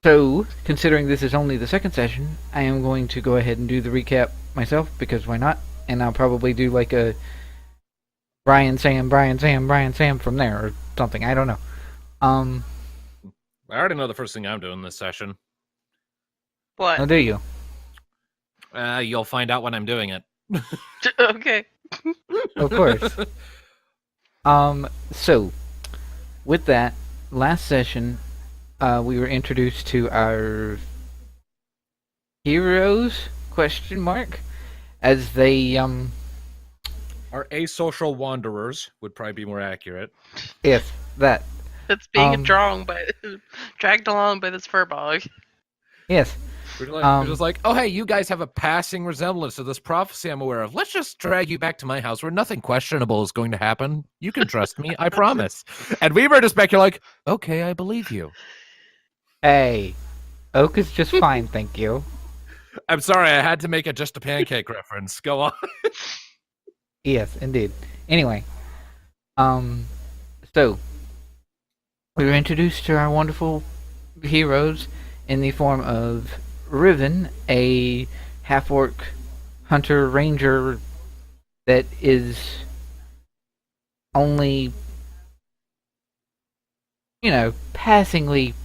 So, considering this is only the second session, I am going to go ahead and do the recap myself, because why not? And I'll probably do like a Brian Sam, Brian Sam, Brian Sam from there, or something. I don't know. I already know the first thing I'm doing this session. How What? do you? You'll find out when I'm doing it. Okay. Of course. So, with that, last session, we were introduced to our heroes, question mark, as they, Our asocial wanderers would probably be more accurate. yes, that, It's being dragged along by this furbog. yes. We're just like, oh, hey, you guys have a passing resemblance to this prophecy I'm aware of. Let's just drag you back to my house where nothing questionable is going to happen. You can trust me, I promise. And we were just back here like, okay, I believe you. Hey, Oak is just fine, thank you. I'm sorry, I had to make it just a pancake reference. Go on. Yes, indeed. Anyway, so we were introduced to our wonderful heroes in the form of Riven, a half-orc hunter ranger that is only, passingly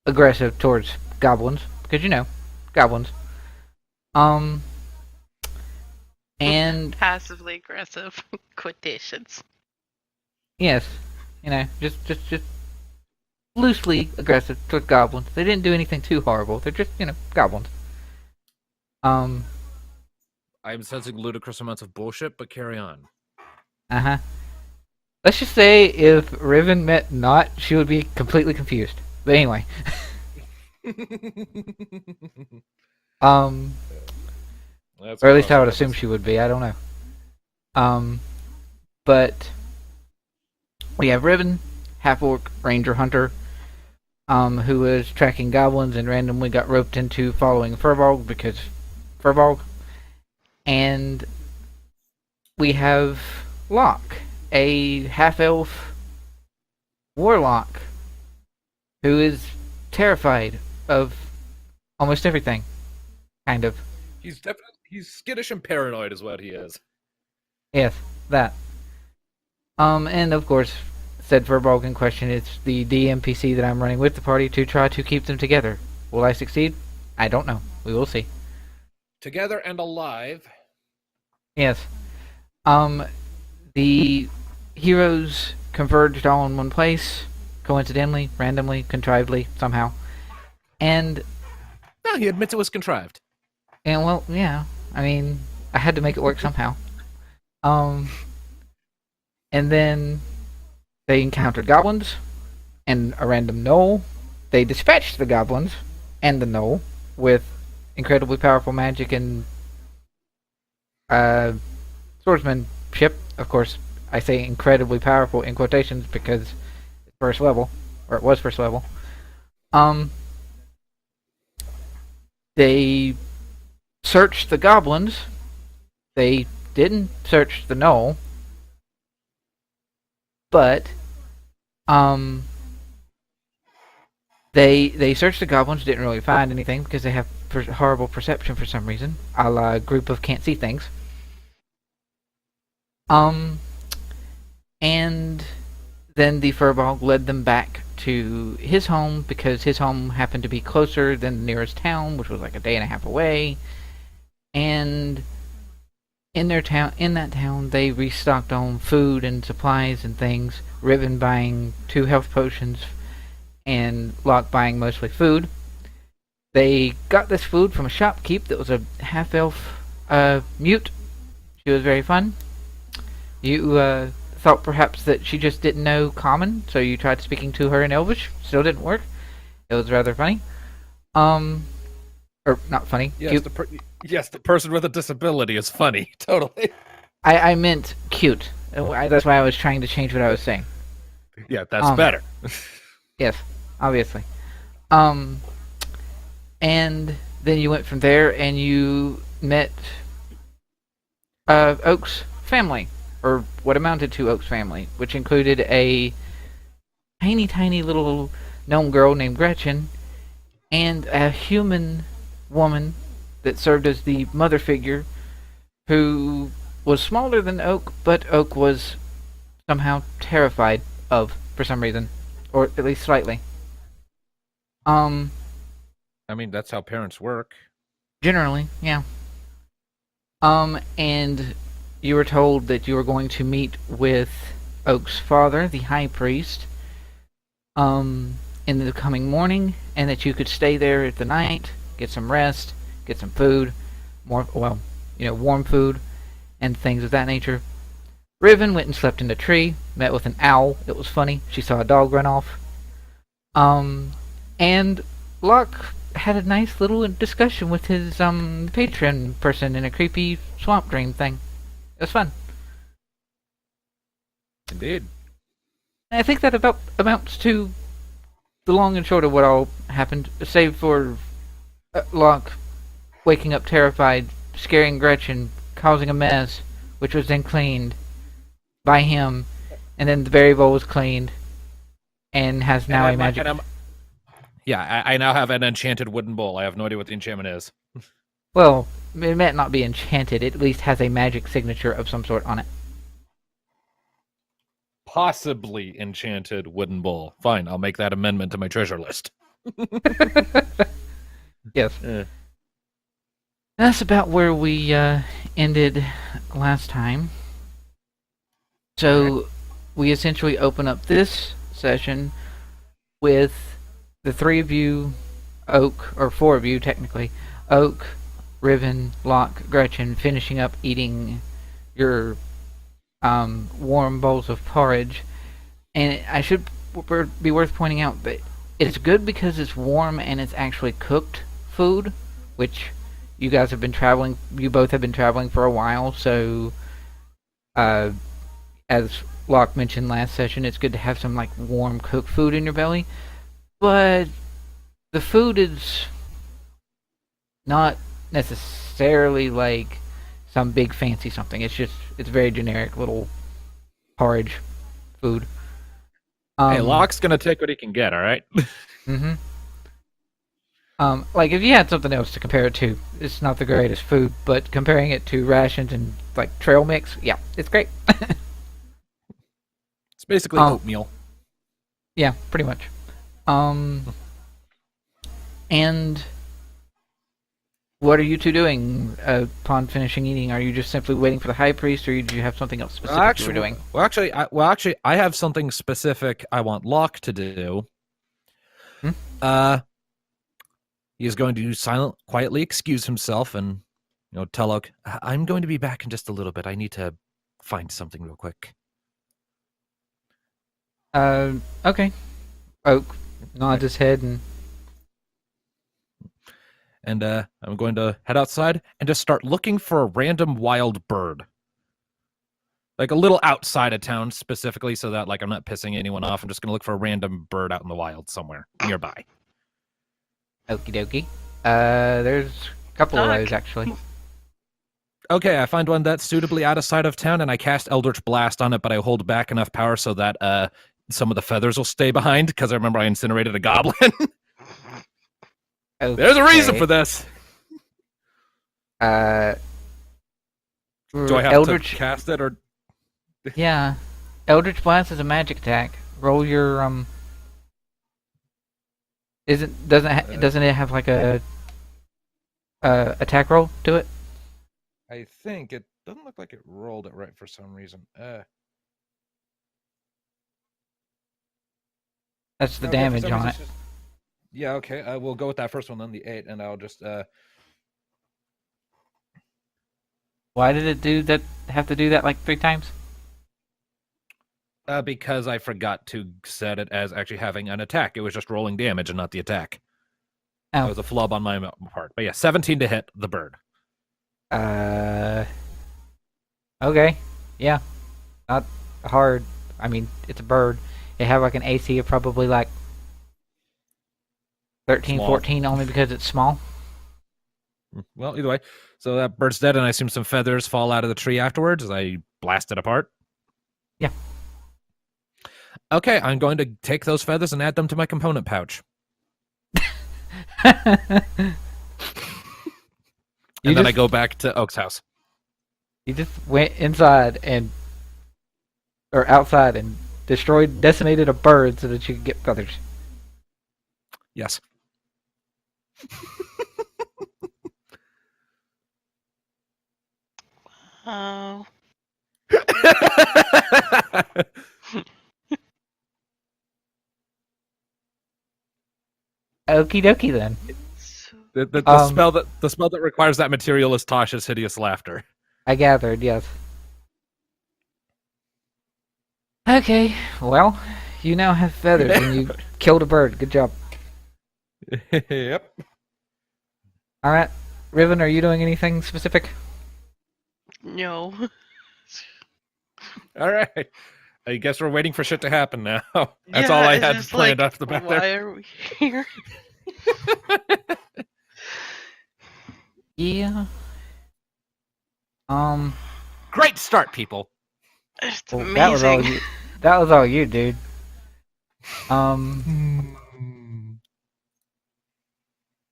aggressive towards goblins, because goblins. And Passively aggressive. Quotations. yes, just loosely aggressive towards goblins. They didn't do anything too horrible. They're just, goblins. I'm sensing ludicrous amounts of bullshit, but carry on. Uh-huh. Let's just say if Riven met Not, she would be completely confused. But anyway. Or at least I would assume she would be. I don't know. But we have Riven, half-orc ranger hunter, who was tracking goblins and randomly got roped into following Furbog because Furbog. And we have Locke, a half-elf warlock who is terrified of almost everything, kind of. He's skittish and paranoid is what he is. Yes, that. And of course, said Furbog in question, it's the DMPC that I'm running with the party to try to keep them together. Will I succeed? I don't know. We will see. Together and alive. Yes. The heroes converged all in one place, coincidentally, randomly, contrivedly, somehow. And No, he admits it was contrived. well, yeah. I mean, I had to make it work somehow. And then they encountered goblins and a random gnoll. They dispatched the goblins and the gnoll with incredibly powerful magic and swordsmanship. Of course, I say incredibly powerful in quotations because it's first level, or it was first level. They searched the goblins. They didn't search the gnoll, but they searched the goblins. Didn't really find anything because they have horrible perception for some reason, a la group of can't see things. And then the Furbog led them back to his home because his home happened to be closer than the nearest town, which was like a day and a half away. And in that town, they restocked on food and supplies and things. Riven buying 2 health potions, and Locke buying mostly food. They got this food from a shopkeep that was a half-elf mute. She was very fun. You thought perhaps that she just didn't know Common, so you tried speaking to her in Elvish. Still didn't work. It was rather funny. Or not funny. Yes, the person with a disability is funny. Totally. I meant cute. That's why I was trying to change what I was saying. Yeah, that's better. Yes, obviously. And then you went from there and you met Oak's family, or what amounted to Oak's family, which included a tiny little gnome girl named Gretchen and a human woman that served as the mother figure, who was smaller than Oak, but Oak was somehow terrified of for some reason, or at least slightly. I mean, that's how parents work. Generally, yeah. And you were told that you were going to meet with Oak's father, the high priest, in the coming morning, and that you could stay there at the night, get some rest, get some food, warm food, and things of that nature. Riven went and slept in a tree, met with an owl. It was funny. She saw a dog run off. And Locke had a nice little discussion with his patron person in a creepy swamp dream thing. It was fun. Indeed. And I think that about amounts to the long and short of what all happened, save for Locke waking up terrified, scaring Gretchen, causing a mess, which was then cleaned by him, and then the berry bowl was cleaned, and has now a magic... I now have an enchanted wooden bowl. I have no idea what the enchantment is. Well, it might not be enchanted. It at least has a magic signature of some sort on it. Possibly enchanted wooden bowl. Fine, I'll make that amendment to my treasure list. Yes. That's about where we ended last time. So, we essentially open up this session with the three of you, Oak, or four of you technically, Oak, Riven, Locke, Gretchen, finishing up eating your warm bowls of porridge. And I should be worth pointing out that it's good because it's warm and it's actually cooked food, which you guys have been traveling, you both have been traveling for a while, so as Locke mentioned last session, it's good to have some like warm cooked food in your belly. But the food is not necessarily like some big fancy something. It's very generic little porridge food. Hey, Locke's gonna take what he can get, alright? Mm-hmm. Like, if you had something else to compare it to, it's not the greatest food, but comparing it to rations and, like, trail mix, yeah, it's great. It's basically oatmeal. Yeah, pretty much. And what are you two doing upon finishing eating? Are you just simply waiting for the high priest, or do you have something else specific you were doing? Well, actually, I have something specific I want Locke to do. He is going to quietly excuse himself and, tell Locke, I'm going to be back in just a little bit. I need to find something real quick. Okay. Oak nods his head and I'm going to head outside and just start looking for a random wild bird. Like a little outside of town specifically, so that like I'm not pissing anyone off. I'm just going to look for a random bird out in the wild somewhere nearby. Okie dokie. There's a couple of those, actually. Okay, I find one that's suitably out of sight of town, and I cast Eldritch Blast on it, but I hold back enough power so that some of the feathers will stay behind, because I remember I incinerated a goblin. Okay. There's a reason for this. Do I have to cast it, or... Yeah. Eldritch Blast is a magic attack. Roll your, Doesn't it have like a attack roll to it? I think it doesn't look like it rolled it right for some reason. That's the damage on it. Yeah, okay. We'll go with that first one, then the 8, and I'll just. Why did it do that? Have to do that like 3 times? Because I forgot to set it as actually having an attack. It was just rolling damage and not the attack. Oh. That was a flub on my part. But yeah, 17 to hit the bird. Okay. Yeah. Not hard. I mean, it's a bird. It have like an AC of probably like 13, Small. 14, only because it's small. Well, either way. So that bird's dead, and I assume some feathers fall out of the tree afterwards as I blast it apart. Yeah. Okay, I'm going to take those feathers and add them to my component pouch. And then I go back to Oak's house. You just went inside or outside and decimated a bird so that you could get feathers. Yes. Oh. Okie dokie then. The spell that requires that material is Tasha's hideous laughter. I gathered, yes. Okay, well, you now have feathers and you killed a bird. Good job. Yep. Alright. Riven, are you doing anything specific? No. All right. I guess we're waiting for shit to happen now. That's Yeah, all I it's had just planned like, off the bat why there. are we here? Yeah. Great start, people. It's Well, amazing. that was all you, dude.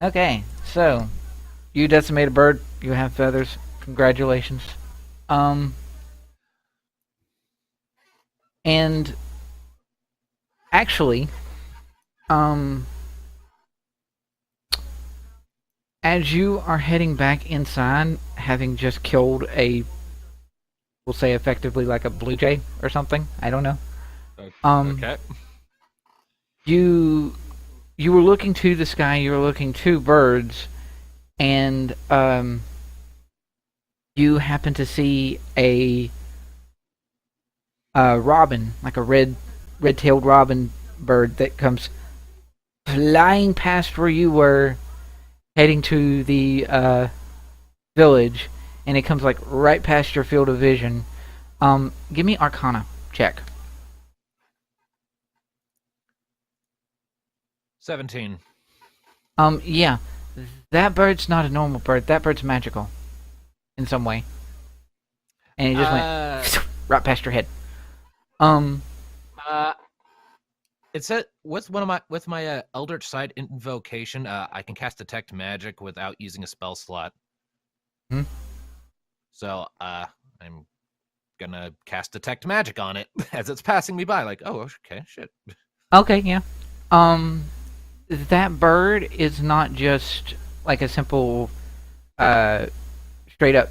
Okay, so you decimate a bird, you have feathers. Congratulations. And actually, as you are heading back inside, having just killed we'll say effectively like a blue jay or something. I don't know. Okay. You were looking to the sky. You were looking to birds, and you happen to see a robin, like a red-tailed robin bird that comes flying past where you were, heading to the village, and it comes like right past your field of vision. Give me Arcana check. 17. Yeah, that bird's not a normal bird. That bird's magical, in some way, and it just went right past your head. It said with my Eldritch Side invocation, I can cast Detect Magic without using a spell slot. Hmm? So I'm gonna cast Detect Magic on it as it's passing me by. Like, oh, okay, shit. Okay, yeah. That bird is not just like a simple, straight up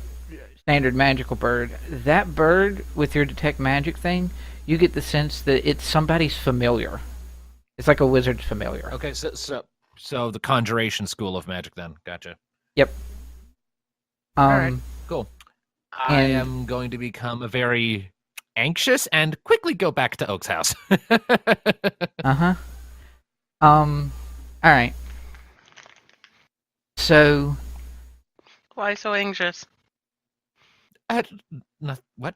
standard magical bird. That bird, with your detect magic thing, you get the sense that it's somebody's familiar. It's like a wizard's familiar. Okay, so the Conjuration School of Magic then. Gotcha. Yep. All right, cool. I am going to become very anxious and quickly go back to Oak's house. Uh-huh. Alright. So... Why so anxious? What?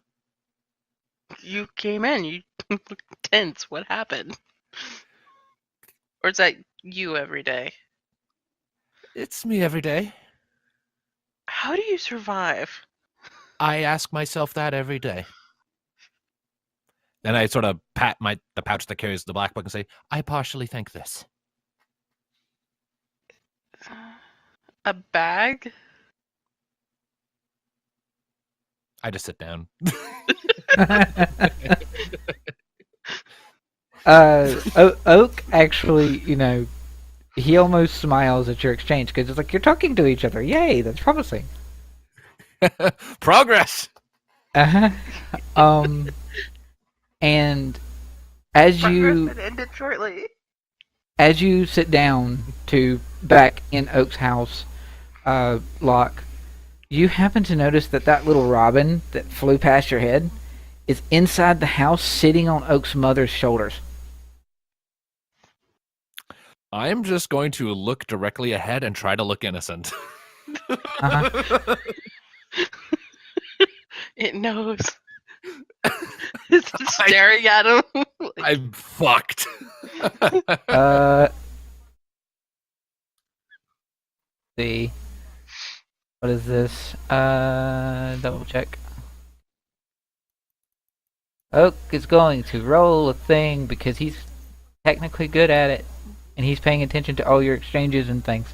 You came in. You looked tense. What happened? Or is that you every day? It's me every day. How do you survive? I ask myself that every day. Then I sort of pat the pouch that carries the black book and say, I partially think this. A bag? I just sit down. Oak actually, he almost smiles at your exchange because it's like you're talking to each other. Yay, that's promising. Progress. Uh-huh. And as you ended shortly. As you sit down back in Oak's house, Locke, you happen to notice that little robin that flew past your head is inside the house sitting on Oak's mother's shoulders. I'm just going to look directly ahead and try to look innocent. Uh-huh. It knows. It's staring at him. I'm fucked. See. What is this? Double check. Oak is going to roll a thing because he's technically good at it. and he's paying attention to all your exchanges and things.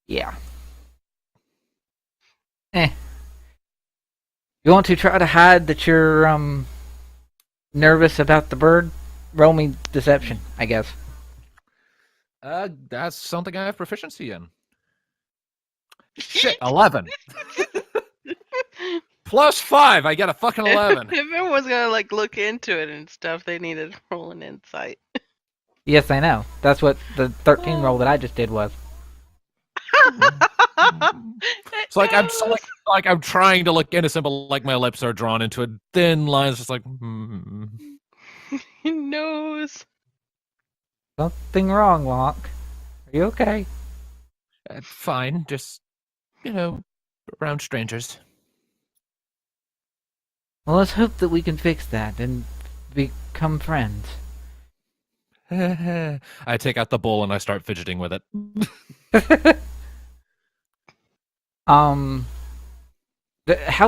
Yeah. You want to try to hide that you're nervous about the bird? Roll me deception, I guess. That's something I have proficiency in. Shit, 11. Plus 5, I get a fucking 11. If everyone's gonna like look into it and stuff, they needed to roll an insight. Yes, I know. That's what the 13 roll that I just did was. It's like I'm trying to look innocent, but like my lips are drawn into a thin line. It's just like, He knows. Something wrong, Locke. Are you okay? Fine, just around strangers. Well, let's hope that we can fix that and become friends. I take out the bowl and I start fidgeting with it. How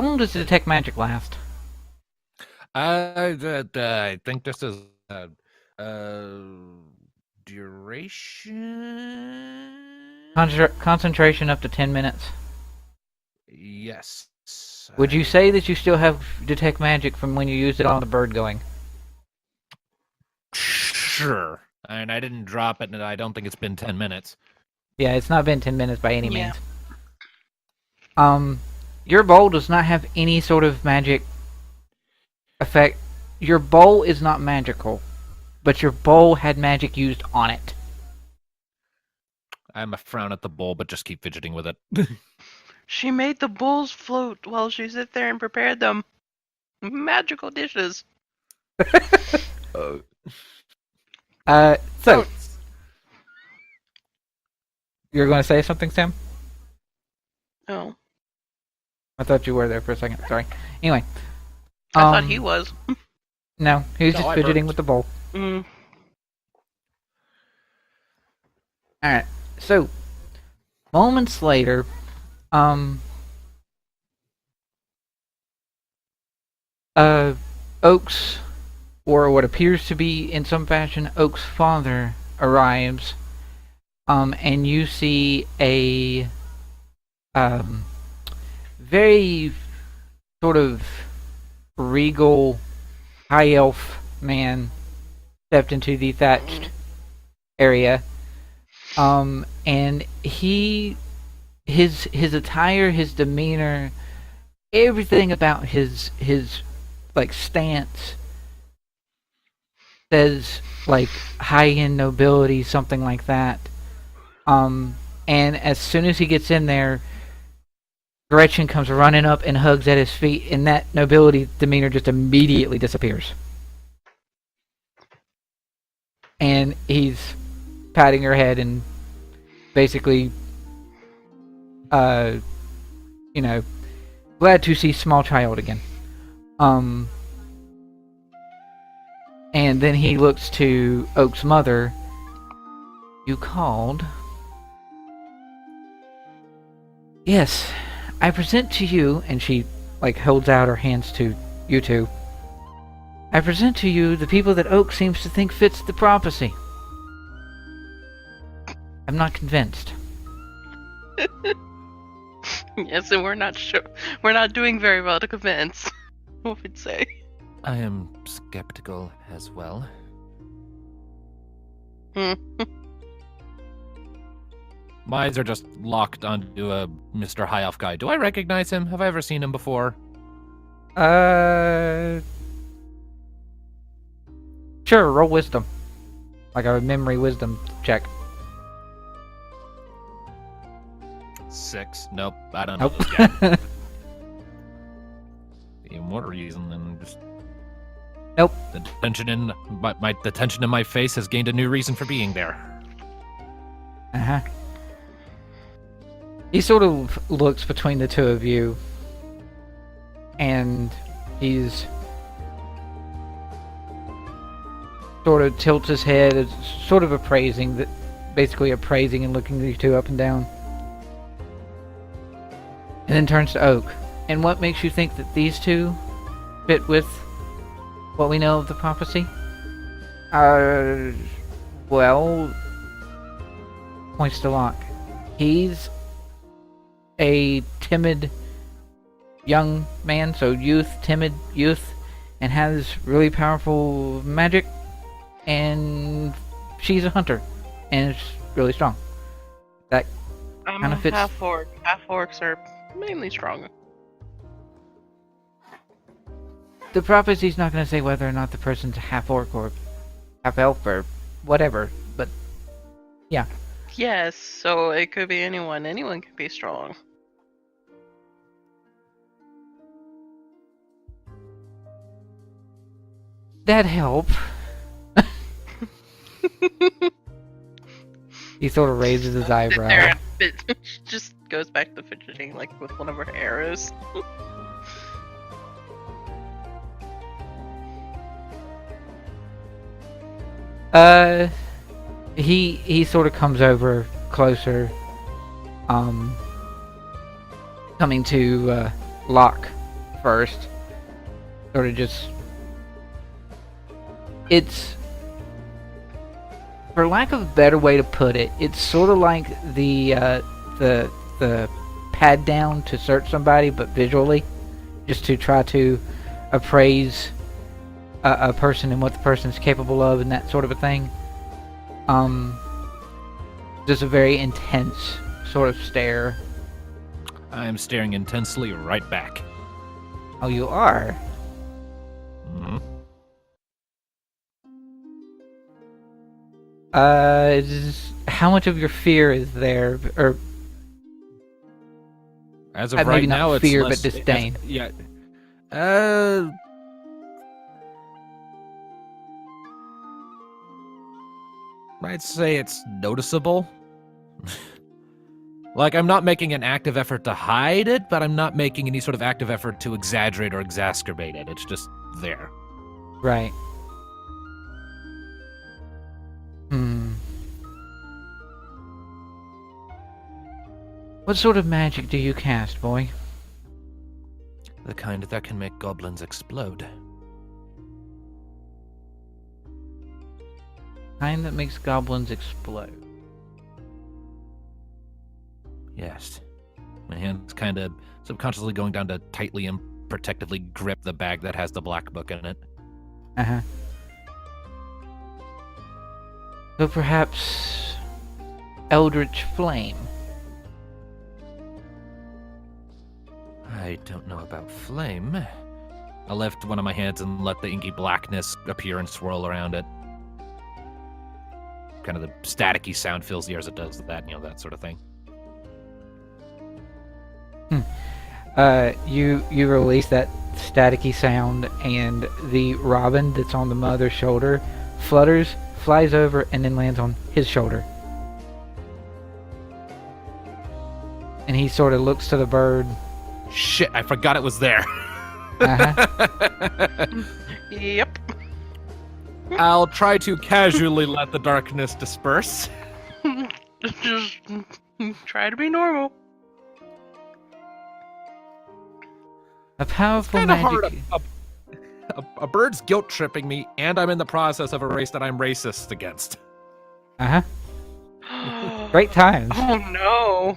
long does detect magic last? I think this is duration. Concentration up to 10 minutes. Yes. Would you say that you still have detect magic from when you used it on the bird going? Sure. And I didn't drop it, and I don't think it's been 10 minutes. Yeah, it's not been 10 minutes by any means. Your bowl does not have any sort of magic effect. Your bowl is not magical, but your bowl had magic used on it. I'm a frown at the bowl, but just keep fidgeting with it. She made the bowls float while she sit there and prepared them. Magical dishes. So you're going to say something, Sam? Oh. I thought you were there for a second. Sorry. Anyway. I thought he was. No, he was just fidgeting with the bowl. Mm. Alright, so moments later, Oak's, or what appears to be in some fashion Oak's father, arrives, and you see a very sort of regal high elf man stepped into the thatched area. And his attire, his demeanor, everything about his like stance says like high-end nobility, something like that. And as soon as he gets in there, Gretchen comes running up and hugs at his feet, and that nobility demeanor just immediately disappears. And he's patting her head and basically, glad to see small child again. And then he looks to Oak's mother. You called? Yes, I present to you, and she holds out her hands to you two. I present to you the people that Oak seems to think fits the prophecy. I'm not convinced. Yes, and we're not sure. We're not doing very well to convince. I would say. I am skeptical as well. My eyes are just locked onto a Mr. High Elf guy. Do I recognize him? Have I ever seen him before? Sure, roll wisdom. Like a memory wisdom check. 6. Nope, I don't know this guy. Even more reason than just... Nope. The tension in my face has gained a new reason for being there. Uh-huh. He sort of looks between the two of you, and he's sort of tilts his head, as sort of appraising and looking you two up and down. And then turns to Oak. And what makes you think that these two fit with what we know of the prophecy? Uh, well, points to Locke. He's a timid young man, so timid youth, and has really powerful magic, and she's a hunter, and is really strong. That I'm Kinda a fits- half-orc. Half-orcs are mainly strong. the prophecy's not going to say whether or not the person's a half-orc or half-elf or whatever, but yeah. Yes, so it could be anyone. Anyone can be strong. That'd help. He sort of raises his Sit there eyebrow. and just goes back to fidgeting like with one of her arrows. He sort of comes over closer, coming to Locke first. Sort of just, it's, for lack of a better way to put it, it's sort of like the pad down to search somebody, but visually, just to try to appraise a person and what the person's capable of and that sort of a thing. Just a very intense sort of stare. I am staring intensely right back. Oh, you are? Hmm. How much of your fear is there? Or As of maybe right not now, it's fear, less, but disdain. Yeah. I'd say it's noticeable. Like, I'm not making an active effort to hide it, but I'm not making any sort of active effort to exaggerate or exacerbate it. It's just there. right. Hmm. What sort of magic do you cast, boy? The kind that can make goblins explode. Kind that makes goblins explode. Yes. My hand's kind of subconsciously going down to tightly and protectively grip the bag that has the black book in it. Uh-huh. So perhaps Eldritch Flame. I don't know about flame. I lift one of my hands and let the inky blackness appear and swirl around it. Kind of the staticky sound fills the air as it does that, that sort of thing. You release that staticky sound, and the robin that's on the mother's shoulder flutters, flies over, and then lands on his shoulder. And he sort of looks to the bird. Shit, I forgot it was there. Uh-huh. Yep. I'll try to casually let the darkness disperse. Just try to be normal. A powerful Kind of magic. hard. A bird's guilt tripping me, and I'm in the process of a race that I'm racist against. Uh-huh. Great times. Oh no.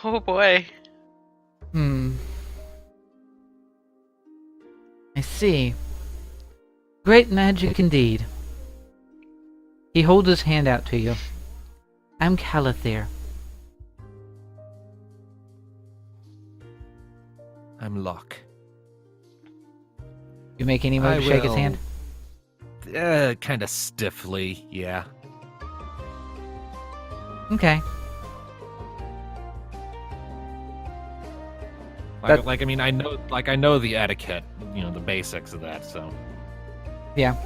Oh boy. I see. Great magic indeed. He holds his hand out to you. I'm Kelithir. I'm Locke. You make any move to shake his hand? Kind of stiffly, yeah. Okay. I know the etiquette, the basics of that, so. Yeah.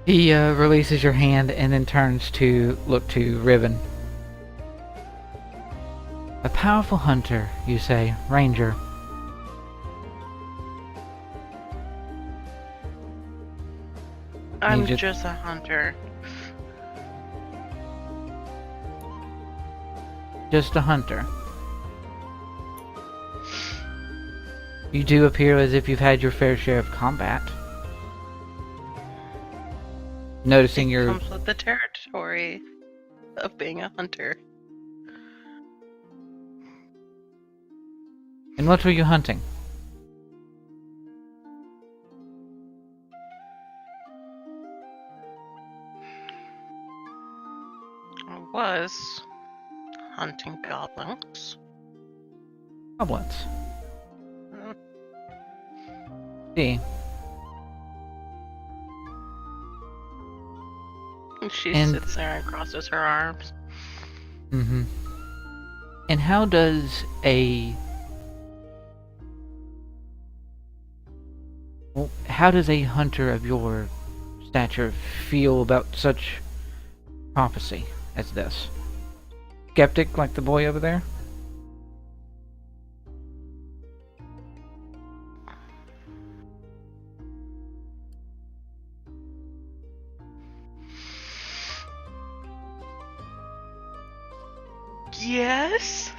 He releases your hand and then turns to look to Riven. A powerful hunter, you say, ranger. I'm just- just a hunter. just a hunter. You do appear as if you've had your fair share of combat. Noticing It your... comes with the territory of being a hunter. And what were you hunting? I was hunting goblins. Goblins. Mm. See. She And- sits there and crosses her arms. Mm-hmm. And how does a... Well, how does a hunter of your stature feel about such prophecy as this? Skeptic like the boy over there? Yes?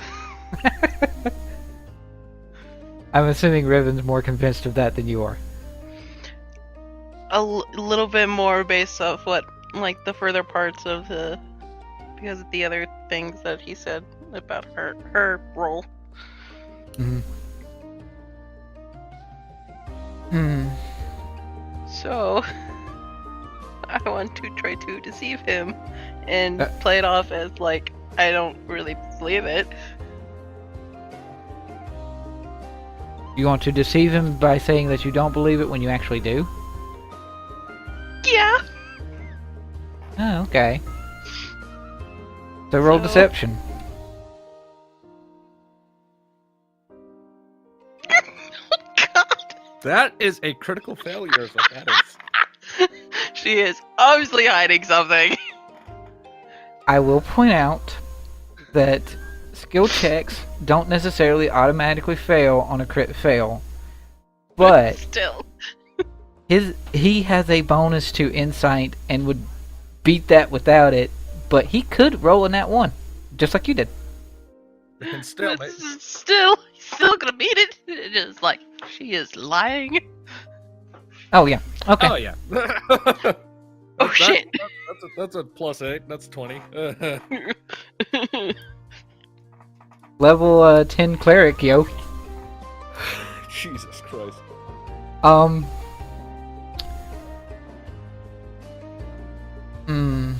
I'm assuming Riven's more convinced of that than you are. Little bit more based off what, like, the further parts of the... because of the other things that he said about her role. Mm-hmm. Hmm. So, I want to try to deceive him and Uh. play it off as, like, I don't really believe it. You want to deceive him by saying that you don't believe it when you actually do? Yeah! Oh, okay. So roll So- deception. God! That is a critical failure, is what that is. She is obviously hiding something. I will point out that skill checks don't necessarily automatically fail on a crit fail, but Still. he has a bonus to insight and would beat that without it, but he could roll in that one, just like you did. And still, mate. He's still gonna beat it. It is like, she is lying. Oh yeah, okay. Oh yeah. Oh shit. That's a +8. That's 20. Level 10 cleric, yo. Jesus Christ. Hmm.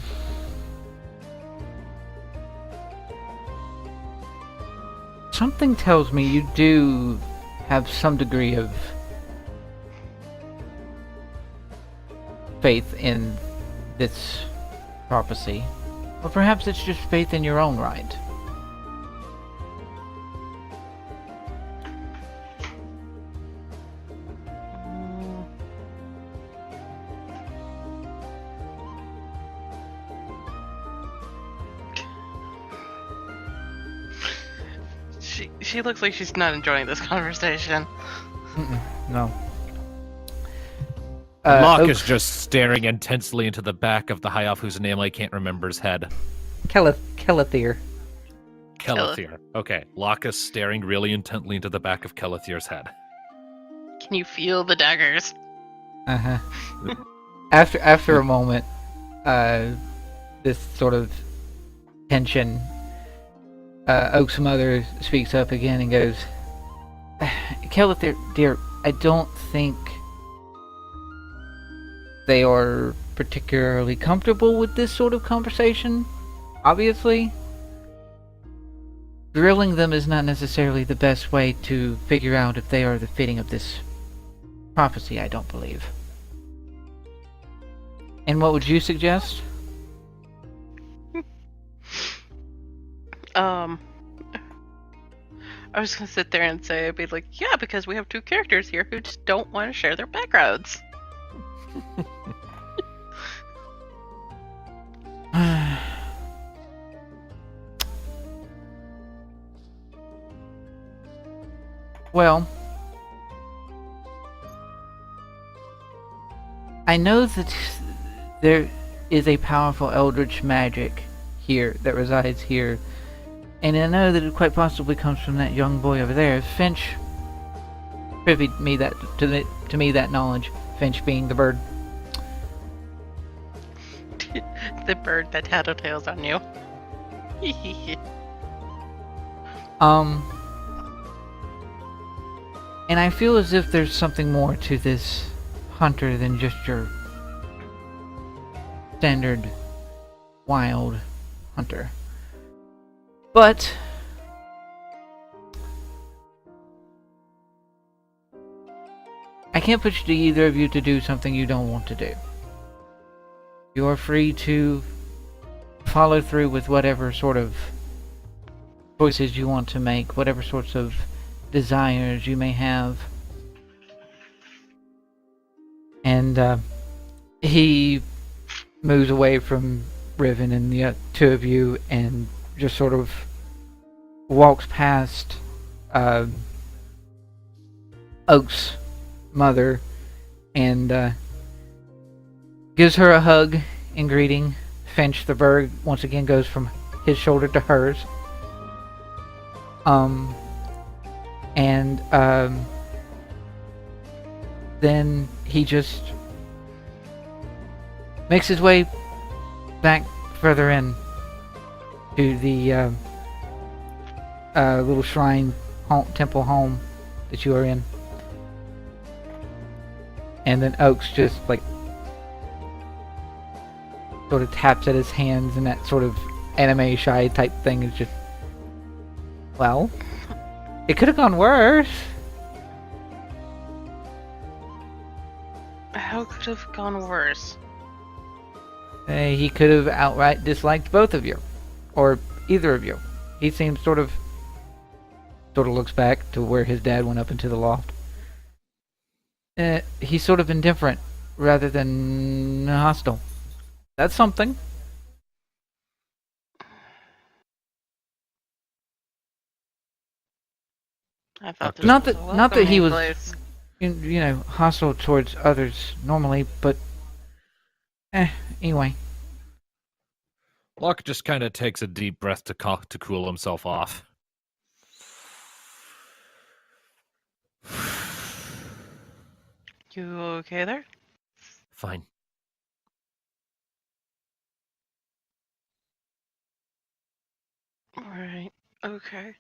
Something tells me you do have some degree of faith in this prophecy. Or perhaps it's just faith in your own right. She looks like she's not enjoying this conversation. No. Locke Oak- is just staring intensely into the back of the high elf whose name I can't remember's head. Kelithir. Kelithir. Okay, Locke is staring really intently into the back of Kelithir's head. Can you feel the daggers? Uh-huh. After a moment, this sort of tension, Oak's mother speaks up again and goes, Kelithir, dear, I don't think they are particularly comfortable with this sort of conversation, obviously. Grilling them is not necessarily the best way to figure out if they are the fitting of this prophecy, I don't believe. And what would you suggest? I was gonna sit there and say, I'd be like, yeah, because we have two characters here who just don't want to share their backgrounds. Well, I know that there is a powerful eldritch magic here that resides here And I know that it quite possibly comes from that young boy over there. Finch privy me that to me that knowledge. Finch being the bird. The bird that tattletales on you. And I feel as if there's something more to this hunter than just your standard wild hunter. But I can't push either of you to do something you don't want to do. You are free to follow through with whatever sort of choices you want to make, whatever sorts of desires you may have. And he moves away from Riven and the two of you and just sort of walks past Oak's mother and gives her a hug in greeting. Finch the bird once again goes from his shoulder to hers. Then he just makes his way back further in to the little shrine temple home that you are in. And then Oaks just like sort of taps at his hands in that sort of anime shy type thing. It's just, well, it could have gone worse. How could have gone worse? He could have outright disliked both of you, or either of you. He seems sort of looks back to where his dad went up into the loft. He's sort of indifferent rather than hostile. That's something. I thought this Not was a that he welcoming was, place. you know, hostile towards others normally, but anyway. Locke just kind of takes a deep breath to cool himself off. You okay there? Fine. Alright. Okay.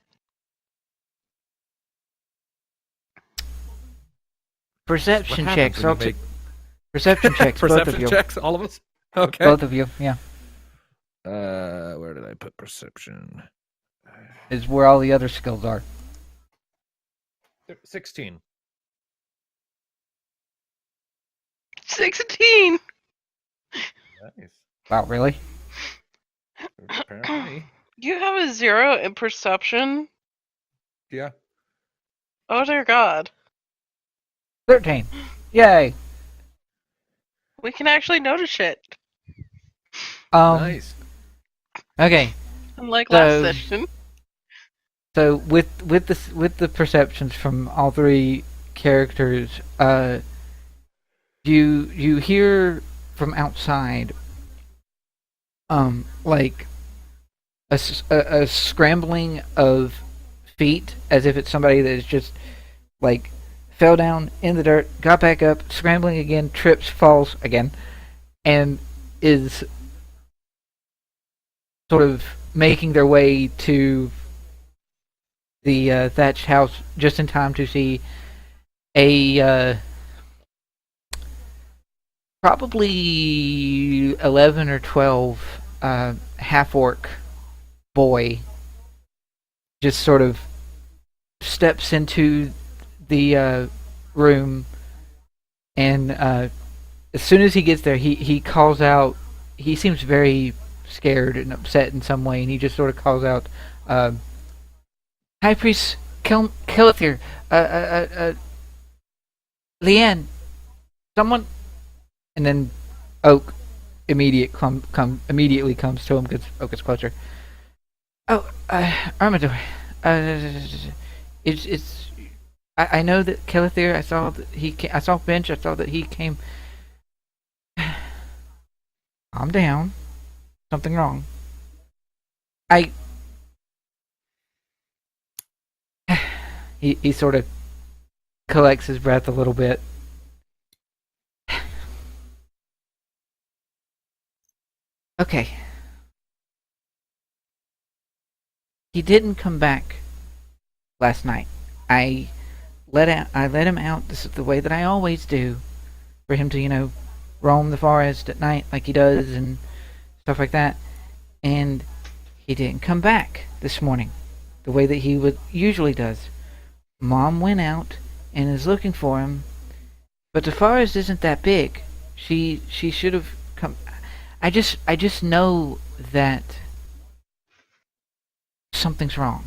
Perception What checks. happens when you Perception checks. Both of perception you. checks, all of us? Okay. Both of you. Yeah. Where did I put perception? Is where all the other skills are. 16. 16! Nice. Wow, really? Apparently. You have a 0 in perception? Yeah. Oh dear god. 13. Yay. We can actually notice shit. Nice. Okay. Unlike So- last session. So with the perceptions from all three characters, you hear from outside, like a scrambling of feet, as if it's somebody that is just like fell down in the dirt, got back up, scrambling again, trips, falls again, and is sort of making their way to the thatched house just in time to see a probably 11 or 12 half-orc boy just sort of steps into the room, and as soon as he gets there, he calls out. He seems very scared and upset in some way, and he just sort of calls out, High Priest Kelithir, Leanne, someone, and then Oak immediately comes to him because Oak is closer. Oh, Armador, it's I know that Kelithir. I saw that I saw Bench. I saw that he came. Calm down. Something wrong. He sort of collects his breath a little bit. Okay. He didn't come back last night. I let him out. This is the way that I always do, for him to roam the forest at night like he does and stuff like that. And he didn't come back this morning, the way that he usually does. Mom went out and is looking for him, but the forest isn't that big. She should have come. I just know that something's wrong.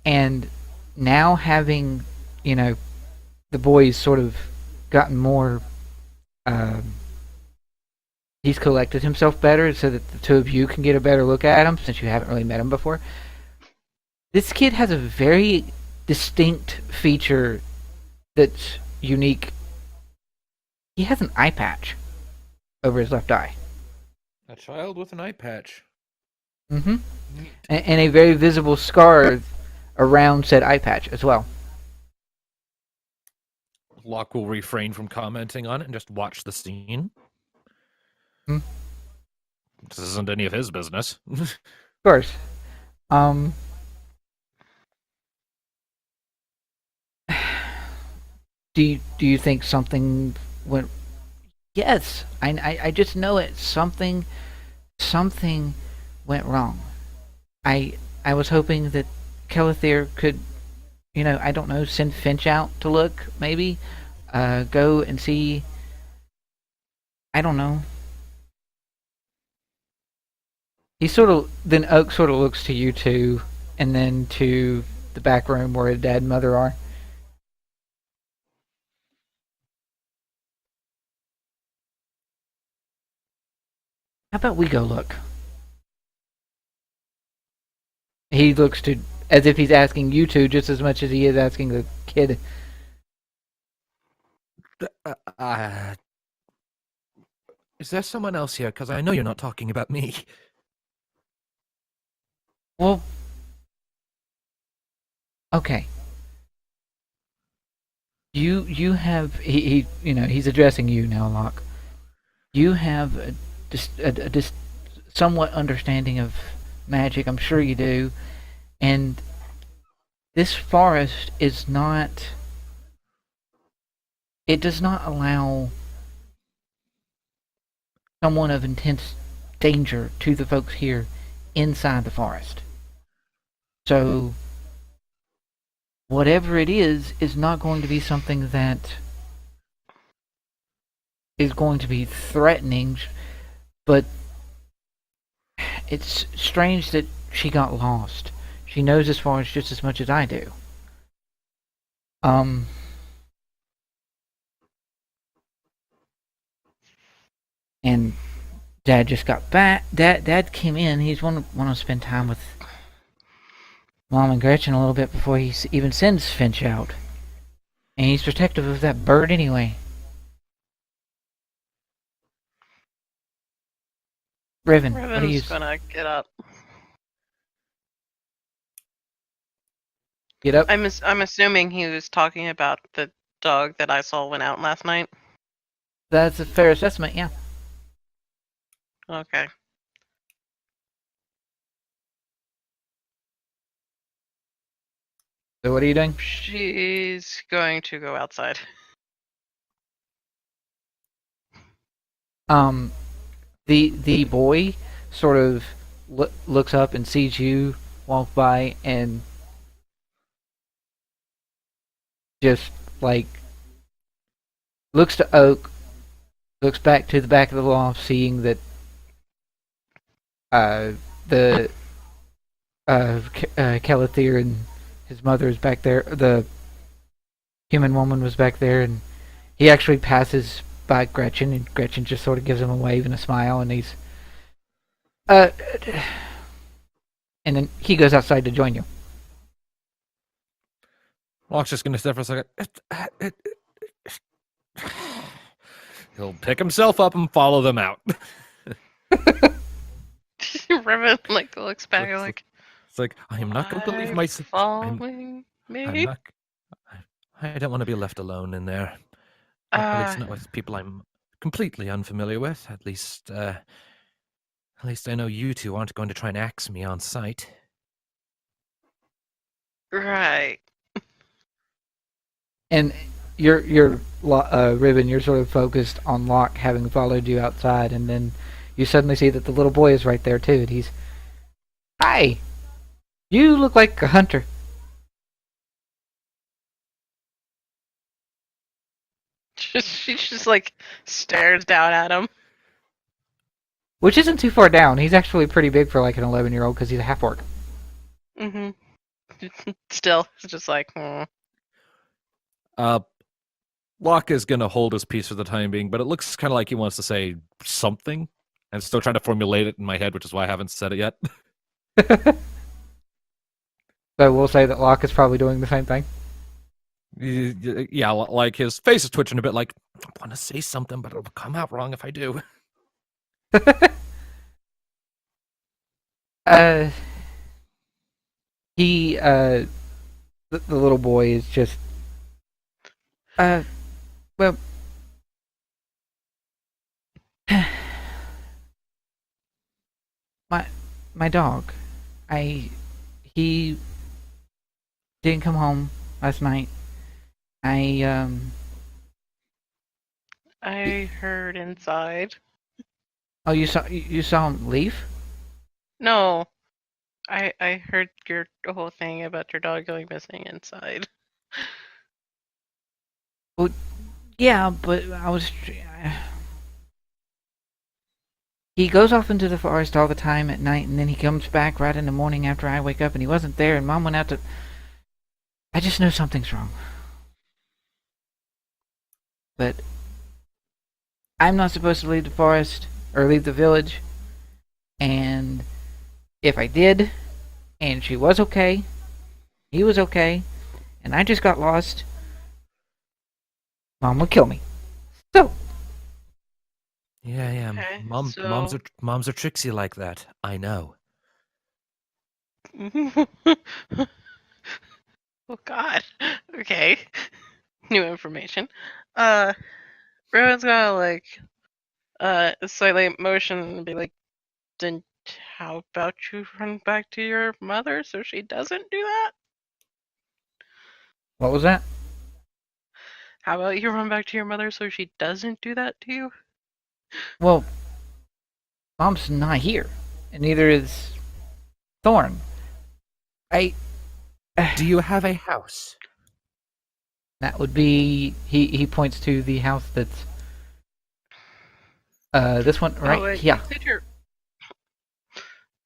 And now having, the boys sort of gotten more, he's collected himself better so that the two of you can get a better look at him since you haven't really met him before. This kid has a very distinct feature that's unique. He has an eye patch over his left eye. A child with an eye patch. Mm-hmm. And a very visible scar around said eye patch as well. Locke will refrain from commenting on it and just watch the scene. Hmm. This isn't any of his business. Of course. Do you think something went? Yes, I just know it. Something went wrong. I was hoping that Kelithir could, I don't know, send Finch out to look, maybe, go and see. I don't know. Then Oak sort of looks to you two, and then to the back room where Dad and Mother are. How about we go look? He looks to as if he's asking you two just as much as he is asking the kid. Is there someone else here? Because I know you're not talking about me. Well, okay. You have he's addressing you now, Locke. You have a somewhat understanding of magic. I'm sure you do, and this forest is not. It does not allow someone of intense danger to the folks here inside the forest. So, whatever it is not going to be something that is going to be threatening, but it's strange that she got lost. She knows this forest just as much as I do. And Dad just got back. Dad came in. He's want to spend time with Mom and Gretchen a little bit before he even sends Finch out. And he's protective of that bird anyway. Riven, what are you... Riven's gonna get up. Get up? I'm assuming he was talking about the dog that I saw went out last night. That's a fair assessment, yeah. Okay. So what are you doing? She's going to go outside. The boy sort of looks up and sees you walk by and just like looks to Oak, looks back to the back of the loft, seeing that Kelithir and his mother is back there. The human woman was back there, and he actually passes by Gretchen, and Gretchen just sort of gives him a wave and a smile, and he's and then he goes outside to join you. Locke's just gonna step for a second. He'll pick himself up and follow them out. Riven looks back like, It's like, I am not going to leave Why my. following I'm me? not. I don't want to be left alone in there. At least not with people I'm completely unfamiliar with. At least I know you two aren't going to try and axe me on sight. Right. And Ribbon, you're sort of focused on Locke having followed you outside, and then you suddenly see that the little boy is right there too, and he's, "Hi, you look like a hunter." She just like stares down at him. Which isn't too far down. He's actually pretty big for like an 11-year-old because he's a half-orc. Mm-hmm. Still, it's just like, Locke is going to hold his peace for the time being, but it looks kind of like he wants to say something. I'm still trying to formulate it in my head, which is why I haven't said it yet. So we'll say that Locke is probably doing the same thing. Yeah, like his face is twitching a bit like, I want to say something, but it'll come out wrong if I do. The little boy is just, well, my dog, he didn't come home last night. I heard inside. Oh, you saw him leave? No, I heard your whole thing about your dog going missing inside. Yeah, but he goes off into the forest all the time at night, and then he comes back right in the morning after I wake up, and he wasn't there, and Mom went out to... I just know something's wrong. But I'm not supposed to leave the forest, or leave the village, and if I did, and she was okay, he was okay, and I just got lost, Mom would kill me. So... Yeah. Okay, Moms are tricksy like that. I know. Oh God. Okay. New information. Rowan's gonna like slightly motion and be like, then how about you run back to your mother so she doesn't do that? What was that? How about you run back to your mother so she doesn't do that to you? Well, Mom's not here, and neither is Thorn. Do you have a house? That would be... He points to the house that's... this one, right? wait, Yeah. you said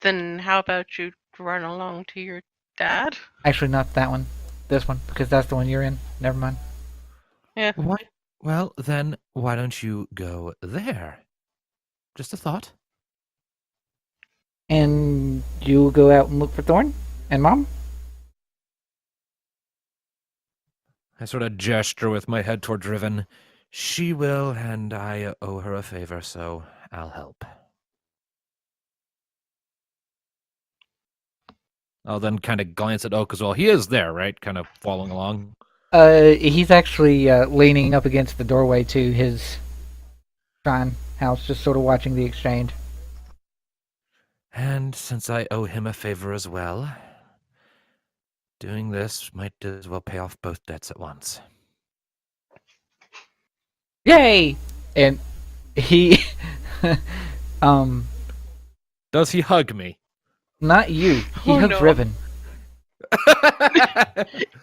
Then how about you run along to your dad? Actually, not that one. This one, because that's the one you're in. Never mind. Yeah. Why? Well, then why don't you go there? Just a thought. And you'll go out and look for Thorn? And Mom? I sort of gesture with my head toward Riven. She will, and I owe her a favor, so I'll help. I'll then kind of glance at Oak as well. He is there, right? Kind of following along. He's actually leaning up against the doorway to his shrine house, just sort of watching the exchange. And since I owe him a favor as well, doing this might as well pay off both debts at once. Yay! And he... Does he hug me? Not you. He Oh, hugs no. Riven.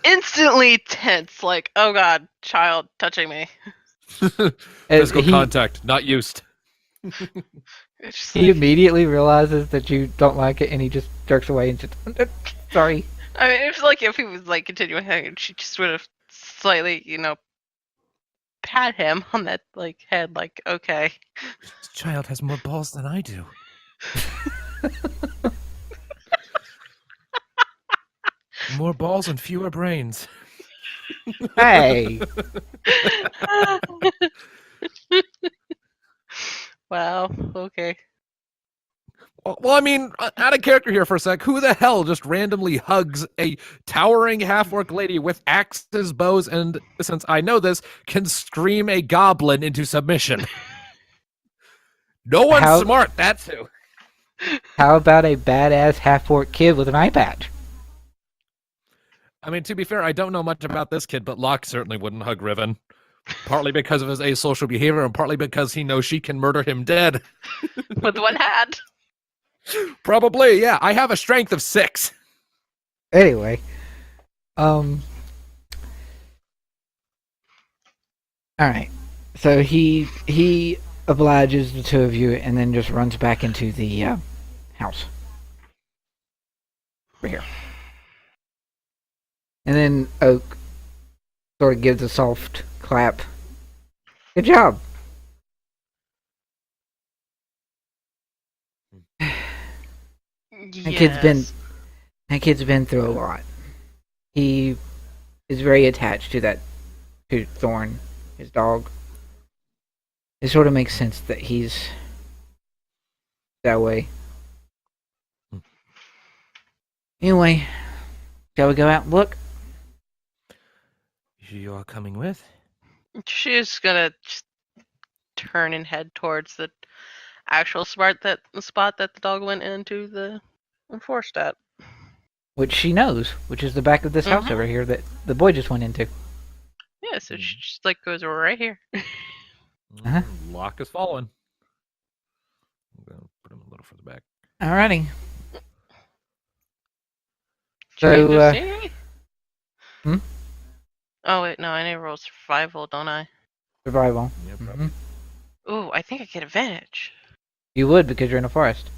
Instantly tense, like, oh God, child touching me. Physical he- contact, not used. It's just He like, immediately realizes that you don't like it, and he just jerks away and just... Sorry. I mean, it's like if he was like continuing hanging, she just would have slightly, pat him on that like head, like, okay. This child has more balls than I do. More balls and fewer brains. Hey! Wow. Okay. Well, I mean, out of character here for a sec. Who the hell just randomly hugs a towering half-orc lady with axes, bows, and, since I know this, can scream a goblin into submission? No one's How- smart, that's who. How about a badass half-orc kid with an eye patch? I mean, to be fair, I don't know much about this kid, but Locke certainly wouldn't hug Riven. Partly because of his asocial behavior, and partly because he knows she can murder him dead. With one hand. Probably, yeah. I have a strength of 6. Anyway, all right. So he obliges the two of you, and then just runs back into the house. Over here. And then Oak sort of gives a soft clap. Good job. Yes. That kid's been through a lot. He is very attached to Thorn, his dog. It sort of makes sense that he's that way. Anyway, shall we go out and look? You are coming with? She's gonna just turn and head towards the actual spot that the dog went into the forest at. Which she knows, which is the back of this house over here that the boy just went into. Yeah, so she just like goes right here. Uh-huh. Locke is following. I'm going to put him a little further back. Alrighty. Change So, of scenery? hmm? Oh wait, no, I need to roll survival, don't I? Survival. Yeah, Mhm. probably. Ooh, I think I get advantage. You would because you're in a forest.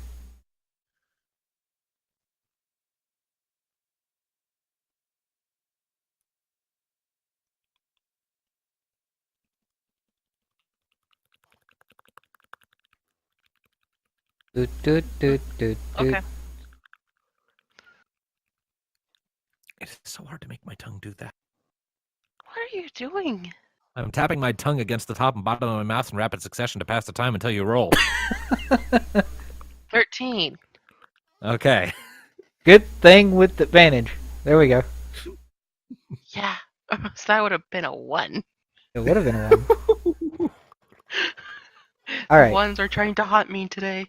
Doot, doot, doot, doot, doot. Okay. It's so hard to make my tongue do that. What are you doing? I'm tapping my tongue against the top and bottom of my mouth in rapid succession to pass the time until you roll. 13. Okay. Good thing with advantage. There we go. Yeah. So that would have been a 1. It would have been a one. Alright. Ones are trying to haunt me today.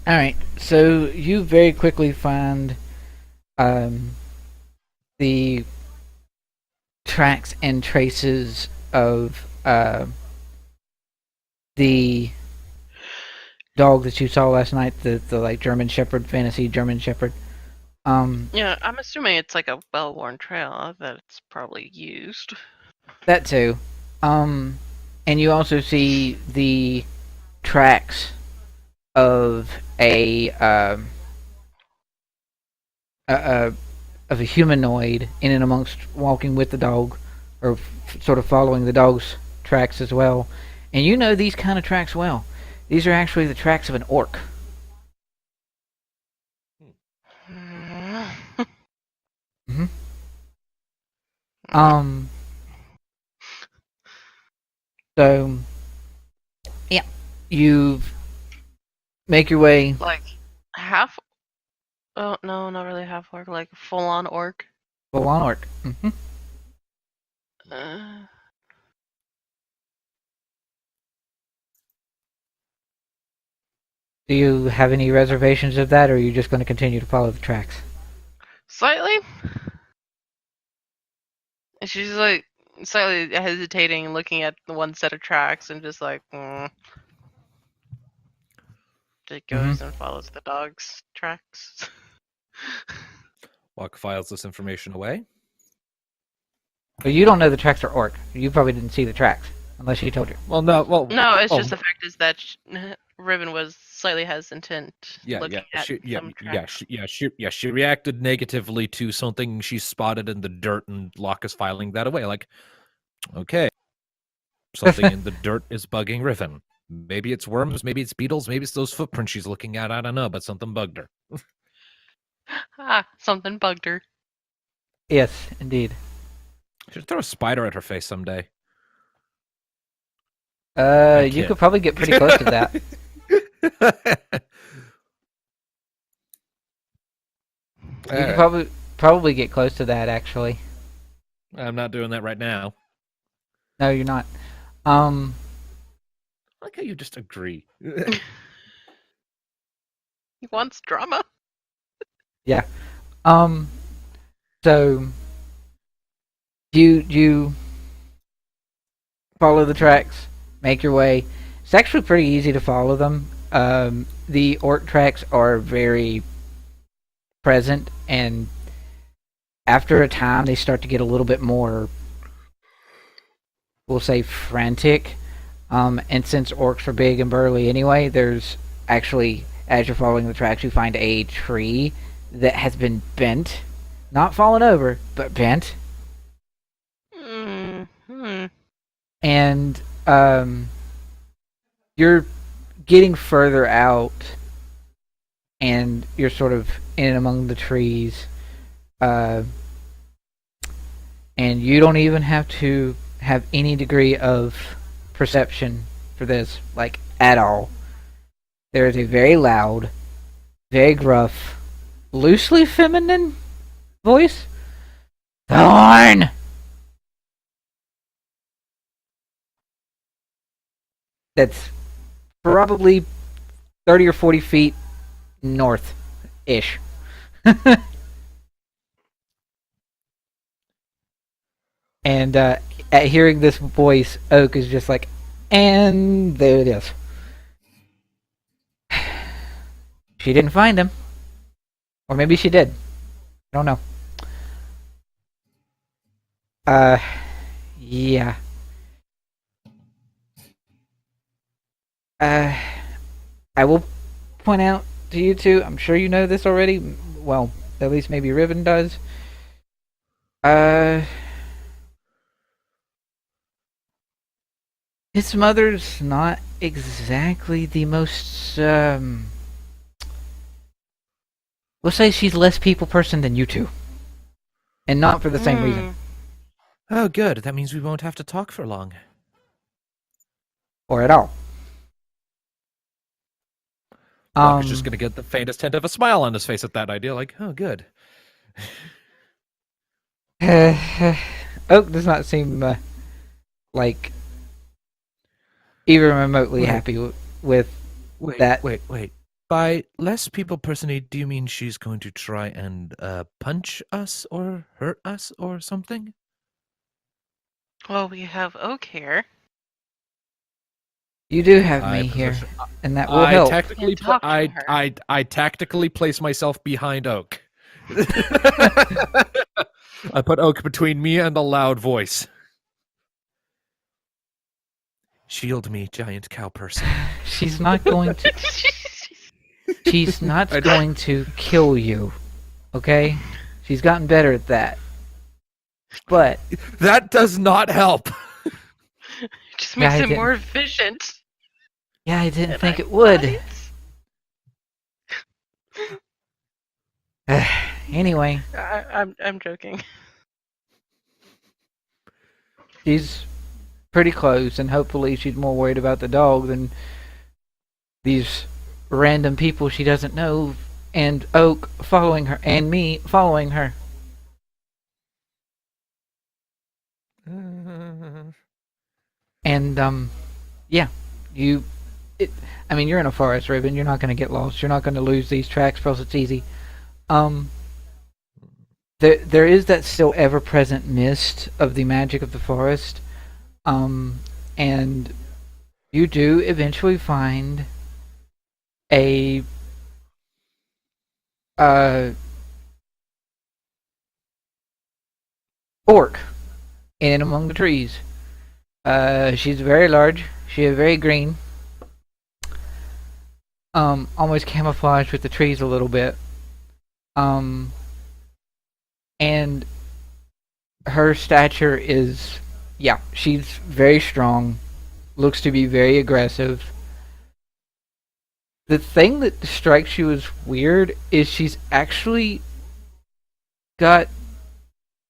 Alright. So you very quickly find the tracks and traces of the dog that you saw last night, the like German Shepherd, fantasy German Shepherd. Yeah, I'm assuming it's like a well-worn trail that it's probably used. That too. And you also see the tracks of a humanoid in and amongst walking with the dog, or sort of following the dog's tracks as well. And you know these kind of tracks well. These are actually the tracks of an orc. Mm-hmm. So, yeah, you make your way. Like half. Oh no, not really half orc. Like full-on orc. Full on orc. Mm-hmm. Uh, Do you have any reservations of that, or are you just going to continue to follow the tracks? Slightly. And she's like slightly hesitating, looking at the one set of tracks, and just like, It goes and follows the dog's tracks. Locke files this information away. But you don't know the tracks are orc. You probably didn't see the tracks, unless she told you. Well, no, well, No, it's just the fact is that Riven was slightly hesitant looking at some tracks. She reacted negatively to something she spotted in the dirt, and Locke is filing that away. Like, okay, something in the dirt is bugging Riven. Maybe it's worms, maybe it's beetles, maybe it's those footprints she's looking at. I don't know, but something bugged her. Something bugged her. Yes, indeed. Should throw a spider at her face someday. You could probably get pretty close to that. You could probably get close to that, actually. I'm not doing that right now. No, you're not. I like how you just agree. He wants drama. Yeah. So you follow the tracks, make your way. It's actually pretty easy to follow them. The orc tracks are very present, and after a time, they start to get a little bit more, we'll say, frantic. And since orcs are big and burly anyway, there's actually, as you're following the tracks, you find a tree that has been bent. Not fallen over, but bent. Mm-hmm. And you're getting further out, and you're sort of in among the trees. And you don't even have to have any degree of perception for this, like, at all. There is a very loud, very gruff, loosely feminine voice. Thorn! That's probably 30 or 40 feet north-ish. And at hearing this voice, Oak is just like, and there it is. She didn't find him. Or maybe she did. I don't know. Yeah. I will point out to you two, I'm sure you know this already. Well, at least maybe Riven does. His mother's not exactly the most, we'll say she's less people person than you two. And not for the same reason. Oh, good. That means we won't have to talk for long. Or at all. Locke is just going to get the faintest hint of a smile on his face at that idea, like, oh, good. Oak does not seem like even remotely happy with that. Wait. By less people personally, do you mean she's going to try and punch us or hurt us or something? Well, we have Oak here. You do have me here, and that will help. I tactically place myself behind Oak. I put Oak between me and the loud voice. Shield me, giant cow person. She's not going to. She's not going to kill you, okay? She's gotten better at that. But that does not help. Just makes it more efficient. Yeah, I didn't think it would. Anyway, I'm joking. She's pretty close, and hopefully she's more worried about the dog than these random people she doesn't know, and Oak following her, and me following her. And yeah, I mean, you're in a forest, Riven. You're not going to get lost. You're not going to lose these tracks, plus it's easy. There is that still ever-present mist of the magic of the forest, and you do eventually find a orc in among the trees. She's very large. She is very green. Almost camouflaged with the trees a little bit. And her stature is, yeah, she's very strong. Looks to be very aggressive. The thing that strikes you as weird is she's actually got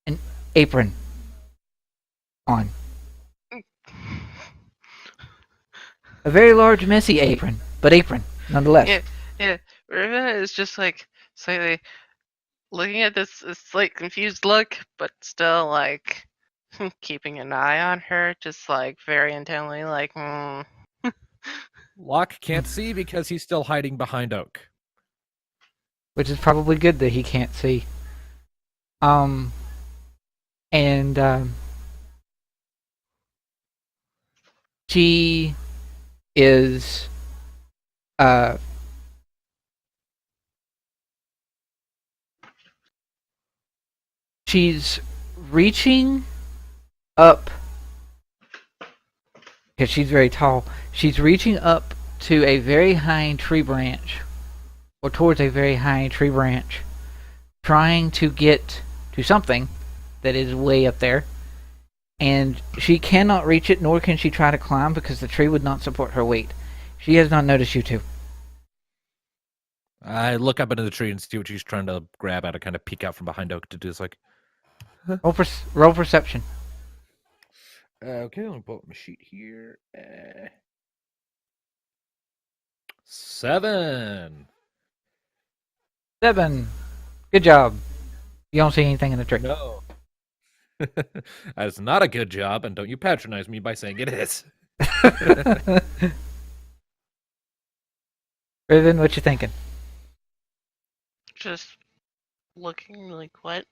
an apron on. A very large, messy apron, but apron. nonetheless. Yeah. Riven is just like slightly looking at this slight confused look, but still like keeping an eye on her, just like very intently, like. Locke can't see because he's still hiding behind Oak. Which is probably good that he can't see. And she is she's reaching up because she's very tall. She's reaching up to a very high tree branch, or towards a very high tree branch, trying to get to something that is way up there. And she cannot reach it, nor can she try to climb because the tree would not support her weight. She has not noticed you two. I look up into the tree and see what she's trying to grab at. I kind of peek out from behind Oak to do this, like. Roll perception. Okay, let me pull up my sheet here. 7. 7. Good job. You don't see anything in the tree. No. That is not a good job, and don't you patronize me by saying it is. Riven, what you thinking? Just looking like what?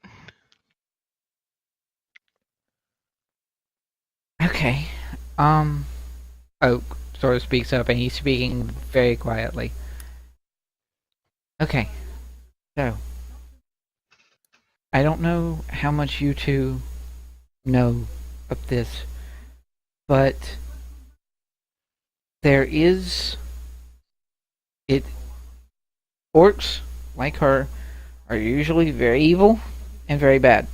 Okay. Oak sort of speaks up, and he's speaking very quietly. Okay. So, I don't know how much you two know of this, but there is orcs like her are usually very evil and very bad.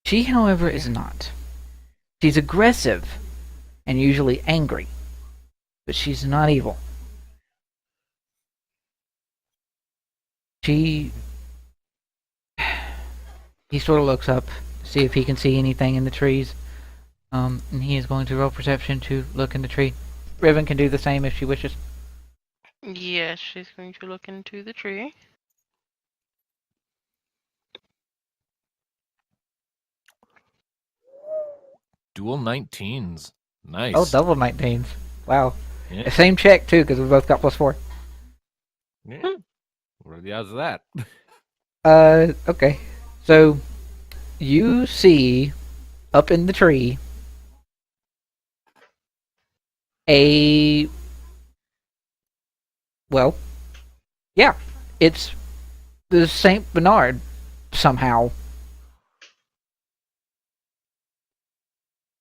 She, however, is not. She's aggressive and usually angry, but she's not evil. He sort of looks up to see if he can see anything in the trees. And he is going to roll perception to look in the tree. Riven can do the same if she wishes. Yes, she's going to look into the tree. Dual 19s. Nice. Oh, double 19s. Wow. Yeah. Same check, too, because we both got +4. Yeah. What are the odds of that? Okay. So, you see, up in the tree, it's the Saint Bernard, somehow.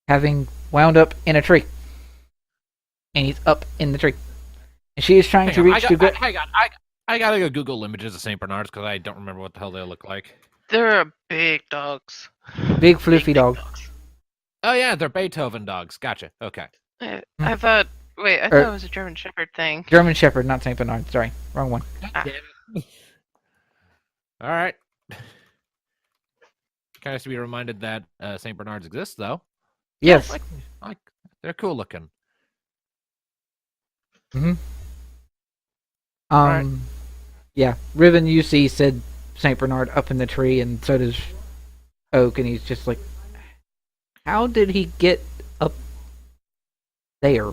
Having wound up in a tree. And he's up in the tree. And she is trying to reach to I gotta go Google images of St. Bernards because I don't remember what the hell they look like. They're big dogs. Big fluffy dog. Dogs. Oh yeah, they're Beethoven dogs. Gotcha. Okay. I thought. Wait, I thought it was a German Shepherd thing. German Shepherd, not Saint Bernard. Sorry, wrong one. Ah. All right. Kind of to be reminded that St. Bernards exist, though. Yes. Like they're cool looking. Mm-hmm. Right. Yeah. Riven, you see, said Saint Bernard up in the tree, and so does Oak, and he's just like, how did he get up there?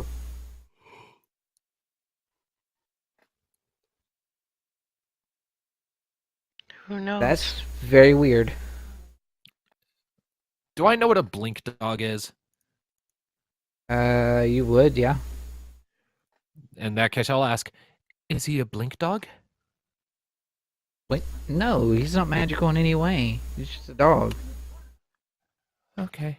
Who knows? That's very weird. Do I know what a blink dog is? You would, yeah. In that case, I'll ask, is he a blink dog? Wait, no, he's not magical in any way. He's just a dog. Okay.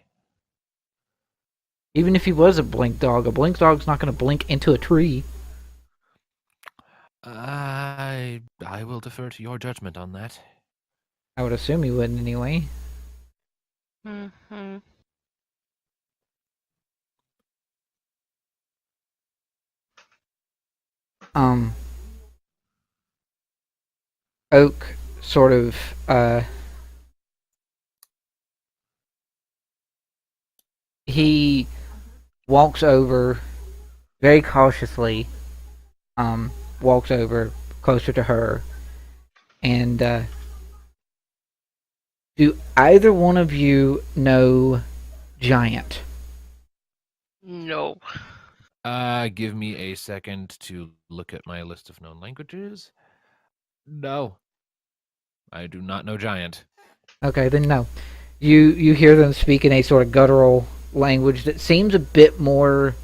Even if he was a blink dog's not going to blink into a tree. I will defer to your judgment on that. I would assume he wouldn't anyway. Mm-hmm. Oak sort of, he walks over very cautiously, walks over closer to her, and do either one of you know Giant? No. Give me a second to look at my list of known languages. No, I do not know Giant. Okay, then no. You hear them speak in a sort of guttural language that seems a bit more.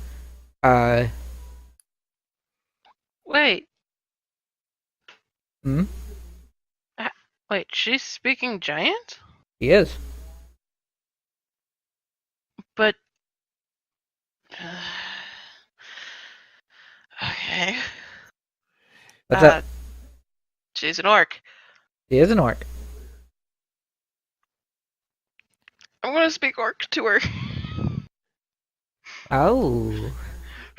Wait. Hmm? Wait, she's speaking giant? He is. But. Okay. What's up? She's an orc. He is an orc. I'm gonna speak orc to her. Oh.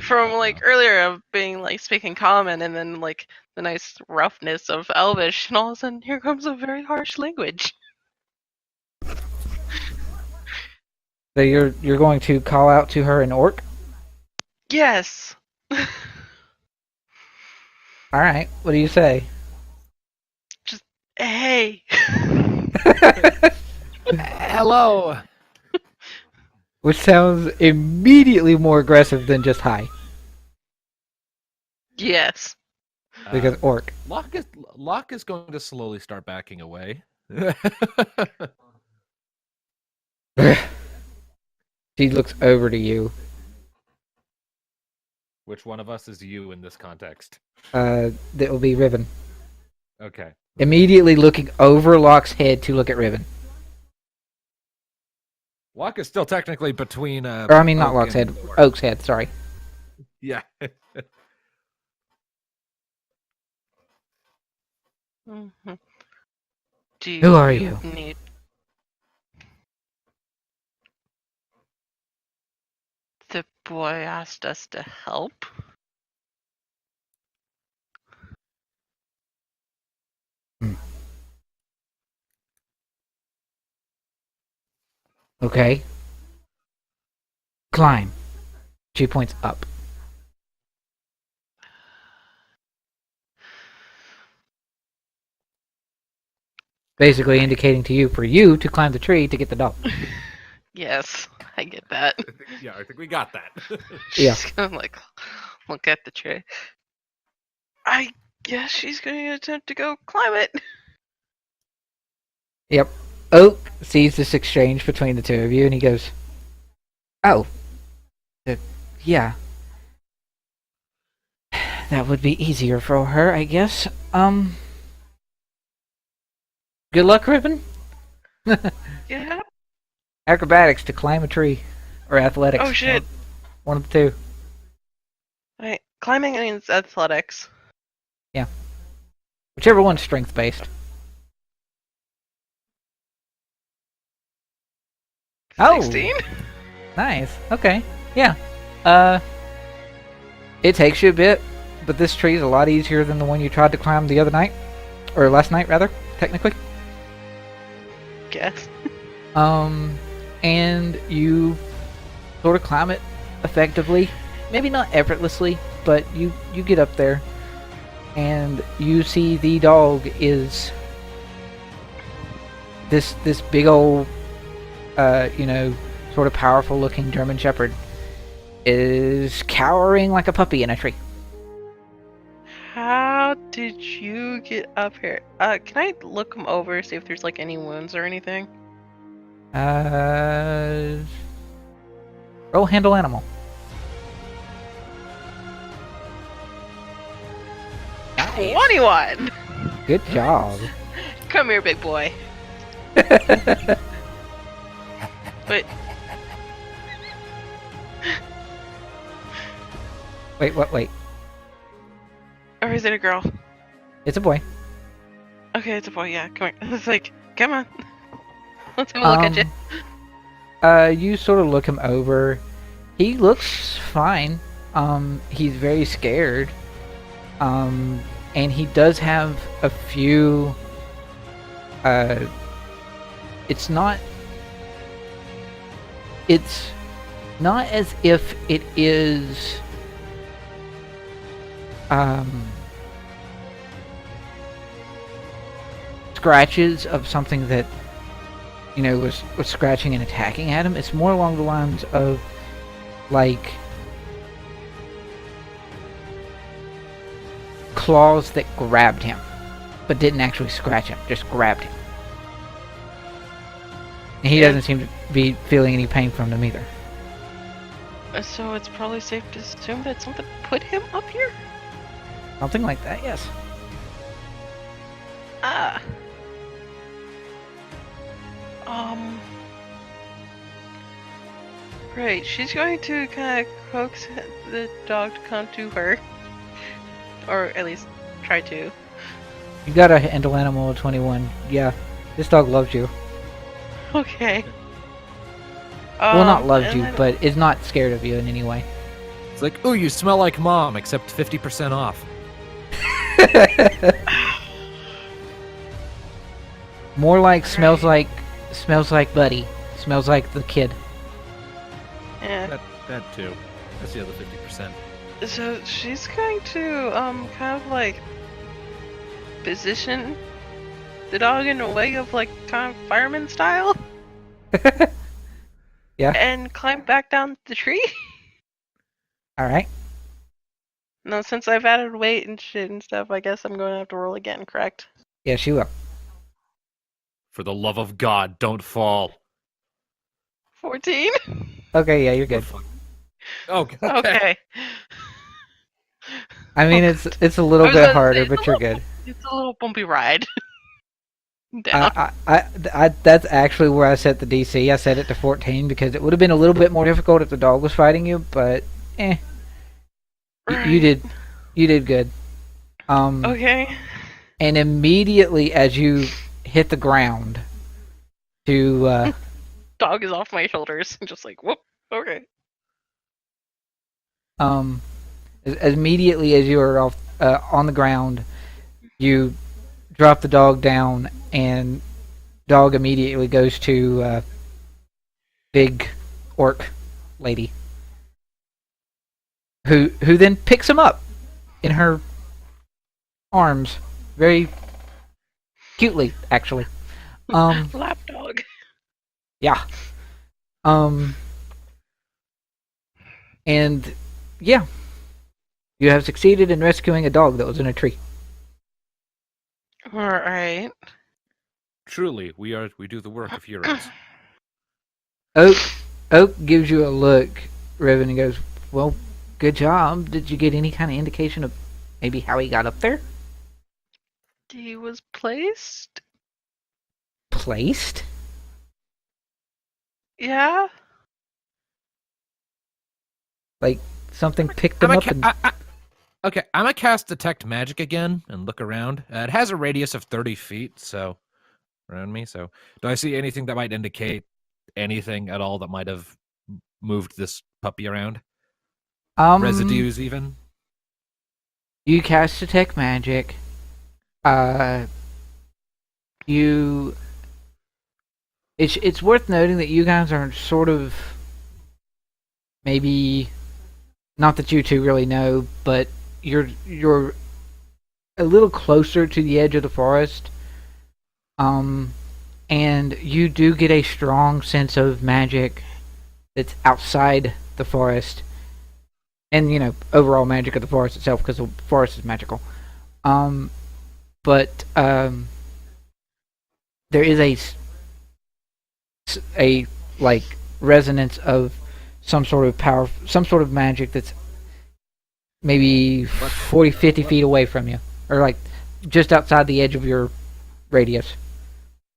From like earlier of being like speaking common and then like the nice roughness of Elvish, and all of a sudden here comes a very harsh language. So you're going to call out to her in orc? Yes. All right. What do you say? Just hey. Hello. Which sounds immediately more aggressive than just hi, Yes. because orc. Locke is going to slowly start backing away. She looks over to you. Which one of us is you in this context? That will be Riven. Okay. Immediately looking over Locke's head to look at Riven. Locke is still technically between. Or I mean, not Oak Locke's and head. Orc. Oak's head. Sorry. Yeah. Mm-hmm. Do Who are you? Need... The boy asked us to help. Okay. Climb. She points up. Basically indicating to you for you to climb the tree to get the dog. Yes, I get that. Yeah, I think we got that. Yeah. She's gonna like look at the tree. I guess she's gonna attempt to go climb it. Yep. Oak sees this exchange between the two of you, and he goes, "Oh, yeah, that would be easier for her, I guess. Good luck, Ribbon. Yeah. Acrobatics to climb a tree, or athletics. Oh shit. One of the two. Wait, climbing means athletics. Whichever one's strength based. Oh. 16? Nice. Okay. Yeah. It takes you a bit, but this tree is a lot easier than the one you tried to climb the other night, or last night rather, technically. Guess. And you sort of climb it effectively. Maybe not effortlessly, but you get up there, and you see the dog is this big old, sort of powerful looking German Shepherd is cowering like a puppy in a tree. How did you get up here? Can I look him over, see if there's like any wounds or anything? Roll handle animal. Nice. 21! Good job. Come here, big boy. Wait, Wait, what? Wait. or is it a girl? It's a boy. Okay, it's a boy, yeah, come here. It's like, come on. Let's have a look at you. You sort of look him over. He looks fine. He's very scared. And he does have a few. It's not as if it is scratches of something that was scratching and attacking at him. It's more along the lines of like claws that grabbed him, but didn't actually scratch him, just grabbed him. And he doesn't seem to be feeling any pain from them either. So it's probably safe to assume that something put him up here? Something like that, yes. Ah. Right, she's going to kind of coax the dog to come to her. Or at least try to. You got a handle animal of 21. Yeah, this dog loves you. Okay. Well, not loves you, but is not scared of you in any way. It's like, oh, you smell like mom, except 50% off. More like smells like Buddy. Smells like the kid. Yeah. That too. That's the other 50%. So she's going to kind of like position the dog in a way of like kind of fireman style. Yeah. And climb back down the tree. Alright. No, since I've added weight and shit and stuff, I guess I'm going to have to roll again, correct? Yeah, she will. For the love of God, don't fall. 14? Okay, yeah, you're good. Okay. Okay. I mean, it's a little bit harder, but you're good. It's a little bumpy ride. Down. I that's actually where I set the DC. I set it to 14 because it would have been a little bit more difficult if the dog was fighting you, but Right. you did good. Okay. And immediately as you hit the ground to Dog is off my shoulders. Just like, whoop. Okay. as immediately as you are off on the ground, you drop the dog down, and dog immediately goes to big orc lady, who then picks him up in her arms, very cutely, actually. Lap dog. Yeah. And yeah, you have succeeded in rescuing a dog that was in a tree. Alright. Truly, we do the work of heroes. Oak gives you a look, Riven, and goes, "Well, good job. Did you get any kind of indication of maybe how he got up there?" He was placed? Placed? Yeah? Like something picked him up and... Okay, I'm gonna cast Detect Magic again and look around. It has a radius of 30 feet, so around me. So, do I see anything that might indicate anything at all that might have moved this puppy around? Residues, even. You cast Detect Magic. It's worth noting that you guys are sort of maybe not that you two really know, but you're a little closer to the edge of the forest. And you do get a strong sense of magic that's outside the forest. And, overall magic of the forest itself, because the forest is magical. But there is a resonance of some sort of power, some sort of magic that's maybe 40, 50 feet away from you, or like just outside the edge of your radius.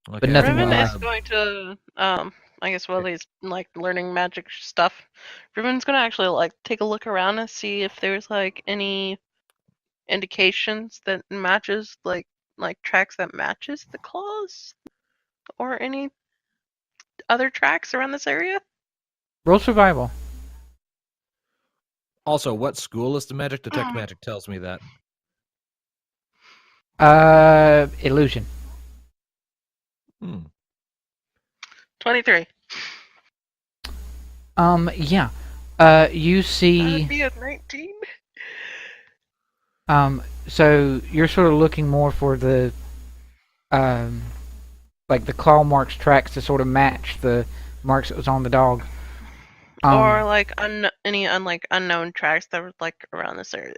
Okay. But nothing Riven will is happen. going to, I guess while he's like learning magic stuff, Riven's gonna actually like take a look around and see if there's like any indications that matches like tracks that matches the claws, or any other tracks around this area. Roll survival. Also, what school is the magic? Detect Magic tells me that. Illusion. 23. Yeah. You see. That'd be a 19. So you're sort of looking more for the um, like the claw marks tracks to sort of match the marks that was on the dog. Or like any unknown tracks that were like around this area.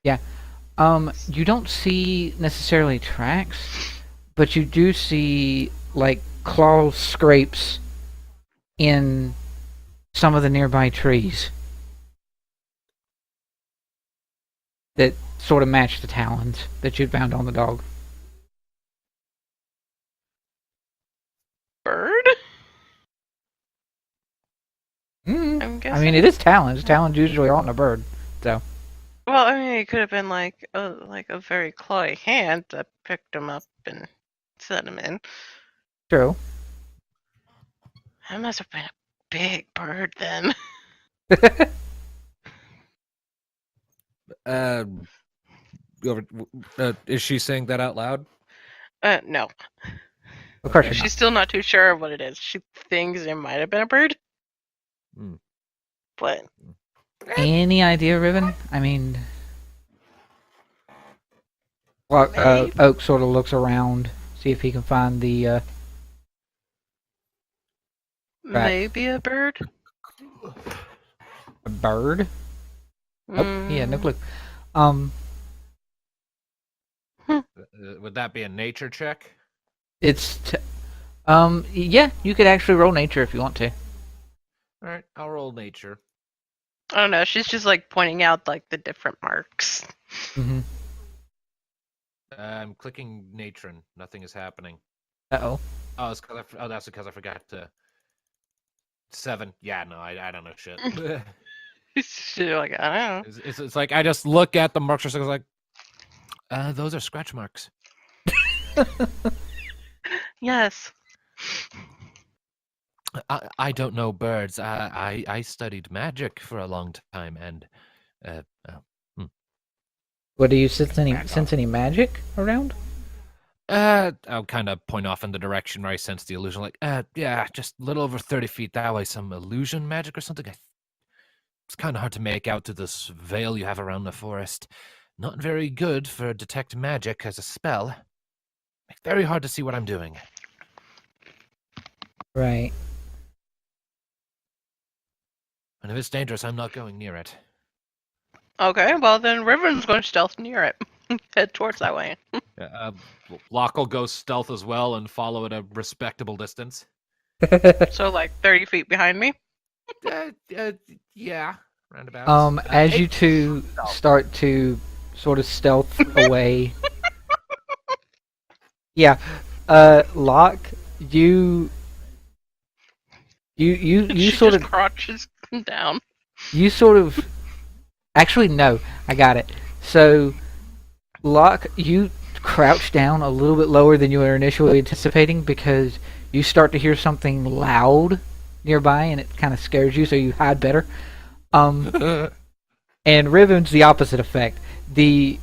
You don't see necessarily tracks, but you do see like claw scrapes in some of the nearby trees that sort of match the talons that you'd found on the dog. Bird? I'm I guessing. mean, it is talons. Talons usually aren't a bird, so. Well, I mean, it could have been like a very clawy hand that picked him up and set him in. True. That must have been a big bird then. Is she saying that out loud? No. Of course you're She's not. still not too sure what it is. She thinks it might have been a bird. Hmm. But Any idea, Riven? I mean, well, Maybe. Oak sort of looks around, see if he can find the. Right. maybe a bird? A bird. Oh, yeah, no Mm. clue. Would that be a nature check? It's yeah, you could actually roll nature if you want to. All right, I'll roll nature. I don't know. She's just like pointing out like the different marks. Mm-hmm. I'm clicking nature and nothing is happening. Uh-oh. Oh, that's because I forgot to. 7. Yeah, no, I don't know shit. She's like, I don't know. It's like I just look at the marks for a second, like, those are scratch marks. Yes. I don't know birds. I studied magic for a long time, and What do you sense any Back sense off. any magic around? I'll kind of point off in the direction where I sense the illusion. Like, yeah, just a little over 30 feet that way. Some illusion magic or something. It's kind of hard to make out to this veil you have around the forest. Not very good for detect magic as a spell. Very hard to see what I'm doing. Right. And if it's dangerous, I'm not going near it. Okay, well then Riven's going to stealth near it. Head towards that way. Locke will go stealth as well and follow at a respectable distance. So like 30 feet behind me. Yeah, roundabouts. As you two start to sort of stealth away. Yeah. Locke, you She sort just of crouches down. you sort of actually no, I got it. So Locke, you crouch down a little bit lower than you were initially anticipating because you start to hear something loud nearby and it kind of scares you, so you hide better. And Riven's the opposite effect. You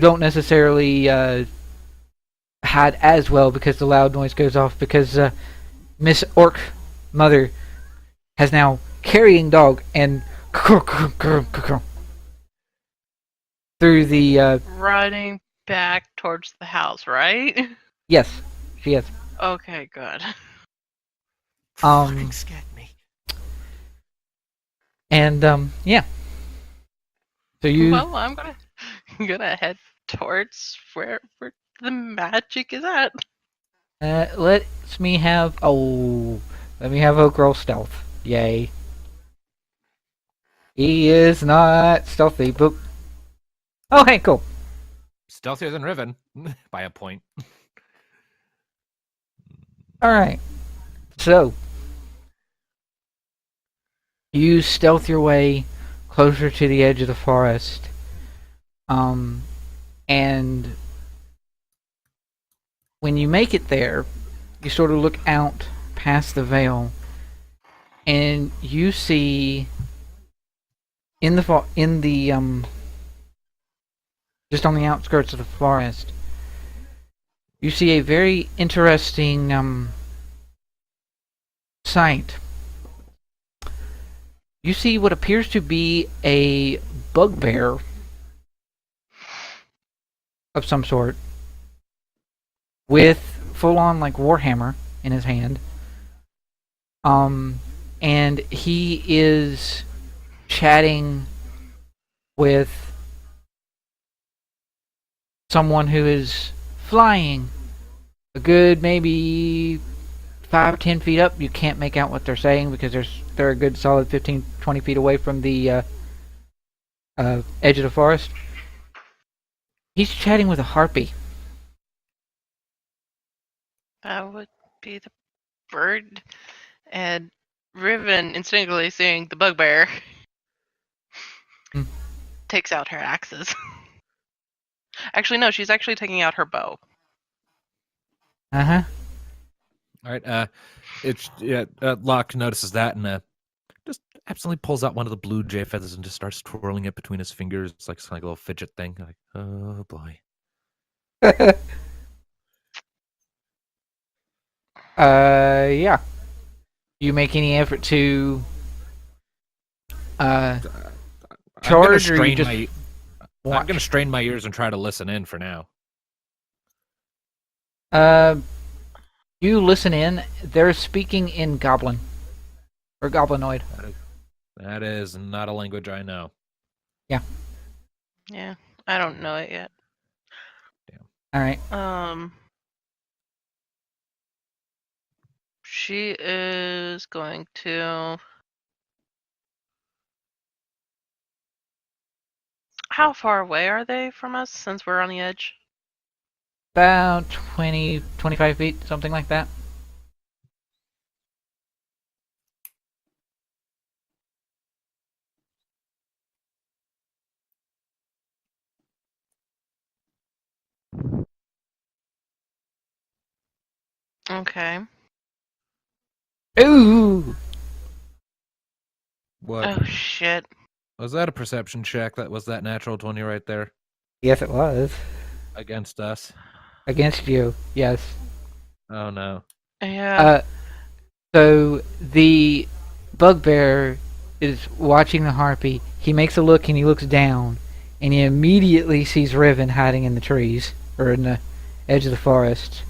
don't necessarily hide as well because the loud noise goes off because Miss Orc Mother has now carrying dog and through the Running back towards the house, right? yes, she is. Okay, good. Fucking scared me. And yeah. So you Well, I'm gonna head towards where the magic is at. let me have Oak roll stealth. Yay. He is not stealthy, but oh hey, cool. Stealthier than Riven by a point. Alright. So you stealth your way closer to the edge of the forest. And when you make it there, you sort of look out past the veil and you see in the just on the outskirts of the forest, you see a very interesting sight. You see what appears to be a bugbear of some sort with full-on like warhammer in his hand. And he is chatting with someone who is flying a good maybe 5-10 feet up. You can't make out what they're saying because they're a good solid 15-20 feet away from the edge of the forest. He's chatting with a harpy. That would be the bird. And Riven, instinctively seeing the bugbear, takes out her axes. Actually, no, she's actually taking out her bow. Uh-huh. All right. Locke notices that and just absolutely pulls out one of the blue jay feathers and just starts twirling it between his fingers. It's like a little fidget thing. Like, oh boy. Yeah. You make any effort to charge, or you just I'm gonna strain my ears and try to listen in for now. You listen in. They're speaking in Goblin or Goblinoid. That is not a language I know. Yeah. Yeah, I don't know it yet. Damn. All right. She is going to. How far away are they from us since we're on the edge? About 20, 25 feet, something like that. Okay. Ooh! What? Oh shit. Was that a perception check? That was that natural 20 right there? Yes, it was. Against us? Against you, yes. Oh no. Yeah. So the bugbear is watching the harpy. He makes a look and he looks down, and he immediately sees Riven hiding in the trees or in the edge of the forest.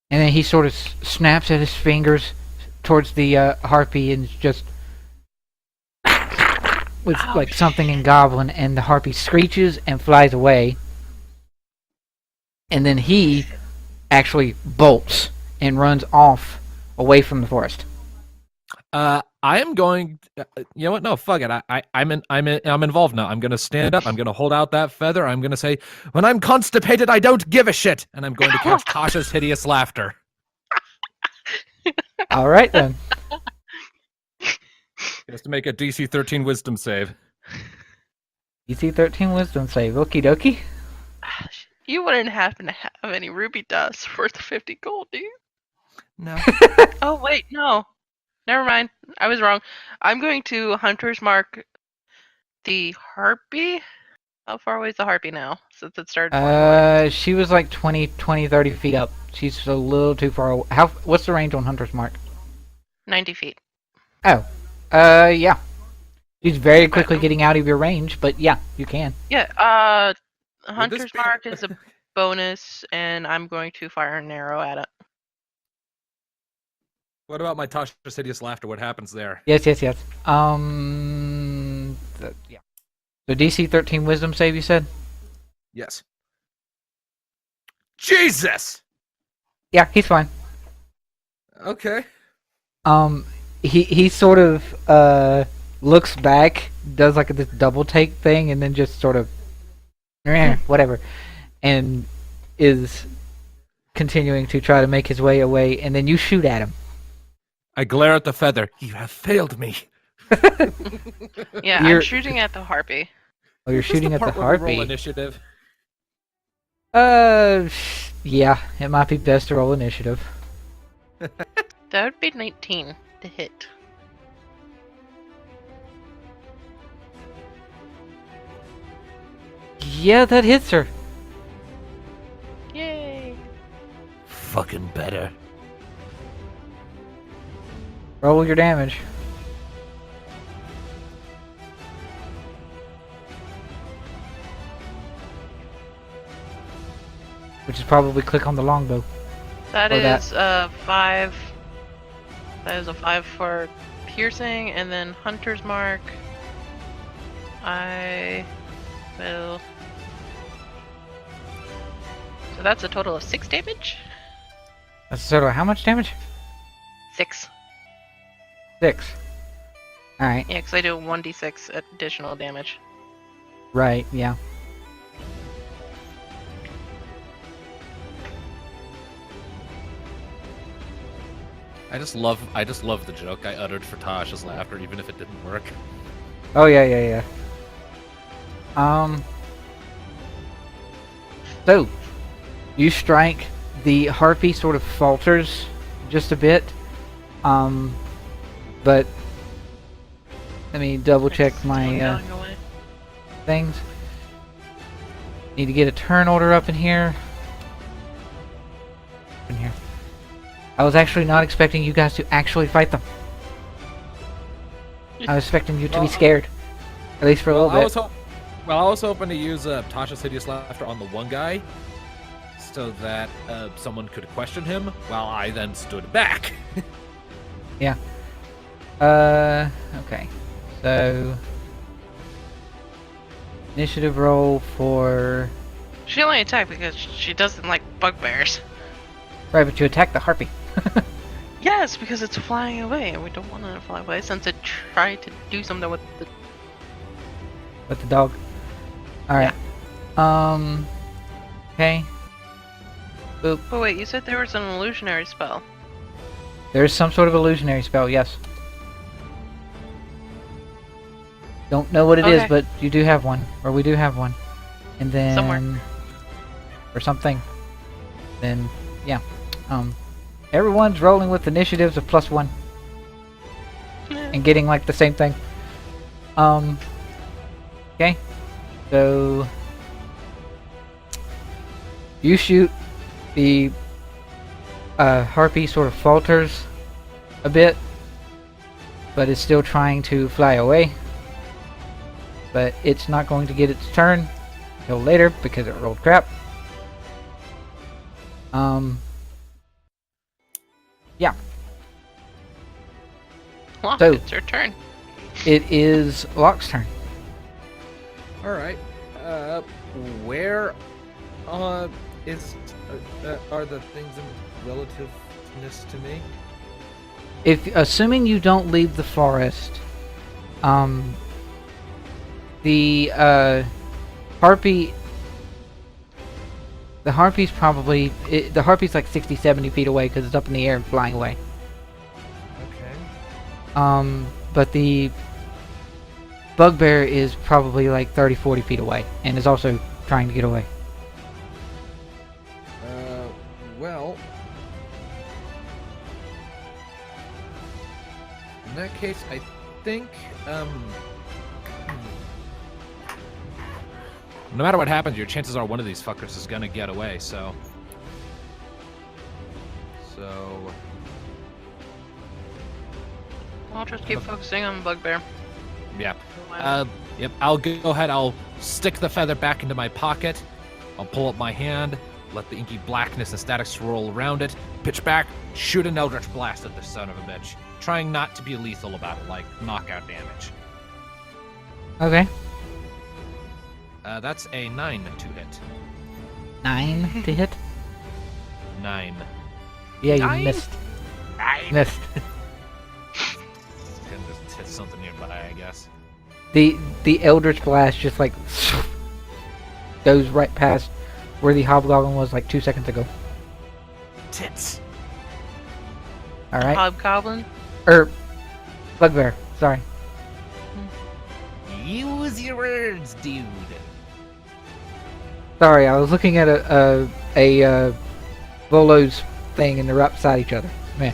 And then he sort of snaps at his fingers towards the harpy and just with like something in Goblin, and the harpy screeches and flies away. And then he actually bolts and runs off away from the forest. I am going. You know what? No, fuck it. I'm involved now. I'm going to stand up. I'm going to hold out that feather. I'm going to say, "When I'm constipated, I don't give a shit," and I'm going to cast Tasha's hideous laughter. All right then. He has to make a DC 13 Wisdom save. DC 13 Wisdom save. Okie dokie. You wouldn't happen to have any ruby dust worth 50 gold, do you? No. Oh wait, no. Never mind. I was wrong. I'm going to Hunter's Mark the Harpy. How far away is the Harpy now? Since it started. She was like 20, 30 feet up. She's a little too far away. What's the range on Hunter's Mark? 90 feet. Oh. Yeah. She's very quickly getting out of your range, but yeah, you can. Yeah, Hunter's Mark is a bonus, and I'm going to fire an arrow at it. What about my Tasha's hideous laughter? What happens there? Yes. Yeah. The DC 13 Wisdom save, you said? Yes. Jesus! Yeah, he's fine. Okay. He sort of looks back, does like this double take thing, and then just sort of whatever, and is continuing to try to make his way away, and then you shoot at him. I glare at the feather. You have failed me. Yeah, I'm shooting at the Harpy. Oh, you're shooting at the Harpy. Roll initiative. Yeah, it might be best to roll initiative. That would be 19 to hit. Yeah, that hits her. Yay! Fucking better. Roll your damage. which is probably click on the longbow. That Or is a 5. That is a 5 for piercing, and then hunter's mark. I will. So that's a total of 6 damage. That's sort of how much damage? 6. 6. All right. Yeah, because I do 1d6 additional damage. Right. Yeah. I just love the joke I uttered for Tasha's laughter, even if it didn't work. Oh yeah, yeah, yeah. So you strike. The harpy sort of falters just a bit. But let me double check my things. Need to get a turn order up in here. In here. I was actually not expecting you guys to actually fight them. I was expecting you to be scared, at least for a little bit. I was hoping to use Tasha's hideous laughter on the one guy, so that someone could question him, while I then stood back. Yeah. Okay. So initiative roll for. She only attacked because she doesn't like bugbears. Right, but you attack the harpy. Yes, because it's flying away, and we don't want it to fly away since it tried to do something with the. With the dog. All right. Yeah. Okay. Boop. Oh wait, you said there was an illusionary spell. There's some sort of illusionary spell, yes. Don't know what it is, but you do have one, or we do have one, and then somewhere or something. Then yeah. Everyone's rolling with initiatives of +1 and getting like the same thing. Okay. So you shoot. The harpy sort of falters a bit, but is still trying to fly away. But it's not going to get its turn until later because it rolled crap. Yeah. Locke, So it's your turn. it is Locke's turn. All right. Where is are the things in relativeness to me? If assuming you don't leave the forest, the harpy. The harpy's probably the harpy's like 60-70 feet away because it's up in the air and flying away. Okay. But the bugbear is probably like 30-40 feet away and is also trying to get away. Well, in that case, I think no matter what happens, your chances are one of these fuckers is gonna get away. So I'll just keep focusing on bugbear. yeah. Yep. I'll go ahead. I'll stick the feather back into my pocket. I'll pull up my hand, let the inky blackness and static swirl around it, pitch back, shoot an eldritch blast at this son of a bitch, trying not to be lethal about it, like knockout damage. Okay. That's a 9 to hit. 9 to hit? 9. Yeah, you 9? missed. 9. Missed. Can just hit something nearby, I guess. The eldritch blast just like goes right past where the hobgoblin was like 2 seconds ago. Tits. All right. Hobgoblin? Bugbear. Sorry. Use your words, dude. Sorry, I was looking at a Volo's thing and they're right beside each other. Man.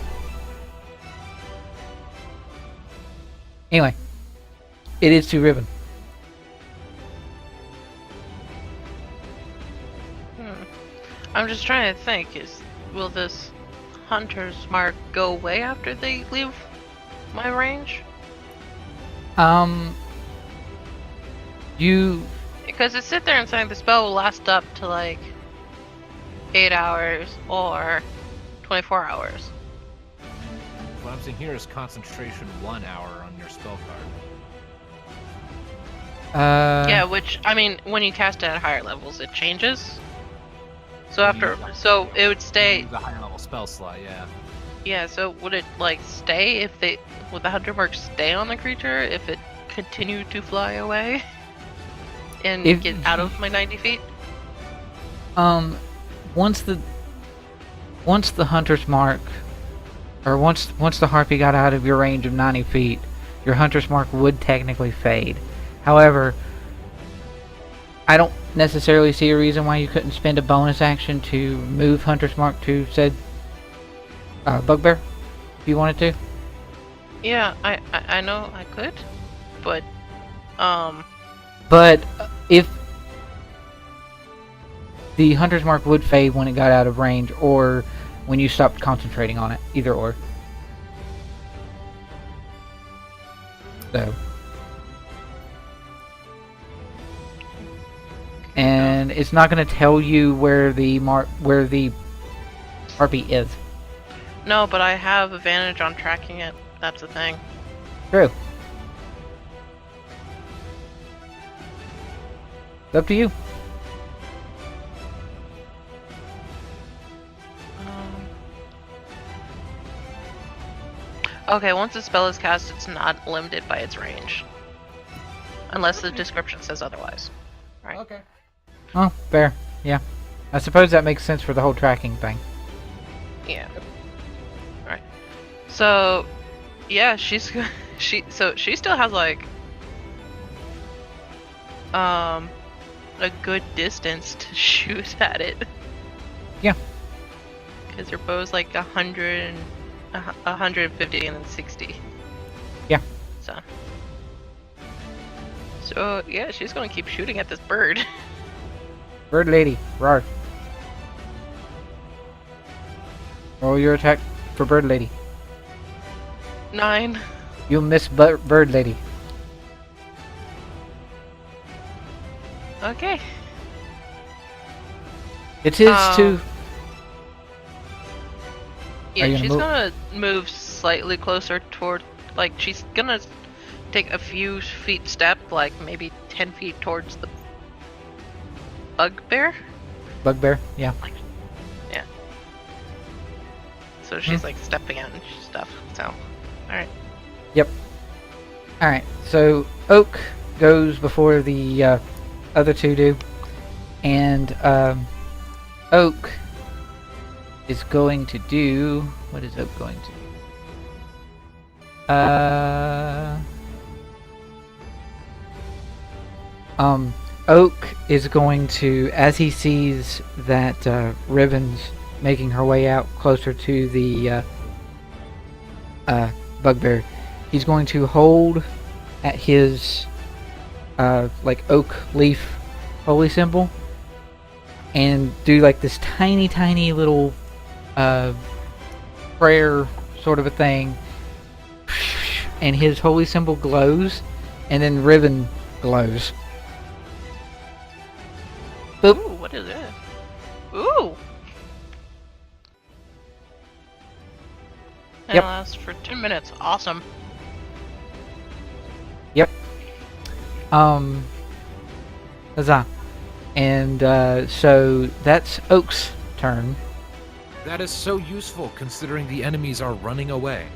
Anyway, it is to Riven. I'm just trying to think. Will this hunter's mark go away after they leave my range? You Because it sit there and saying the spell will last up to like 8 hours or 24 hours. What I'm seeing here is concentration 1 hour on your spell card. Yeah, which, I mean, when you cast it at higher levels, it changes. So so it would stay. The higher level spell slot, yeah. Yeah, so would it, like, stay if would the hunter mark stay on the creature if it continued to fly away? And get out of my 90 feet? Once the hunter's mark, or once the harpy got out of your range of 90 feet, your hunter's mark would technically fade. However, I don't necessarily see a reason why you couldn't spend a bonus action to move hunter's mark to said bugbear, if you wanted to. Yeah, I know I could, but if the hunter's mark would fade when it got out of range, or when you stopped concentrating on it, either or. So, and it's not going to tell you where the harpy is. No, but I have advantage on tracking it. That's the thing. True. It's up to you. Okay, once the spell is cast, it's not limited by its range. Unless the description says otherwise. Right. Okay. Oh, fair. Yeah. I suppose that makes sense for the whole tracking thing. Yeah. Alright. So, yeah, she still has, like, a good distance to shoot at it. Yeah. Because her bow's like 150 and then 60. Yeah. So yeah, she's gonna keep shooting at this bird. Bird lady, roar. Roll your attack for bird lady. 9. You miss bird lady. Okay. It is to. Yeah, she's gonna move slightly closer toward, like, she's gonna take a few feet step, like maybe 10 feet towards the bugbear. Bugbear, yeah. Yeah. So she's like stepping out and stuff. So, alright. Yep. Alright, so Oak goes before the other two do. And Oak is going to do... What is Oak going to do? Oak is going to, as he sees that Riven's making her way out closer to the bugbear, he's going to hold at his like oak leaf holy symbol and do like this tiny little prayer sort of a thing, and his holy symbol glows, and then Riven glows. Boop. Ooh, what is it? Ooh! And Yep. it lasts for 10 minutes. Awesome. Yep. Huzzah. And so that's Oak's turn. That is so useful considering the enemies are running away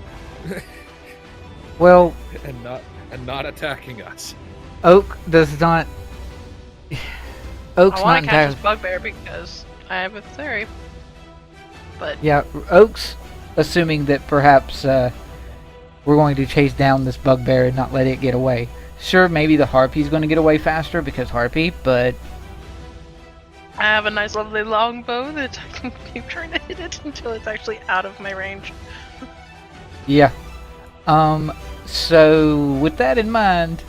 Well, and not attacking us. Oak does not. Oak's I not want to catch entirely. this bugbear because I have a theory. But Yeah, Oak's assuming that perhaps we're going to chase down this bugbear and not let it get away. Sure, maybe the Harpy's going to get away faster because Harpy, but I have a nice, lovely long bow that I can keep trying to hit it until it's actually out of my range. yeah. So with that in mind,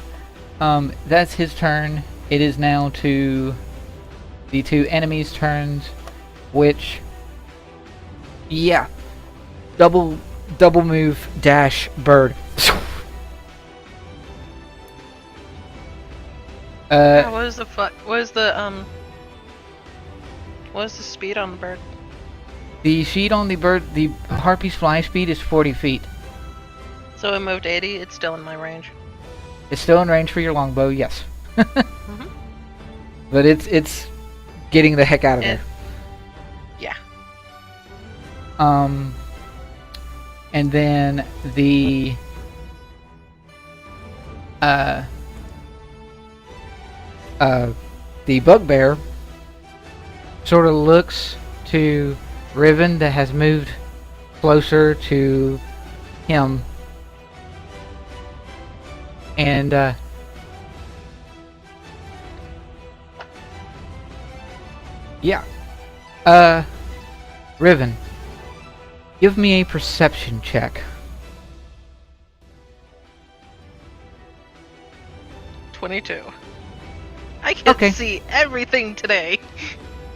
that's his turn. It is now to the two enemies' turns, which, yeah, double move dash bird. What is the What's the speed on the bird? The speed on the bird, the Harpy's fly speed is 40 feet. So it moved 80. It's still in my range. It's still in range for your longbow, yes. Mm-hmm. But it's getting the heck out of there. Yeah. And then the bugbear sort of looks to Riven that has moved closer to him, and yeah, Riven, give me a perception check. 22. I can see everything today.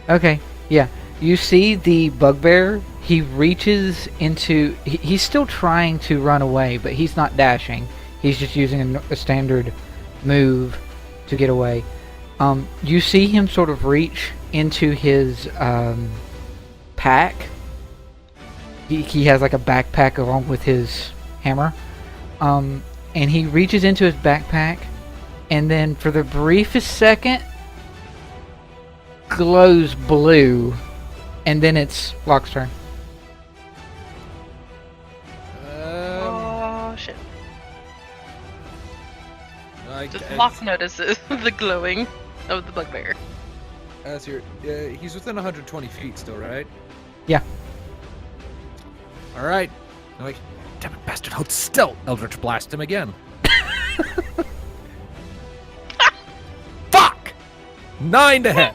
Okay, yeah. You see the bugbear, he reaches into... He's still trying to run away, but he's not dashing. He's just using a standard move to get away. You see him sort of reach into his pack. He has like a backpack along with his hammer. And he reaches into his backpack, and then for the briefest second, glows blue. And then it's Locke's turn. Oh shit! Just I- Locke notices the glowing of the bugbear. As you're, he's within 120 feet still, right? Yeah. All right. I'm like, damn it, bastard, hold still. Eldritch blast him again. Fuck! 9 to hit.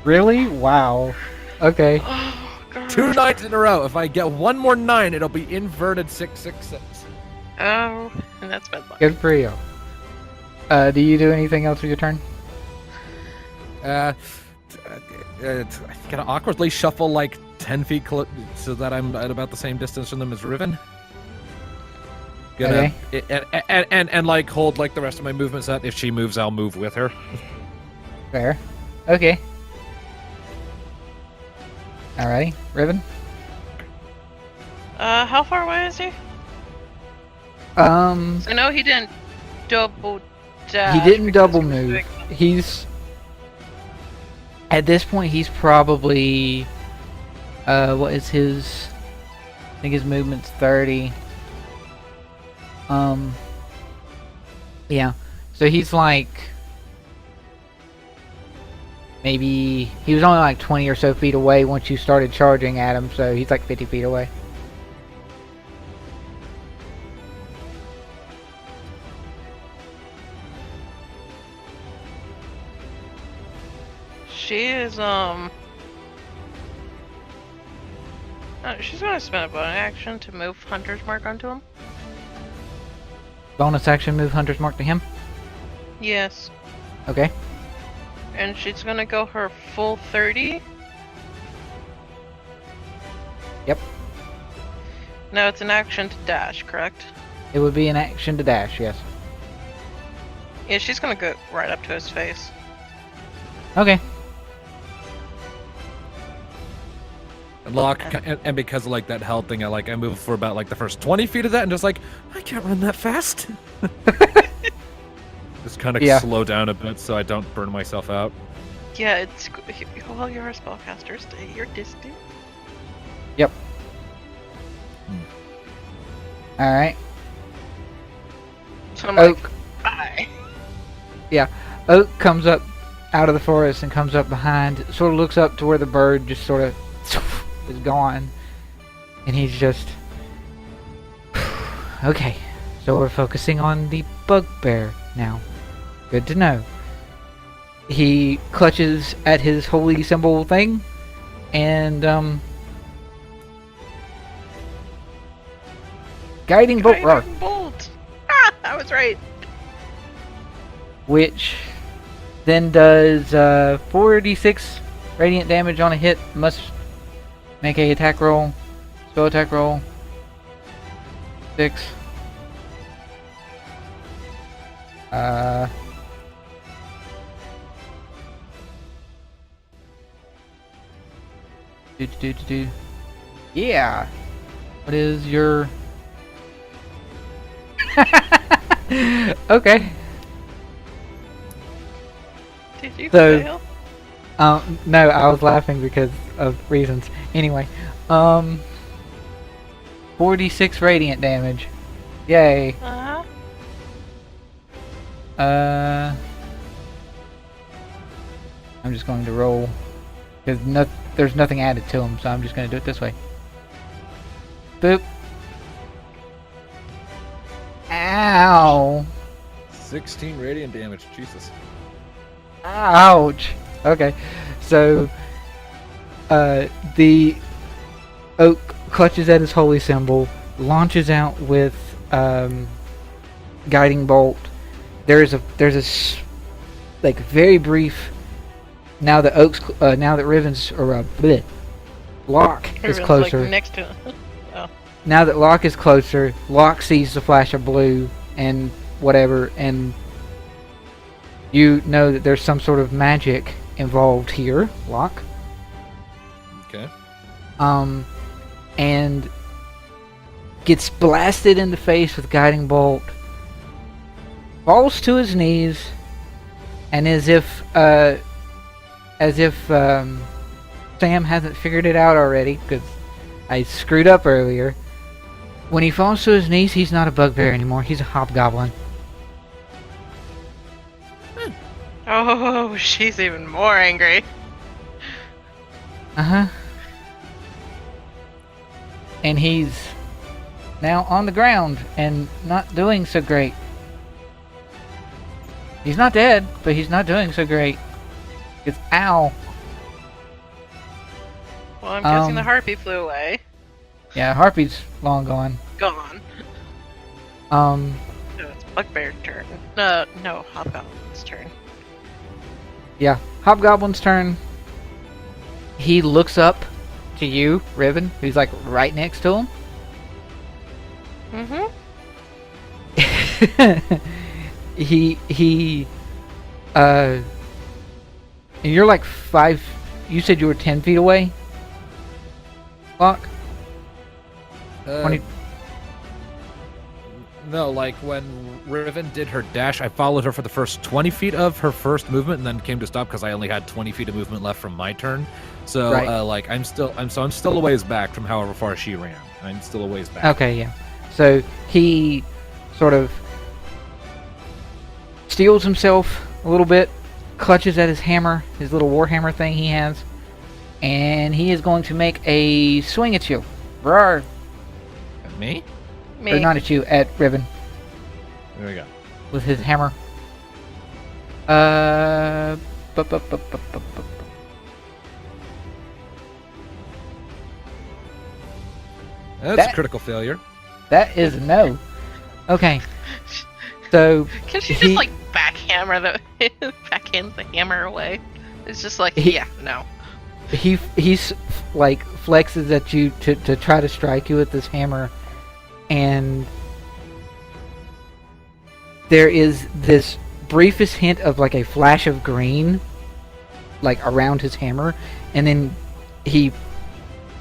Really? Wow. Okay. Oh god. 2 9s in a row. If I get one more 9, it'll be inverted 666. Oh, and that's bad luck. Good for you. Do you do anything else with your turn? I gotta awkwardly shuffle like 10 feet so that I'm at about the same distance from them as Riven. Gonna, and like hold like the rest of my movements that if she moves, I'll move with her. Fair. Okay. Alrighty, Riven. How far away is he? I I know he didn't double dash. he didn't because double he was move. doing- He's at this point he's probably what is his? I think his movement's 30. Yeah. So he's like maybe he was only like 20 or so feet away once you started charging at him, so he's like 50 feet away. She is she's gonna spend a bonus action to move Hunter's Mark onto him. Bonus action move Hunter's Mark to him. Yes. Okay. And she's gonna go her full 30. Yep. Now it's an action to dash, correct? It would be an action to dash, yes. Yeah, she's gonna go right up to his face. Okay. And Locke, and because of like that held thing, I move for about like the first 20 feet of that, and just like I can't run that fast. Just kind of slow down a bit so I don't burn myself out. Yeah, it's well, you're a spellcaster. Stay your distance. Yep. Alright. So I'm like, Oak. bye. Yeah. Oak comes up out of the forest and comes up behind, sort of looks up to where the bird just sort of is gone. And he's just... Okay. So we're focusing on the bugbear now. Good to know. He clutches at his holy symbol thing, and guiding bolt rock, Guiding bolt. Ah, I was right. which then does 4d6 radiant damage on a hit. Must make a attack roll, spell attack roll. 6. Do. Yeah. What is your... Okay. Did you So- fail? No, I was laughing because of reasons. Anyway, 46 radiant damage. Yay. Uh-huh. I'm just going to roll because there's nothing added to him, so I'm just going to do it this way. Boop. Ow. 16 radiant damage. Jesus. Ouch. Okay, so the oak clutches at his holy symbol, launches out with guiding bolt. There's a like very brief. Now that Riven's or Locke is Everyone's, closer. Like, next to him. Now that Locke is closer, Locke sees the flash of blue and whatever, and you know that there's some sort of magic involved here, Locke. Okay. And gets blasted in the face with guiding bolt, falls to his knees, and as if Sam hasn't figured it out already, because I screwed up earlier. When he falls to his knees, he's not a bugbear anymore. He's a hobgoblin. Oh, she's even more angry. Uh-huh. And he's now on the ground and not doing so great. He's not dead, but he's not doing so great. It's ow. Well, I'm guessing the Harpy flew away. Yeah, Harpy's long gone. Gone. Um, No, it's Bugbear's turn. No, Hobgoblin's turn. yeah, Hobgoblin's turn. He looks up to you, Riven, who's like right next to him. he and you're like 5. You said you were 10 feet away, Locke? 20. No, like when Riven did her dash, I followed her for the first 20 feet of her first movement, and then came to stop because I only had 20 feet of movement left from my turn. So, Right. like, I'm still a ways back from however far she ran. I'm still a ways back. Okay, yeah. So he sort of steals himself a little bit, clutches at his hammer, his little warhammer thing he has, and he is going to make a swing at you. Roar. Me? Me. Or not at you, at Riven There we go. with his hammer. That's That's a critical failure. That is a no. Okay. So Can she he- just like backhand the hammer away? It's just like, He- yeah, no. he's like flexes at you to try to strike you with this hammer, and there is this briefest hint of like a flash of green like around his hammer, and then he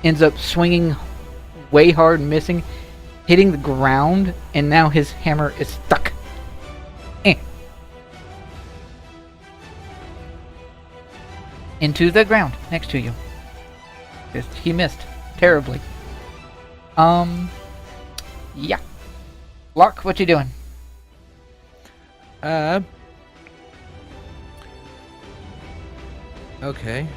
ends up swinging way hard and missing, hitting the ground, and now his hammer is stuck. Into the ground next to you. He missed terribly. Yeah. Locke, what you doing? Okay.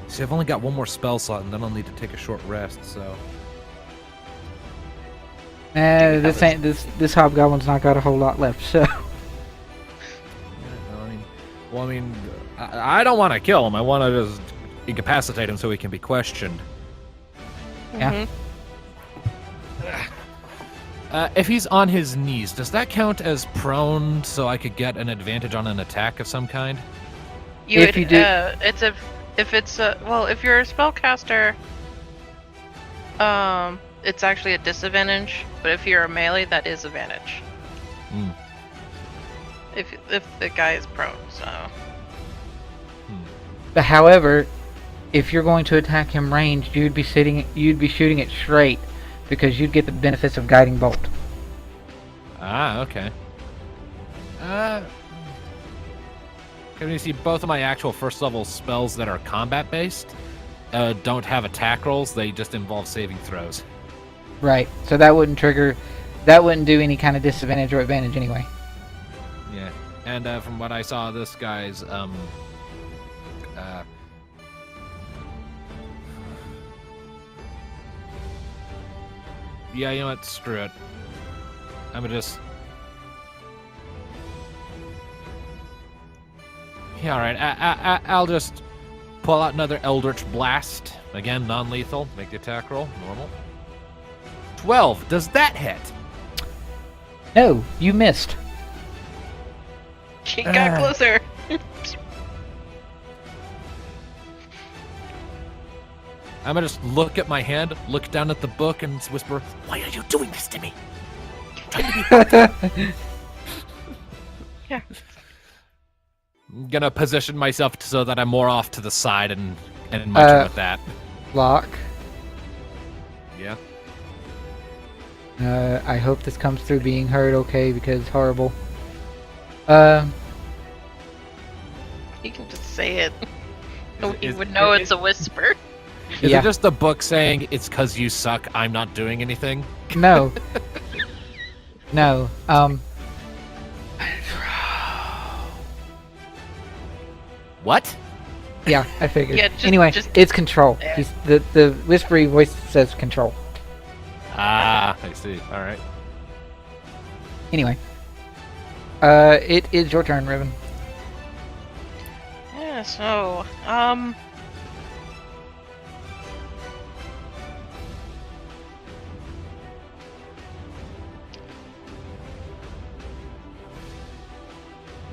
See, I've only got one more spell slot, and then I'll need to take a short rest. So. This hobgoblin's not got a whole lot left, so. I mean, I don't want to kill him. I want to just incapacitate him so he can be questioned. Yeah. If he's on his knees, does that count as prone so I could get an advantage on an attack of some kind? If you do- If you're a spellcaster, it's actually a disadvantage. But if you're a melee, that is advantage. If the guy is prone, so. But however, if you're going to attack him ranged, you'd be shooting it straight because you'd get the benefits of guiding bolt. Ah, okay. You see, both of my actual first level spells that are combat based don't have attack rolls. They just involve saving throws. Right. So that wouldn't do any kind of disadvantage or advantage anyway. Yeah. And from what I saw, this guy's yeah, you know what? Screw it. I'm gonna just. Yeah, all right. I'll just pull out another Eldritch Blast. Again, non-lethal. Make the attack roll normal. 12. Does that hit? No, you missed. She got closer. I'm gonna just look at my hand, look down at the book, and whisper, "Why are you doing this to me?" I'm trying to be helpful. Yeah. I'm gonna position myself so that I'm more off to the side and my turn with that. Locke. Yeah. I hope this comes through being heard okay because horrible. You can just say it. Nobody would know it's a whisper. Is it just the book saying it's 'cause you suck, I'm not doing anything? No. No. What? Yeah, I figured. Yeah, anyway, just it's control. there. The whispery voice says control. Ah, I see. All right. Anyway. It is your turn, Riven. Yeah, so,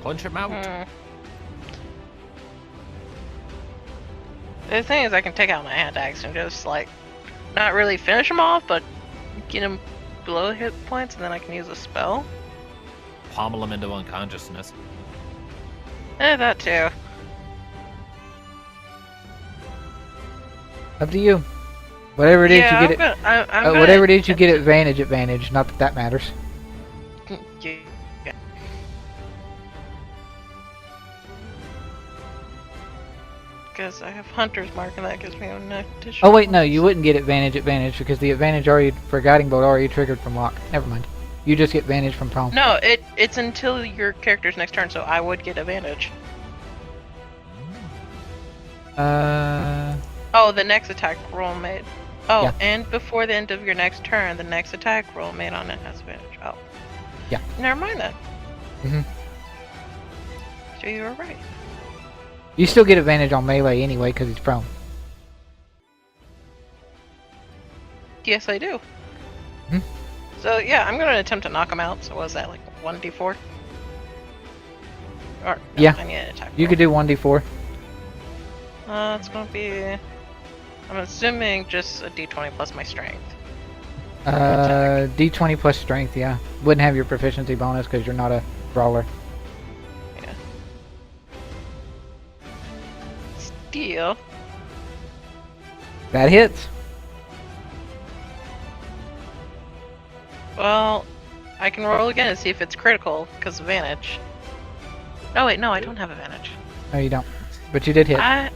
Punch him out. The thing is, I can take out my hand axe and just, like, not really finish him off, but get him below hit points, and then I can use a spell. Pommel him into unconsciousness. That too. Up to you. Whatever it is, Yeah, you get I'm it. gonna, I'm gonna Whatever it is, you attempt get advantage. Not that that matters. to- Yeah. Because I have Hunter's Mark, and that gives me an additional. Oh wait, no, you wouldn't get advantage because the advantage already for guiding bolt already triggered from Locke. Never mind. You just get advantage from prone. No, it's until your character's next turn, so I would get advantage. Oh, the next attack roll made. Oh, Yeah. and before the end of your next turn, the next attack roll made on it has advantage. Oh. Yeah. Never mind that. Mhm. So you were right. You still get advantage on melee anyway because he's prone. Yes, I do. Mhm. So yeah, I'm gonna attempt to knock him out. So what is that, like 1d4? Or no, Yeah. I need an attack. You could do 1d4. It's gonna be. I'm assuming just a d20 plus my strength. D20 plus strength. Yeah, wouldn't have your proficiency bonus because you're not a brawler. Yeah. Steel. That hits. Well, I can roll again and see if it's critical because advantage. Oh wait, no, I don't have advantage. No, you don't. But you did hit. I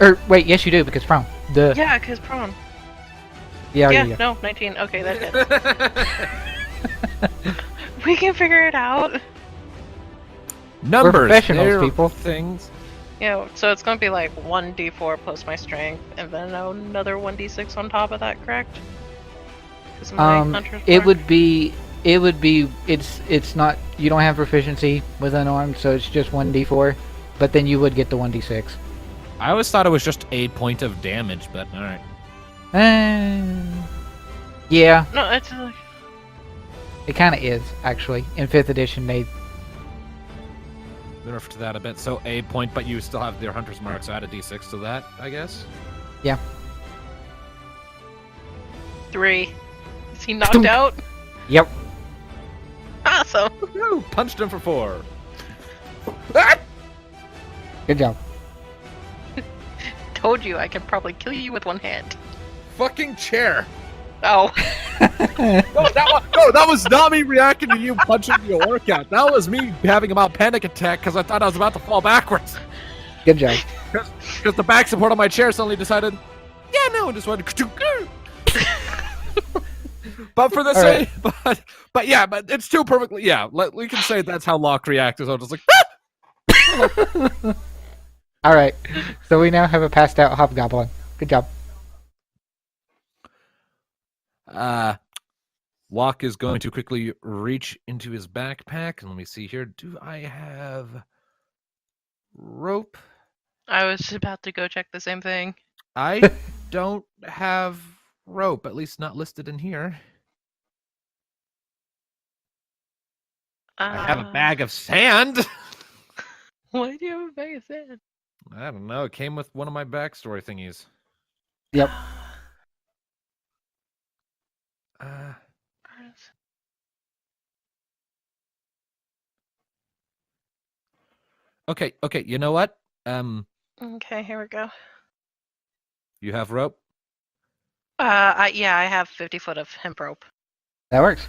Or wait, yes, you do because prone. Duh. yeah, because prone. Yeah. Yeah, Yeah. no, 19. Okay, that hits. We can figure it out. Numbers. professionals, they're people. Things. Yeah, so it's gonna be like 1d4 plus my strength, and then another 1d6 on top of that, correct? 'Cause my hunter's It mark- would be. It's not. You don't have proficiency with unarmed, so it's just 1d4. But then you would get the 1d6. I always thought it was just a point of damage, but all right. Yeah, No, it's like. it kind of is actually. In 5th edition, they. Nerf to that a bit. So a point, but you still have your hunter's mark, so add a d6 to that, I guess. Yeah. 3. Is he knocked out? Yep. Awesome. Woo! Punched him for 4. Good job. Told you I could probably kill you with one hand. Fucking chair. Oh. That was not me reacting to you punching the orc out. That was me having a mild panic attack because I thought I was about to fall backwards. Good job. Because the back support on my chair suddenly decided, yeah, no, and just went. But for the sake, but yeah, but it's still perfectly. Yeah, we can say that's how Locke reacted. So I was just like, All right. So we now have a passed out hobgoblin. Good job. Locke is going to quickly reach into his backpack, and let me see here. Do I have rope? I was about to go check the same thing. I don't have rope, at least not listed in here. I have a bag of sand. Why do you have a bag of sand? I don't know. It came with one of my backstory thingies. Yep. Okay. You know what? Okay, here we go. You have rope? I have 50 foot of hemp rope, That works.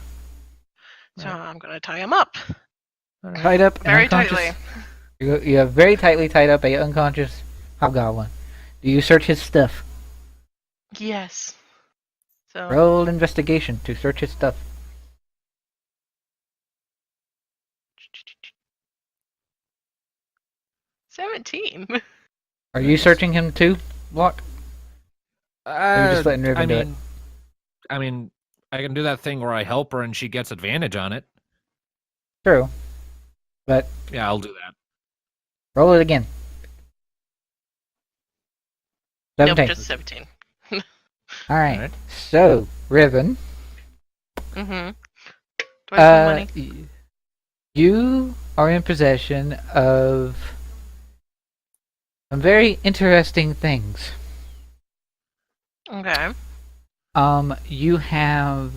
so I'm gonna tie him up All right. Tied up and very unconscious. tightly. You have very tightly tied up a unconscious hobgoblin. Do you search his stuff? Yes. So Roll investigation to search his stuff. 17. Are you searching him too, Locke? Or are you just letting Riven do it? I mean, I can do that thing where I help her and she gets advantage on it. True. But Yeah, I'll do that. roll it again. Nope, 17. just 17. Alright. Alright. So, Riven, Mm-hmm. Do I have some money? you are in possession of some very interesting things. Okay. You have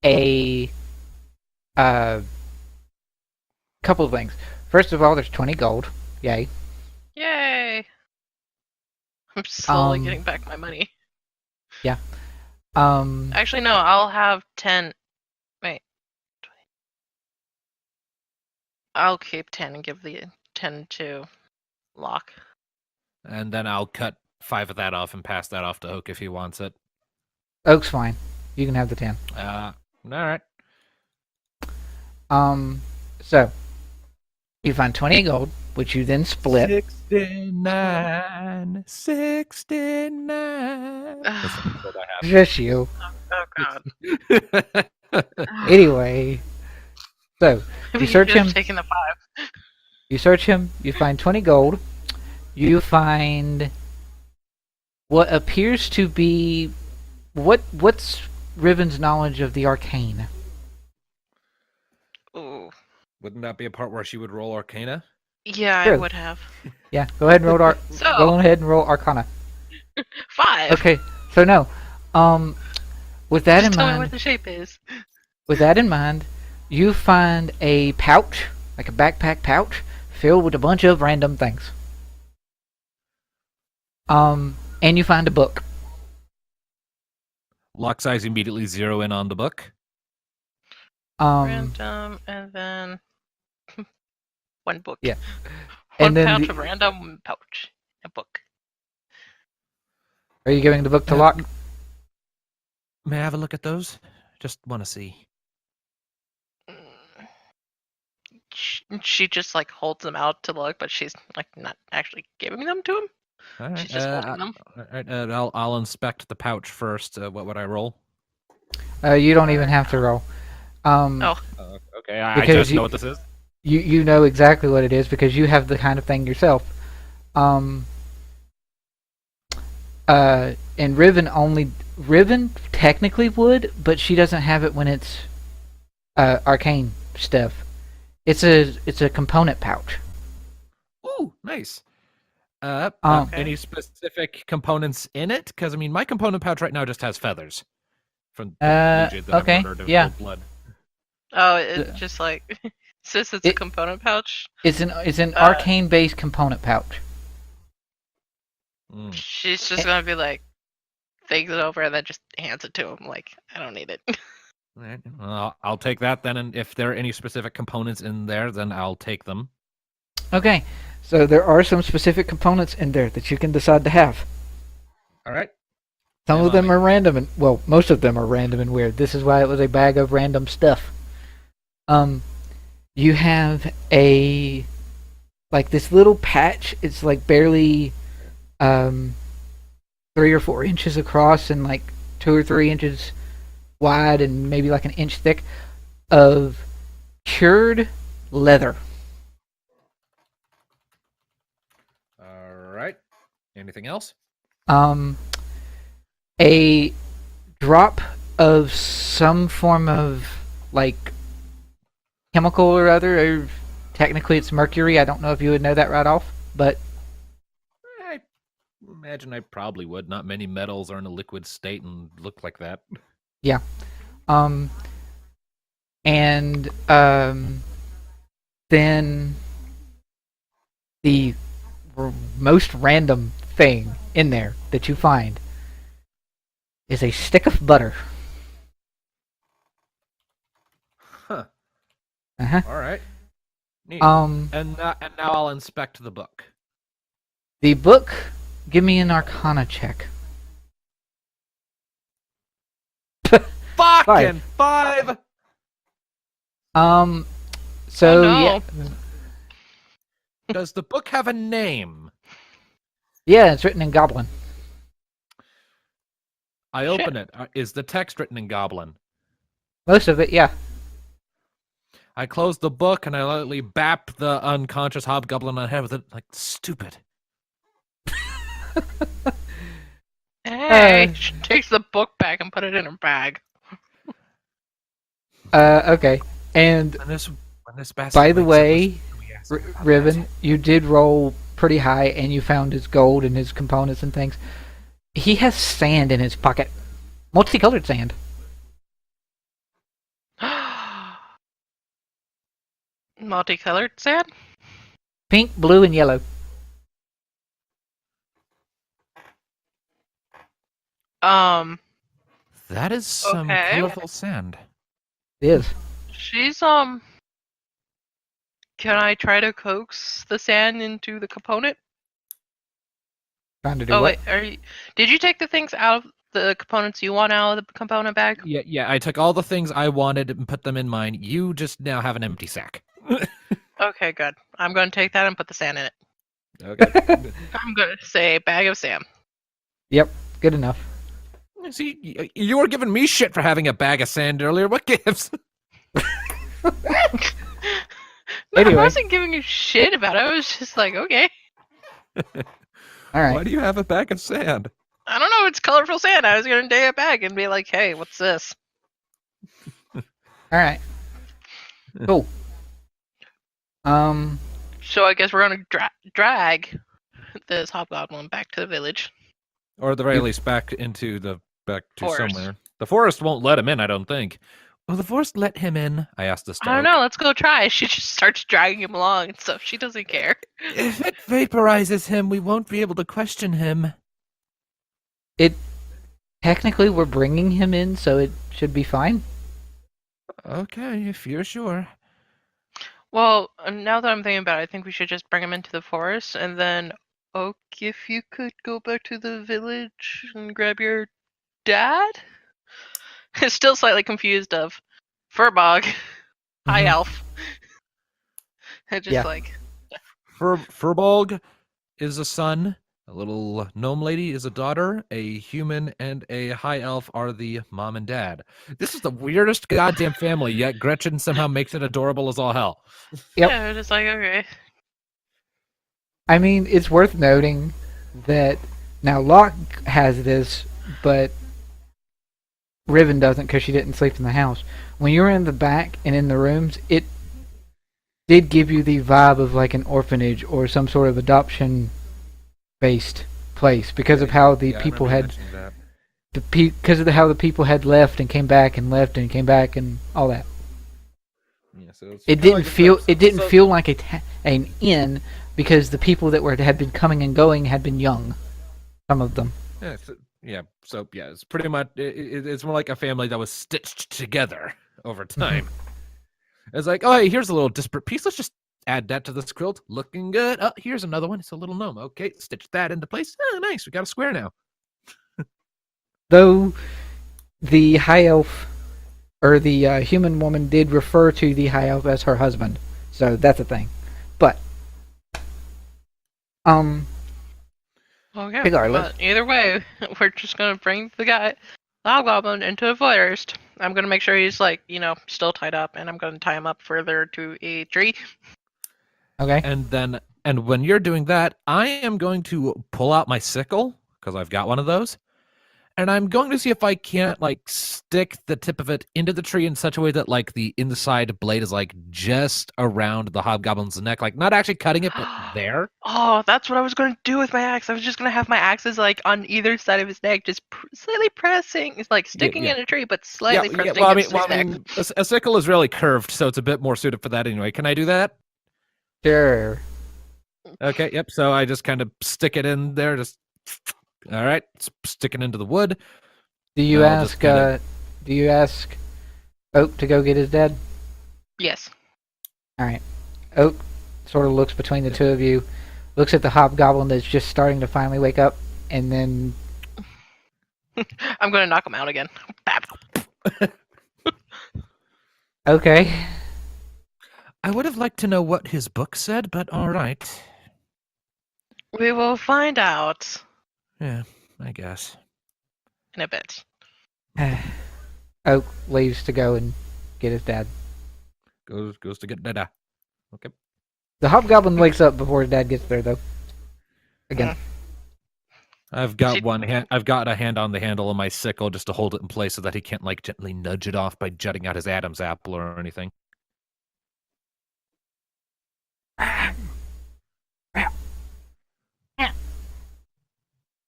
a couple of things. First of all, there's 20 gold. Yay. Yay! I'm slowly Um, getting back my money. Um, Actually, no, I'll have 10. Wait. 20. I'll keep 10 and give the 10 to Locke. And then I'll cut 5 of that off and pass that off to Oak if he wants it. Oak's fine. You can have the 10. All right. So you find 20 gold, which you then split. 69. That's what I Just you. Oh god. have. Anyway, so Maybe search should have him. taken the 5. you search him. You find 20 gold. You find what appears to be what's Riven's knowledge of the arcane? Ooh. Wouldn't that be a part where she would roll Arcana? Yeah, I True. would have. Yeah, go ahead and roll So- go ahead and roll Arcana. 5! Okay, so no. With that Just in tell me mind, what the shape is. With that in mind, you find a pouch, like a backpack pouch, filled with a bunch of random things. And you find a book. Locke's eyes immediately zero in on the book. Random, and then... one book. Yeah. One And then pouch the- of random pouch. A book. Are you giving the book to Locke? May I have a look at those? Just want to see. She just like holds them out to look, but she's like not actually giving them to him. All right. She's just holding them. All right. I'll inspect the pouch first. What would I roll? You don't even have to roll. Oh. Okay. I Because just you- know what this is. You know exactly what it is because you have the kind of thing yourself. And Riven technically would, but she doesn't have it when it's arcane stuff. It's a component pouch. Ooh, nice. Okay. Any specific components in it? Because I mean, my component pouch right now just has feathers. From the DJ that I okay, murdered of yeah. cold blood. Oh, it's just like Since it's a component pouch, It's an Uh, arcane-based component pouch. Mm. she's just gonna be like, takes it over and then just hands it to him. Like, I don't need it. Right. Well, I'll take that then, and if there are any specific components in there, then I'll take them. Okay, so there are some specific components in there that you can decide to have. All right. Some I'm of them on it. are random, and well, most of them are random and weird. This is why it was a bag of random stuff. You have this little patch. It's like barely 3 or 4 inches across and like 2 or 3 inches wide and maybe like an inch thick of cured leather. All right. Anything else? A drop of some form of like chemical or other. Or technically, it's mercury. I don't know if you would know that right off, but I imagine I probably would. Not many metals are in a liquid state and look like that. yeah. And then the most random thing in there that you find is a stick of butter. Huh. Uh-huh. All right. Neat. And now I'll inspect the book. The book, give me an Arcana check. Fucking 5! So Oh, no. yeah, Does the book have a name? yeah, it's written in Goblin. I open it. Is the text written in Goblin? Most of it, yeah. I close the book and I lightly bap the unconscious hobgoblin on the head with it. Like, stupid. Hey, she takes the book back and put it in her bag. Okay. And When this bastard by the wakes up, way, we ask him about Riven, that. you did roll pretty high, and you found his gold and his components and things. He has sand in his pocket, multicolored sand. Multicolored sand? Pink, blue, and yellow. That is some Okay. colorful sand. It is. She's, can I try to coax the sand into the component? Trying to do Oh, what? wait, did you take the things out of the components you want out of the component bag? Yeah, I took all the things I wanted and put them in mine. You just now have an empty sack. Okay, good. I'm going to take that and put the sand in it. Okay. I'm going to say bag of sand. Yep, good enough. See, you were giving me shit for having a bag of sand earlier. What gives? No, Anyway. I wasn't giving you shit about it. I was just like, okay. All right. Why do you have a bag of sand? I don't know. It's colorful sand. I was going to take it back and be like, hey, what's this? All right. Cool. So I guess we're going to drag this hobgoblin back to the village. Or at the very least, back to Forest. somewhere. The forest won't let him in, I don't think. Will the forest let him in? I asked the stoic. I don't know. Let's go try. She just starts dragging him along and stuff. She doesn't care. If it vaporizes him, we won't be able to question him. Technically, we're bringing him in, so it should be fine. Okay, if you're sure. Well, now that I'm thinking about it, I think we should just bring him into the forest and then, Oak, if you could go back to the village and grab your dad? Still slightly confused of Furbog, high Mhm. elf. And just Yeah. like, Furbolg is a son. A little gnome lady is a daughter. A human and a high elf are the mom and dad. This is the weirdest goddamn family, yet Gretchen somehow makes it adorable as all hell. Yep. yeah, just like, okay. I mean, it's worth noting that now Locke has this, but Riven doesn't because she didn't sleep in the house. When you were in the back and in the rooms, it did give you the vibe of like an orphanage or some sort of adoption-based place because of how the people had because of how the people had left and came back and left and came back and all that. Yeah, so it's It kinda didn't like feel. It didn't so- feel like an inn because the people that had been coming and going had been young. Some of them. Yeah, so yeah, it's pretty much it's more like a family that was stitched together over time. It's like, oh, hey, here's a little disparate piece. Let's just add that to this quilt. Looking good. Oh, here's another one. It's a little gnome. Okay, stitch that into place. Oh, nice. We got a square now. Though the high elf or the human woman did refer to the high elf as her husband, so that's a thing. But Okay. regardless. But either way, we're just gonna bring the hobgoblin into the forest. I'm gonna make sure he's like, still tied up, and I'm gonna tie him up further to a tree. Okay. And when you're doing that, I am going to pull out my sickle because I've got one of those. And I'm going to see if I can't like stick the tip of it into the tree in such a way that like the inside blade is like just around the hobgoblin's neck, like not actually cutting it, but there. Oh, that's what I was gonna do with my axe. I was just gonna have my axes like on either side of his neck, just slightly pressing. It's like sticking in a tree, but slightly pressing against his neck. A sickle is really curved, so it's a bit more suited for that anyway. Can I do that? Sure. Okay, yep. So I just kind of stick it in there, just all right, sticking into the wood. Do you ask? Do you ask Oak to go get his dad? Yes. All right. Oak sort of looks between the two of you, looks at the hobgoblin that's just starting to finally wake up, and then I'm gonna knock him out again. Bap. okay. I would have liked to know what his book said, but all right. We will find out Yeah, I guess. in a bit. Oak leaves to go and get his dad. Goes to get Dada. Okay. The hobgoblin wakes up before his dad gets there, though. Again. I've got I've got a hand on the handle of my sickle just to hold it in place so that he can't like gently nudge it off by jutting out his Adam's apple or anything.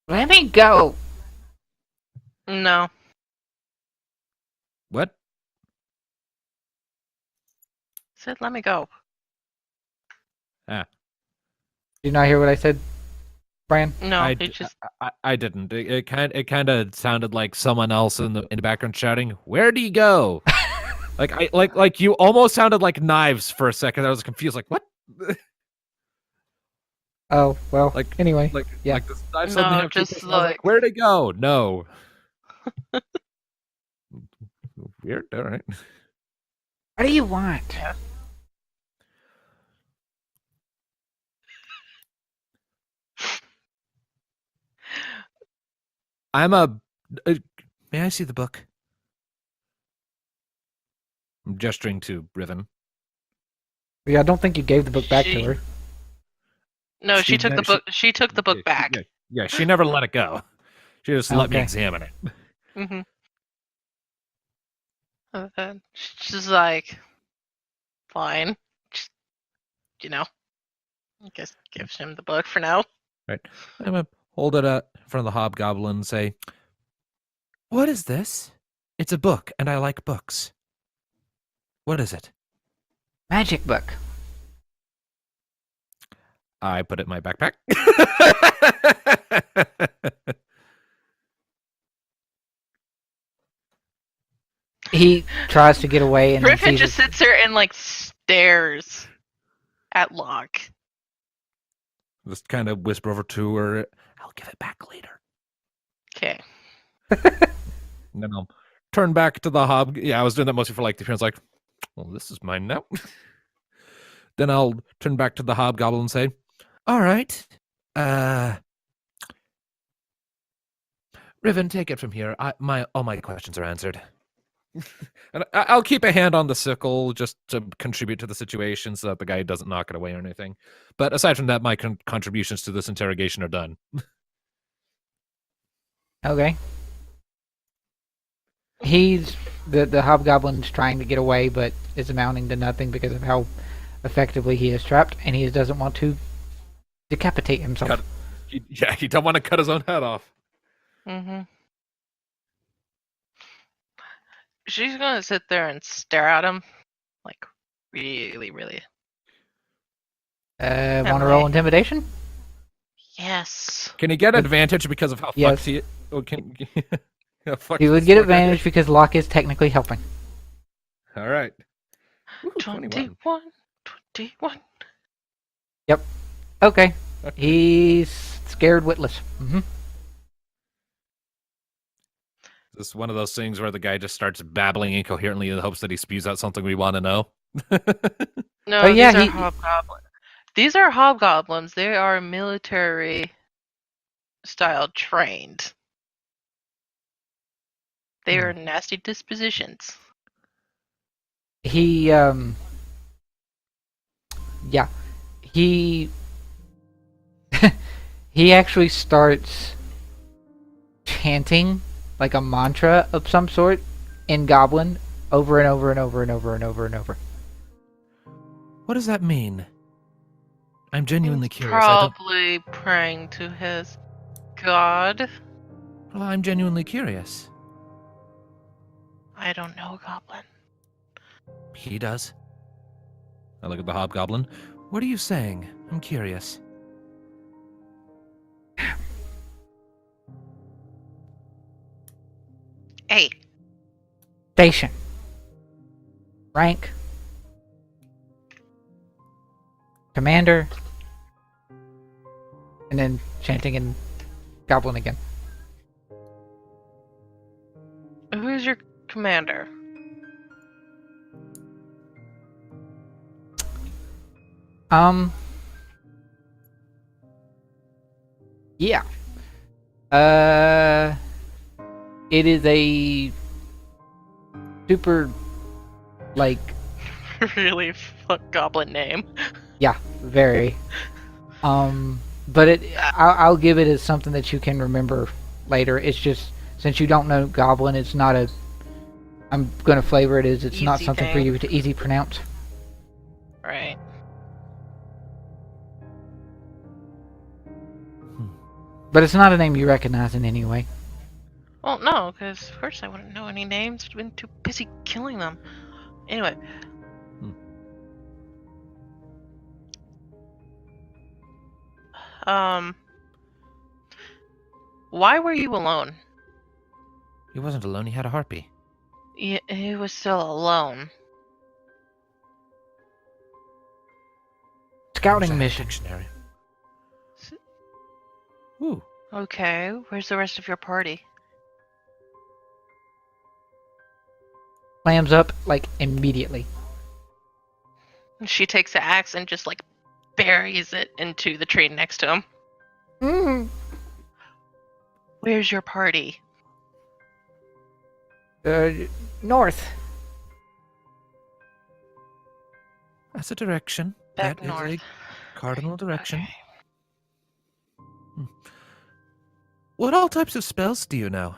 Let me go. No. What? Said let me go. Ah. Did you not hear what I said, Brian? No, I didn't. It kind of sounded like someone else in the background shouting, "Where do you go?" like you almost sounded like Knives for a second. I was confused. Like what? Oh well. Like anyway, yeah. Like this, I suddenly No, have just people, I was like where'd it go? No. Weird. All right. What do you want? Yeah. I'm a. May I see the book? I'm gesturing to Riven. Yeah, I don't think you gave the book back to her. No, she took the book. She took the book back. Yeah, she never let it go. She just let me Okay. examine it. Mm-hmm. And then she's like, fine. Just, I guess gives him the book for now. Right. I'm gonna hold it up in front of the hobgoblin and say, "What is this? It's a book, and I like books. What is it?" Magic book. I put it in my backpack. He tries to get away and Griffin sees just sits there and like stares at Locke. Just kind of whisper over to her, "I'll give it back later." Okay. And then I'll turn back to the hob. Yeah, I was doing that mostly for like the appearance, like, well, this is mine now. Then I'll turn back to the hobgoblin and say, "All right, Riven, take it from here. All my questions are answered." And I'll keep a hand on the sickle just to contribute to the situation so that the guy doesn't knock it away or anything. But aside from that, my contributions to this interrogation are done. Okay. He's the hobgoblin's trying to get away, but is amounting to nothing because of how effectively he is trapped, and he doesn't want to decapitate himself. He don't want to cut his own head off. Mm-hmm. She's gonna sit there and stare at him, like, really, really. Want to roll intimidation? Yes. Can he get But- advantage because of how yes. fucked he? Oh, can how fucked You would this get fucker advantage is? because Locke is technically helping. All right. Ooh, 21. 21. Okay. Okay. He's scared witless. This is one of those things where the guy just starts babbling incoherently in the hopes that he spews out something we want to know. No, Oh, yeah, these are he- hobgoblins. These are hobgoblins. They are military style trained. They are nasty dispositions. He yeah. He he actually starts chanting like a mantra of some sort in Goblin over and over and over and over and over and over. What does that mean? I'm genuinely He's curious. I don't. probably praying to his god. Well, I'm genuinely curious. I don't know, Goblin. He does. I look at the hobgoblin. What are you saying? I'm curious. Hey, Station. Rank. Commander. And then chanting in Goblin again. who's your commander? Yeah. It is a super, like, Really fuck goblin name. yeah, very. But I'll give it as something that you can remember later. It's just, since you don't know Goblin, it's not a, I'm gonna flavor it as it's not Easy something for thing. you to easy pronounce. Right. But it's not a name you recognize in any way. Well, no, because of course I wouldn't know any names. I've been too busy killing them. Anyway. Why were you alone? He wasn't alone. He had a harpy. He was still alone. Scouting Wish I had a mission. Dictionary. Ooh. Okay, where's the rest of your party? Clams up, like, immediately. She takes the axe and just like buries it into the tree next to him. Mm. Where's your party? North. That's a direction. Back That is north. a cardinal direction. Okay. What all types of spells do you know?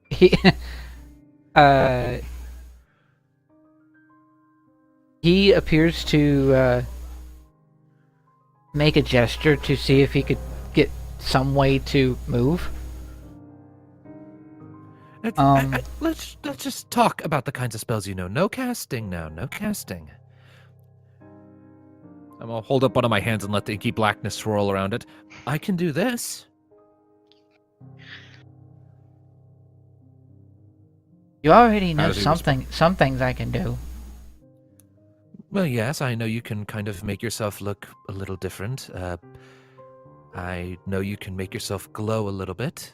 He, he appears to make a gesture to see if he could get some way to move. Let's just talk about the kinds of spells you know. No casting now. No casting. I'm gonna hold up one of my hands and let the inky blackness swirl around it. I can do this. You already know does he something. Some things I can do. Well, yes, I know you can kind of make yourself look a little different. I know you can make yourself glow a little bit.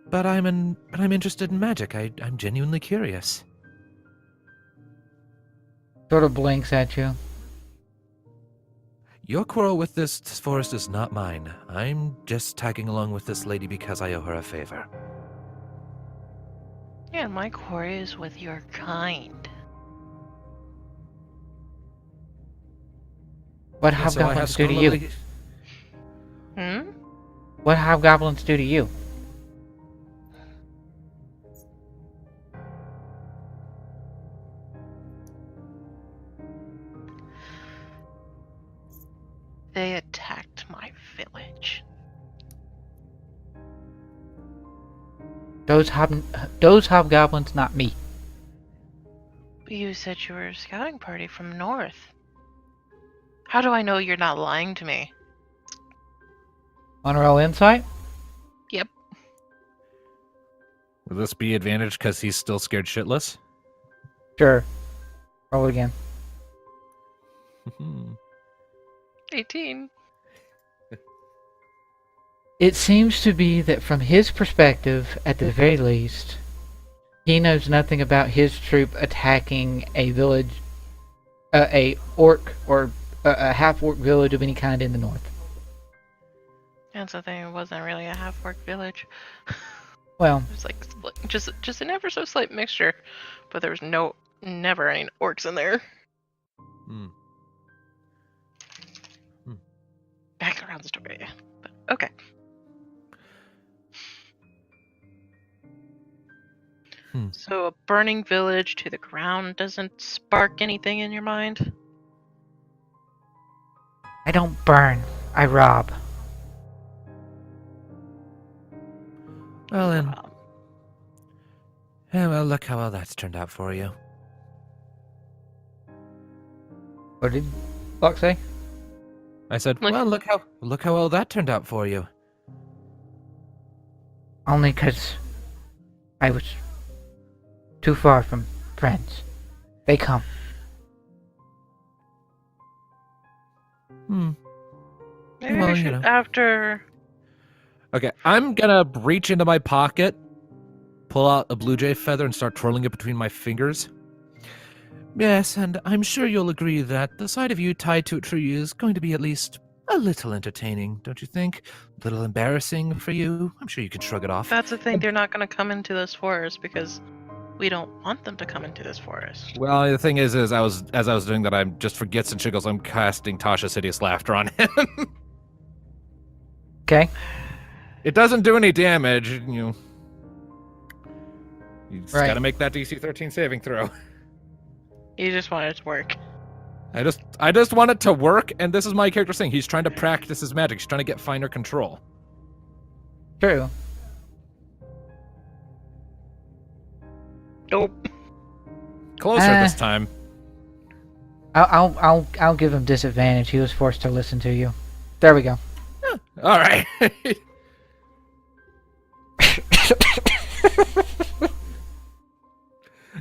But I'm interested in magic. I'm genuinely curious. Sort of blinks at you. Your quarrel with this forest is not mine. I'm just tagging along with this lady because I owe her a favor. Yeah, my quarry is with your kind. What Yeah, so I have hobgoblins do to you? Hmm? What hobgoblins do to you? They attacked my village. Those hobgoblins, not me. But you said you were a scouting party from north. How do I know you're not lying to me? Want to roll insight? Yep. Will this be advantage because he's still scared shitless? Sure. Roll it again. 18. It seems to be that from his perspective, at the very least, he knows nothing about his troop attacking a village, a orc or a half-orc village of any kind in the north. That's the thing, it wasn't really a half-orc village. Well, It was like just an ever so slight mixture, but there was never any orcs in there. Back around the story, but okay. So a burning village to the ground doesn't spark anything in your mind? I don't burn. I rob. Well then. Yeah, well, look how well that's turned out for you. What did Locke say? I said, well, look how well that turned out for you. Only 'cause I was too far from friends. They come. Maybe Well, we you should, know. after... Okay, I'm gonna reach into my pocket, pull out a blue jay feather, and start twirling it between my fingers. Yes, and I'm sure you'll agree that the sight of you tied to a tree is going to be at least a little entertaining, don't you think? A little embarrassing for you? I'm sure you can shrug it off. That's the thing, they're not going to come into this forest because we don't want them to come into this forest. Well, the thing is as I was doing that, I'm just for gits and chiggles, I'm casting Tasha's Hideous Laughter on him. Okay. It doesn't do any damage, you just Right. gotta make that DC 13 saving throw. You just want it to work. I just want it to work, and this is my character saying he's trying to practice his magic. He's trying to get finer control. True. Nope. Closer this time. I'll give him disadvantage. He was forced to listen to you. There we go. All right.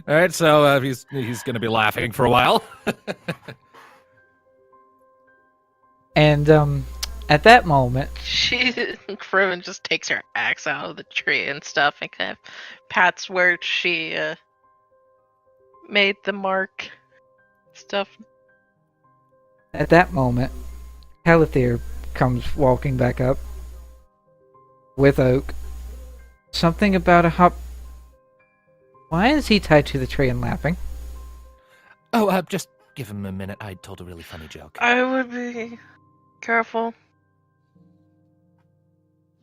All right, so he's going to be laughing for a while. And at that moment, Riven just takes her axe out of the tree and stuff and kind of pats where she made the mark stuff. at that moment, Kelithir comes walking back up with Oak. Something about a hop. Why is he tied to the tree and laughing? Oh, just give him a minute. I told a really funny joke. I would be careful.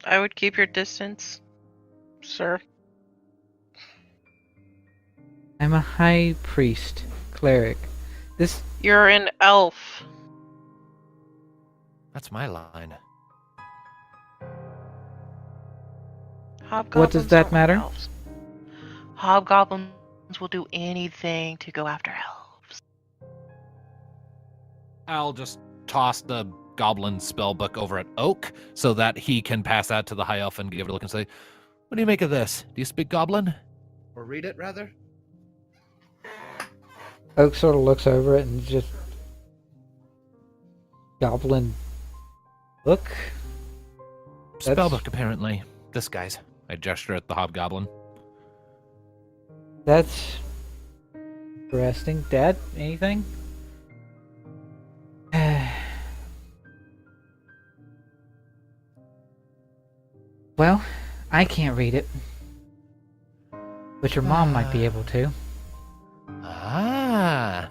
I would keep your distance, sir. I'm a high priest, cleric. This You're an elf. That's my line. Hobgoblins What does that aren't matter? elves. Hobgoblins will do anything to go after elves. I'll just toss the goblin spellbook over at Oak so that he can pass that to the high elf and give it a look and say, what do you make of this? Do you speak goblin? Or read it, rather? Oak sort of looks over it and just goblin look. Spellbook, apparently. This guy's. I gesture at the hobgoblin. That's interesting. Dad, anything? Well, I can't read it. But your mom might be able to. Ah.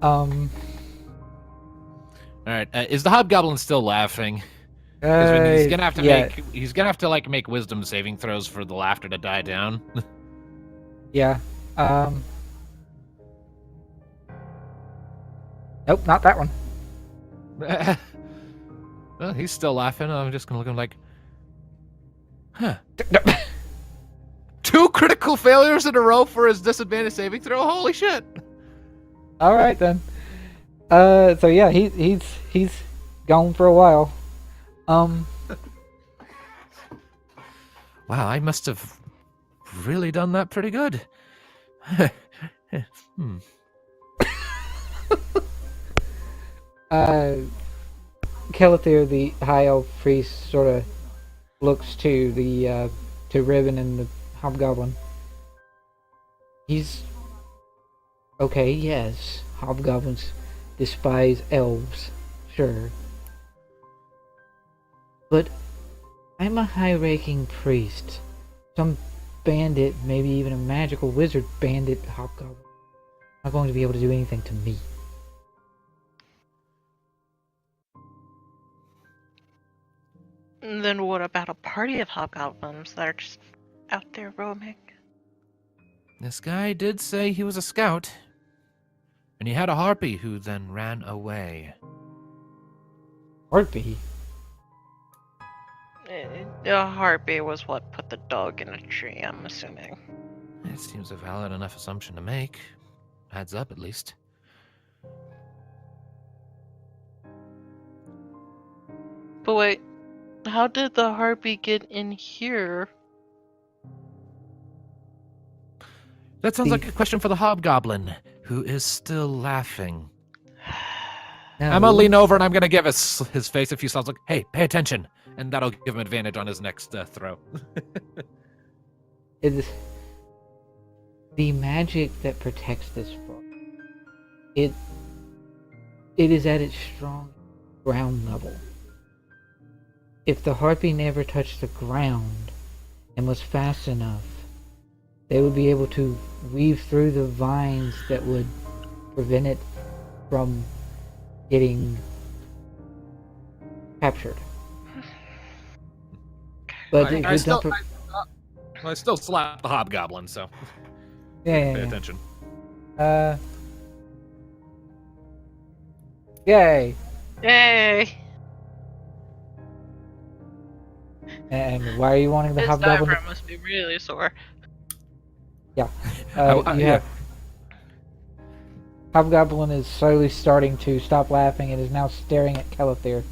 All All right. Is the hobgoblin still laughing? Because he's gonna have to make wisdom saving throws for the laughter to die down. Yeah. Nope, not that one. Well, he's still laughing. I'm just gonna look at him like, Huh. 2 critical failures in a row for his disadvantage saving throw. Holy shit! All right then. So yeah, he's gone for a while. Wow, I must have really done that pretty good. Kelithir, the high elf priest, sort of looks to the to Riven and the hobgoblin. He's okay. Yes, hobgoblins despise elves, sure, but I'm a high-ranking priest. Some bandit, maybe even a magical wizard bandit hobgoblin, not going to be able to do anything to me. Then what about a party of hobgoblins that are just out there roaming? This guy did say he was a scout. And he had a harpy who then ran away. Harpy? A harpy was what put the dog in a tree, I'm assuming. It seems a valid enough assumption to make. Adds up, at least. But wait, how did the harpy get in here? That sounds like a question for the hobgoblin, who is still laughing. No. I'm gonna lean over and I'm gonna give his face a few sounds like, hey, pay attention. And that'll give him advantage on his next throw. It's the magic that protects this book. It is at its strong ground level. If the harpy never touched the ground and was fast enough, they would be able to weave through the vines that would prevent it from getting captured. But I still slap the hobgoblin, so yeah, pay attention. Yay! Yay! And why are you wanting the His hobgoblin? diaphragm must be really sore. You have Hobgoblin is slowly starting to stop laughing and is now staring at Kelithir,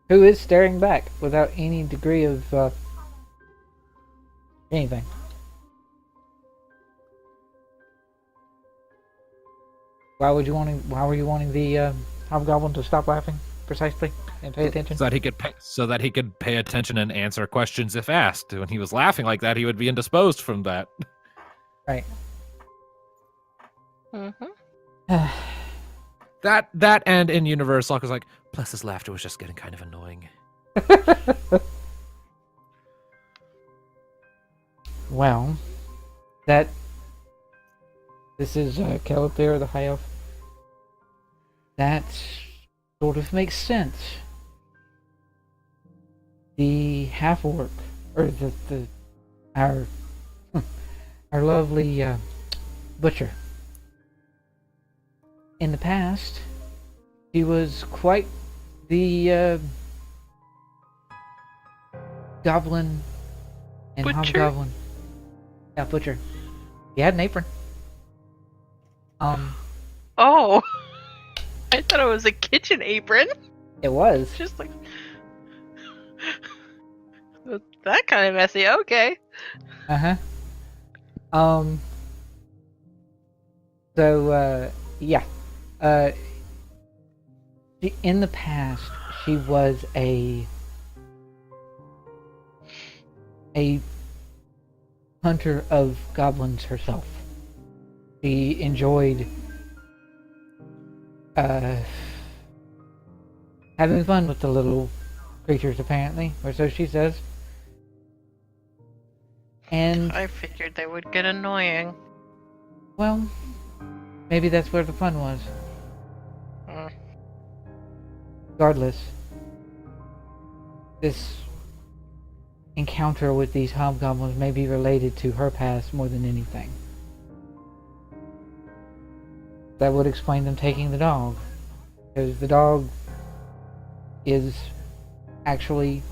who is staring back without any degree of anything. Why were you wanting the Hobgoblin to stop laughing precisely and pay attention? So that he could pay attention and answer questions if asked. When he was laughing like that, he would be indisposed from that. Right. Mm-hmm. That and in universe, Locke was like, plus his laughter was just getting kind of annoying. Well, this is Kelithir, the high elf. That sort of makes sense. The half-orc, or our lovely butcher. In the past, he was quite the goblin and Butcher? hobgoblin. Yeah, butcher. He had an apron. Oh! I thought it was a kitchen apron. It was. Just like... that kind of messy, okay. Uh-huh. So, yeah. In the past, she was a hunter of goblins herself. She enjoyed having fun with the little creatures, apparently, or so she says. And I figured they would get annoying. well, maybe that's where the fun was. Regardless, this encounter with these hobgoblins may be related to her past more than anything. That would explain them taking the dog, because the dog is actually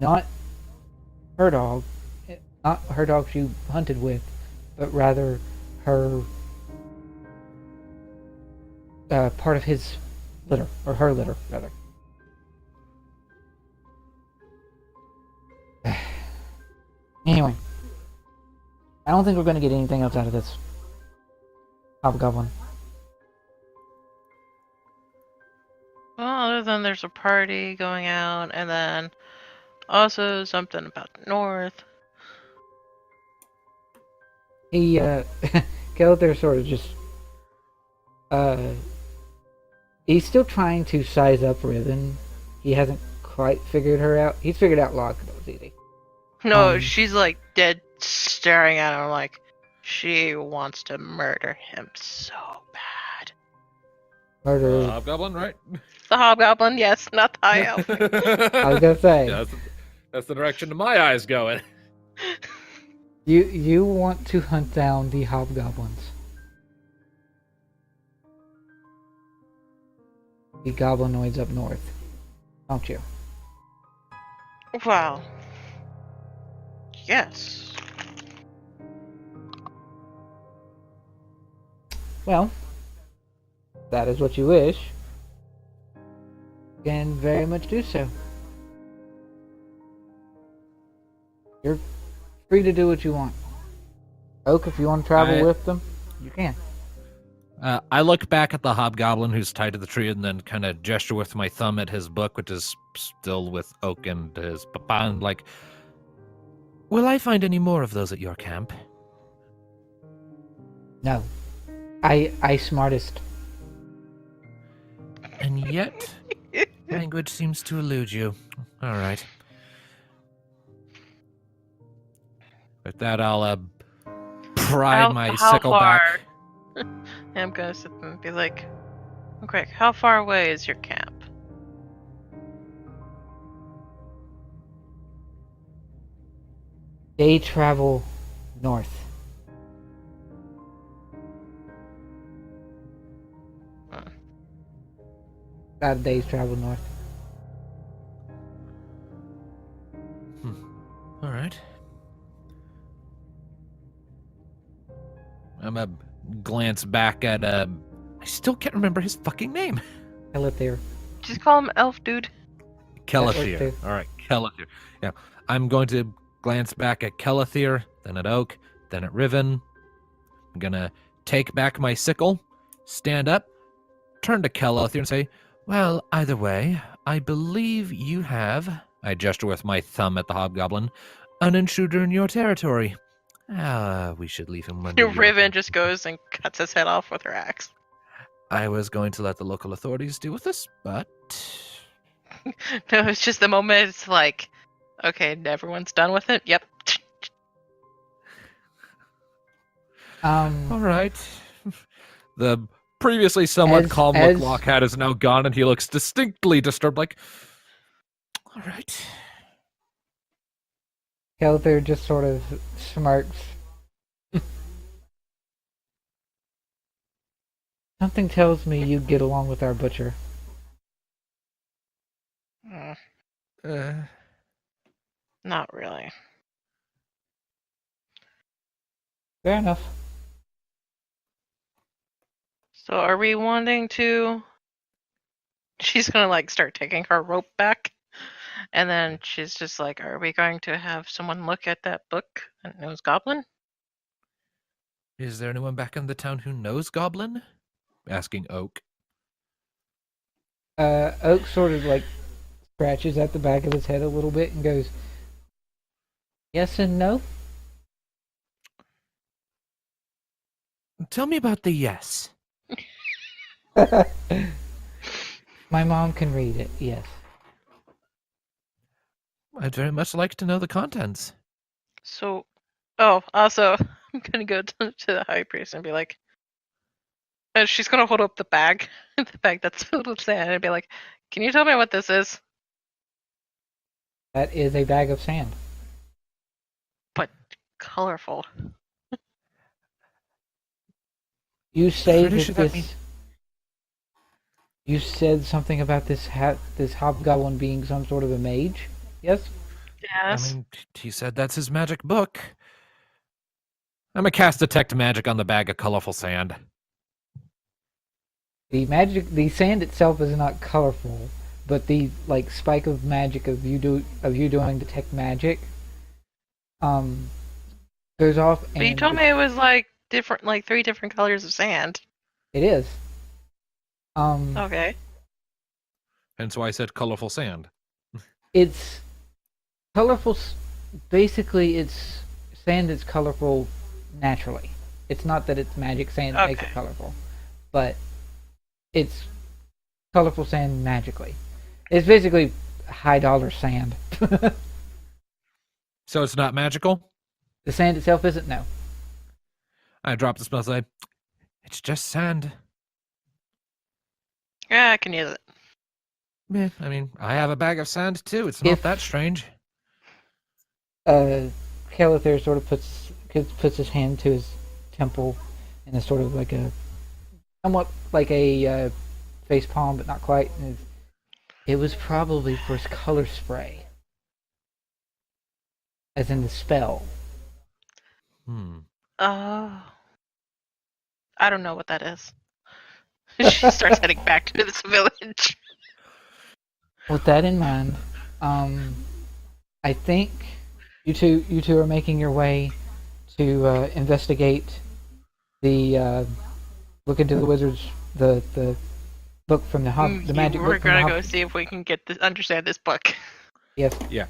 not her dog, not her dog she hunted with, but rather her part of his litter, or her litter, rather. Anyway, I don't think we're going to get anything else out of this hobgoblin. Well, other than there's a party going out, and then also something about the north. He, Kelithir sort of just, he's still trying to size up Riven. He hasn't quite figured her out. He's figured out Locke, that was easy. No, she's like dead staring at him like she wants to murder him so bad. Murder. Hobgoblin, right? The hobgoblin, yes, not the high elf. I was gonna say. Yeah, that's the direction my eyes going. You want to hunt down the hobgoblins. The goblinoids up north, don't you? Wow. Yes. Well, that is what you wish. You can very much do so. You're free to do what you want. Oak, if you want to travel with them, you can. I look back at the hobgoblin who's tied to the tree and then kind of gesture with my thumb at his book, which is still with Oak and his papa, and like, will I find any more of those at your camp? No. I smartest. And yet, language seems to elude you. All right. With that, I'll pry my sickle back. I'm gonna sit and be like, okay, how far away is your camp? They travel north. About a day's travel north. All right. I'm gonna glance back at I still can't remember his fucking name. Kelithir. Just call him Elf Dude. Kelithir. All right, Kelithir. Yeah, I'm going to glance back at Kelithir, then at Oak, then at Riven. I'm gonna take back my sickle, stand up, turn to Kelithir and say, well, either way, I believe you have, I gesture with my thumb at the hobgoblin, an intruder in your territory. We should leave him under your Riven just goes and cuts his head off with her axe. I was going to let the local authorities deal with this, but... No, it's just the moment it's like, okay, everyone's done with it. Yep. All right. The previously somewhat calm look Locke had is now gone, and he looks distinctly disturbed, like, all right. Kelithir just sort of smirks. Something tells me you'd get along with our butcher. Not really. Fair enough. So are we wanting to... She's gonna like start taking her rope back. And then she's just like, are we going to have someone look at that book that knows Goblin? Is there anyone back in the town who knows Goblin? Asking Oak. Oak sort of like scratches at the back of his head a little bit and goes, yes and no. Tell me about the yes. My mom can read it, yes. I'd very much like to know the contents. So, also, I'm gonna go to the high priest and be like, and she's gonna hold up the bag, the bag that's filled with sand, and be like, can you tell me what this is? That is a bag of sand. But colorful. You say Pretty sure that You said something about this hobgoblin being some sort of a mage. Yes. Yes. I mean, he said that's his magic book. I'm gonna cast Detect Magic on the bag of colorful sand. The sand itself is not colorful, but the like spike of magic of you doing detect magic, um, goes off, But you told me it was like different, like 3 different colors of sand. it is. Okay. Hence why I said colorful sand. It's colorful. Basically, it's sand that's colorful naturally. It's not that it's magic sand that makes it Okay. colorful, but it's colorful sand magically. It's basically high dollar sand. So it's not magical? The sand itself isn't. No. I drop the spell and say, it's just sand. Yeah, I can use it. Yeah, I mean, I have a bag of sand too. It's not that strange. Kelithir sort of puts his hand to his temple in a sort of like a somewhat like a face palm, but not quite. And it was probably for his color spray, as in the spell. I don't know what that is. She starts heading back to this village. With that in mind, I think you two are making your way to investigate the look into the wizards the book from the magic We're book from gonna go see if we can get this, understand this book. Yes. Yeah.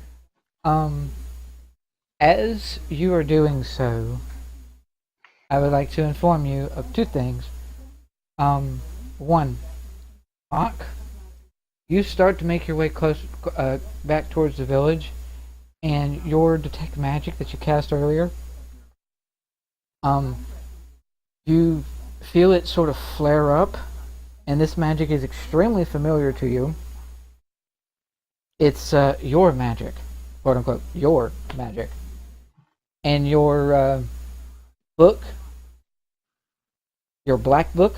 As you are doing so, I would like to inform you of 2 things. One, Locke, you start to make your way close back towards the village, and your detect magic that you cast earlier, you feel it sort of flare up, and this magic is extremely familiar to you. It's your magic, quote unquote, your magic, and your book, your black book,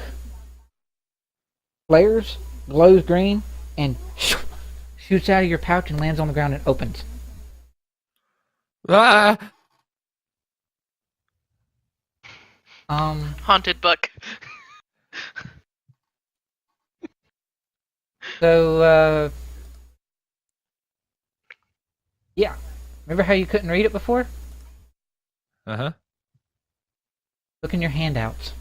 flares, glows green, and shoots out of your pouch and lands on the ground and opens. Ah! Haunted book. So, yeah. Remember how you couldn't read it before? Uh-huh. Look in your handouts.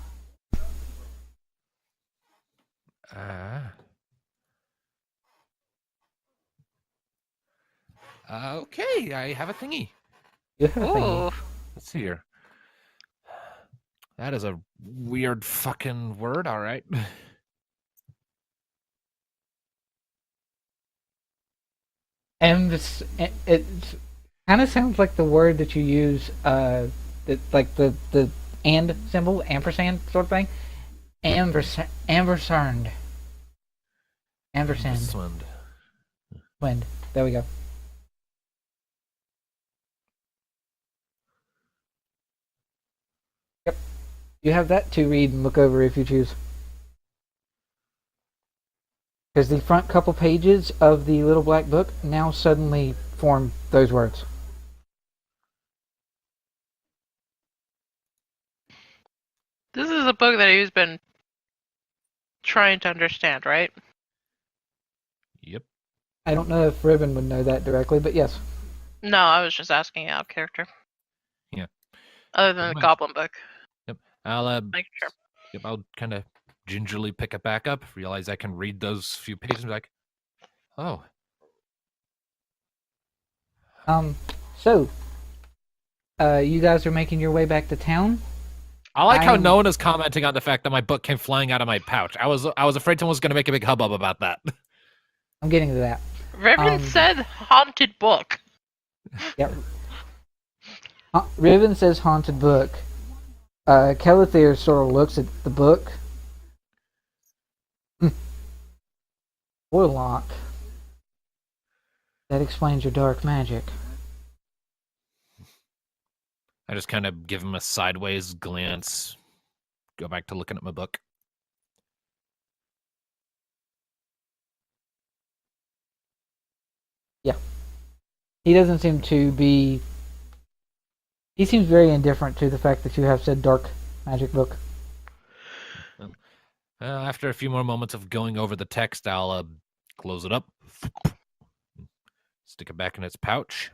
Okay, I have a thingy. You have a thingy. Ooh. Let's see here. That is a weird fucking word, all right. And it kind of sounds like the word that you use, like the and symbol, ampersand sort of thing. Ampersand. Ampersand. Wind. There we go. Yep. You have that to read and look over if you choose. Because the front couple pages of the little black book now suddenly form those words. This is a book that you've been trying to understand, right? Yep. I don't know if Riven would know that directly, but yes. No, I was just asking out of character. Yeah. Other than the goblin book. Yep. I'll Make sure. Yep, I'll kind of gingerly pick it back up, realize I can read those few pages and be like, oh. So, you guys are making your way back to town? I like how no one is commenting on the fact that my book came flying out of my pouch. I was afraid someone was going to make a big hubbub about that. I'm getting to that. Riven said haunted book. Yep. Riven says haunted book. Kelithir sort of looks at the book. Warlock. That explains your dark magic. I just kind of give him a sideways glance, go back to looking at my book. He doesn't seem to be. He seems very indifferent to the fact that you have said dark magic book. After a few more moments of going over the text, I'll close it up, stick it back in its pouch.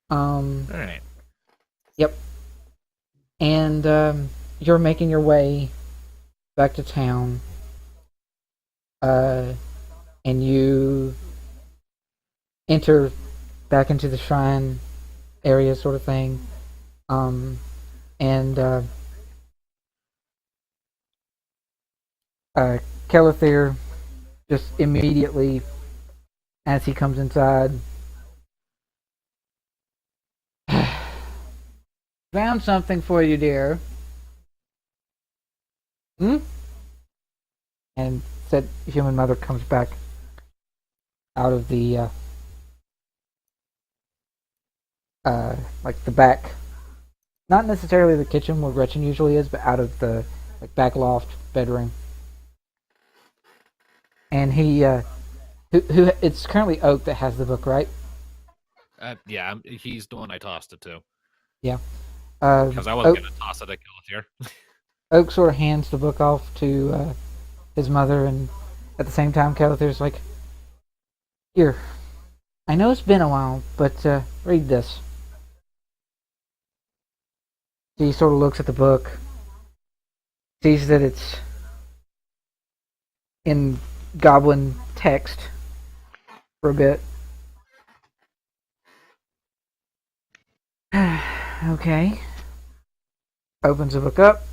All right. Yep. And you're making your way back to town. And you enter back into the shrine area, sort of thing. And Kelithir just immediately, as he comes inside, found something for you, dear. And said human mother comes back out of the like the back, not necessarily the kitchen where Gretchen usually is, but out of the back loft bedroom. And he who it's currently Oak that has the book, right? Yeah, he's the one I tossed it to. Yeah. Because I wasn't going to toss it at Kelithir. Oak sort of hands the book off to his mother, and at the same time, Kelithir's like, "Here, I know it's been a while, but read this." He sort of looks at the book, sees that it's in goblin text for a bit. Okay. Opens the book up.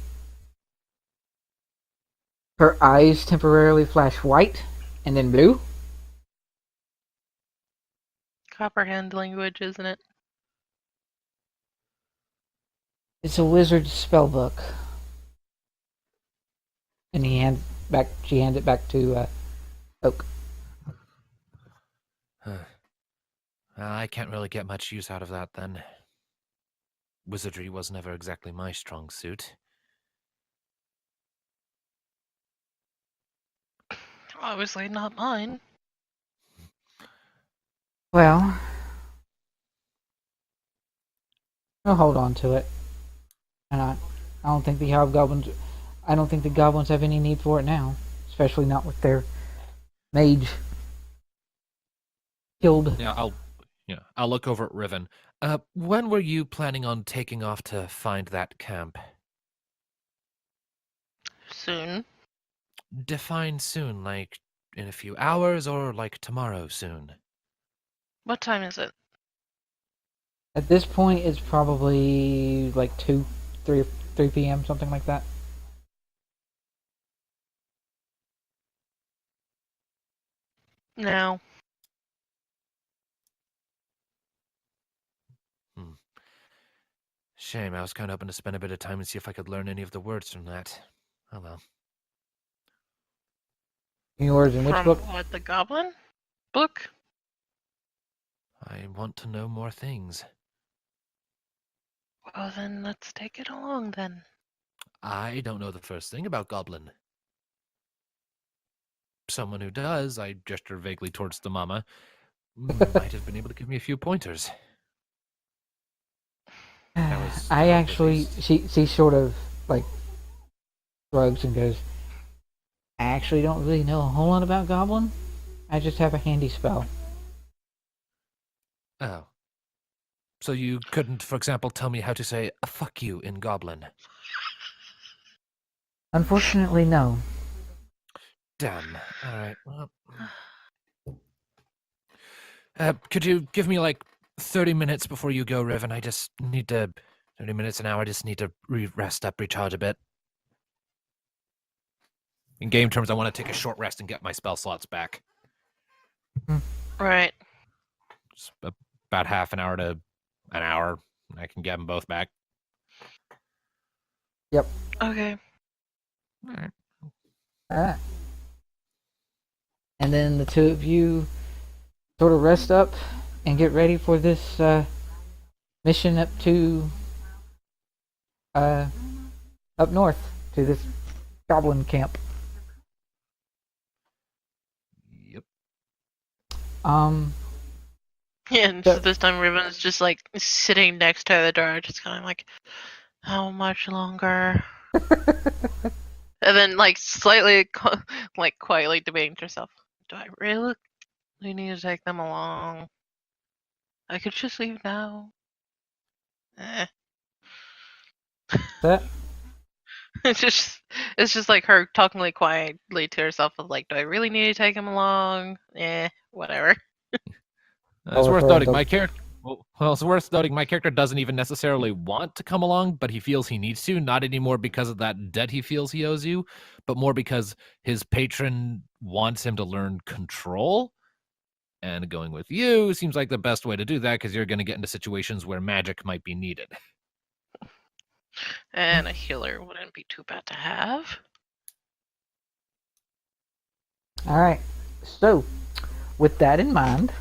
Her eyes temporarily flash white and then blue. Copperhand language, isn't it? It's a wizard's spell book. And she hands it back to Oak. I can't really get much use out of that then. Wizardry was never exactly my strong suit. Obviously not mine. Well, we'll hold on to it. And I don't think the hobgoblins. I don't think the goblins have any need for it now, especially not with their mage killed. I'll look over at Riven. When were you planning on taking off to find that camp? Soon. Define soon, like in a few hours or like tomorrow soon? What time is it? At this point, it's probably like 3 p.m., something like that. No. Shame, I was kind of hoping to spend a bit of time and see if I could learn any of the words from that. Oh well. Any words in which From book? what, the goblin book? I want to know more things. Well then, let's take it along then. I don't know the first thing about Goblin. Someone who does, I gesture vaguely towards the mama, might have been able to give me a few pointers. I actually, she sort of like shrugs and goes, I actually don't really know a whole lot about Goblin. I just have a handy spell. Oh. So you couldn't, for example, tell me how to say fuck you in Goblin? Unfortunately, no. Damn. Alright, well. Could you give me like 30 minutes before you go, Riven? I just need to... 30 minutes, an hour, I just need to rest up, recharge a bit. In game terms, I want to take a short rest and get my spell slots back. Right. It's about half an hour to an hour. I can get them both back. Yep. Okay. Alright. Alright. And then the two of you sort of rest up and get ready for this mission up to up north to this goblin camp. Yep. Yeah, and so this time Riven's just like sitting next to the door, just kind of like, how much longer? And then like slightly, like quietly debating to herself, do I really need to take them along? I could just leave now. That It's just like her talking like quietly to herself of like, do I really need to take him along? Whatever. It's Oh, worth her noting dog- my character. Well, it's worth noting my character doesn't even necessarily want to come along, but he feels he needs to. Not anymore because of that debt he feels he owes you, but more because his patron wants him to learn control. And going with you seems like the best way to do that because you're going to get into situations where magic might be needed. And a healer wouldn't be too bad to have. All right. So, with that in mind,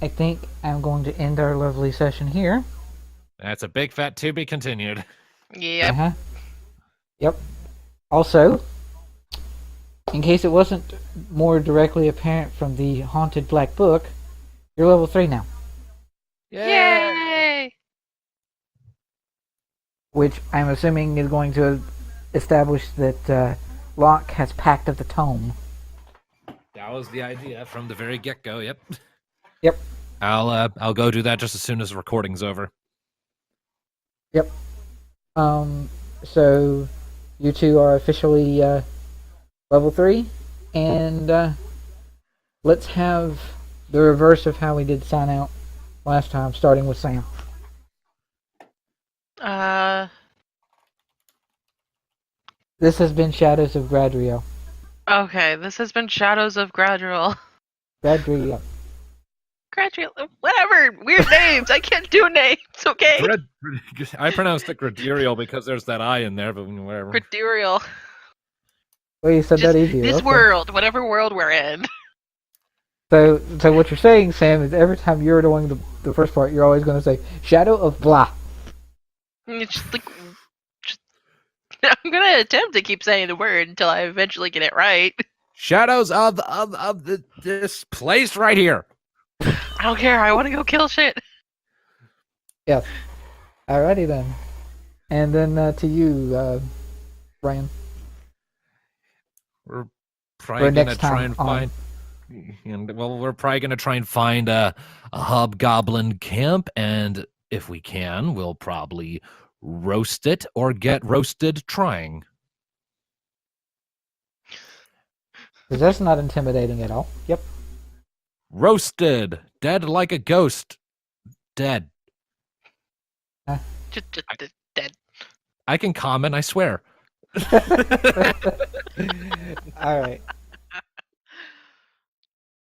I think I'm going to end our lovely session here. That's a big fat to be continued. Yep. Uh-huh. Yep. Also, in case it wasn't more directly apparent from the Haunted Black Book, you're level 3 now. Yay! Which I'm assuming is going to establish that Locke has Pact of the Tome. That was the idea from the very get-go. Yep. Yep. I'll go do that just as soon as the recording's over. Yep. So you two are officially level 3, and let's have the reverse of how we did sign out last time, starting with Sam. This has been Shadows of Gradiriel. Okay, this has been Shadows of Gradiriel. Gradiriel. Gradiriel, whatever! Weird names! I can't do names, okay? I pronounced it Gradiriel because there's that I in there, but whatever. Gradiriel. Well, you said Just that easier. this Okay. world, whatever world we're in. So what you're saying, Sam, is every time you're doing the first part, you're always going to say Shadow of blah. It's just like, I'm gonna attempt to keep saying the word until I eventually get it right. Shadows of this place right here. I don't care. I want to go kill shit. Yes. Alrighty then. And then to you, Brian. We're probably Or gonna next try time and on. find. And well, we're probably gonna try and find a hobgoblin camp, and if we can, we'll probably roast it or get roasted trying. Because that's not intimidating at all. Yep. Roasted, dead like a ghost, dead. Just dead. I can comment, I swear.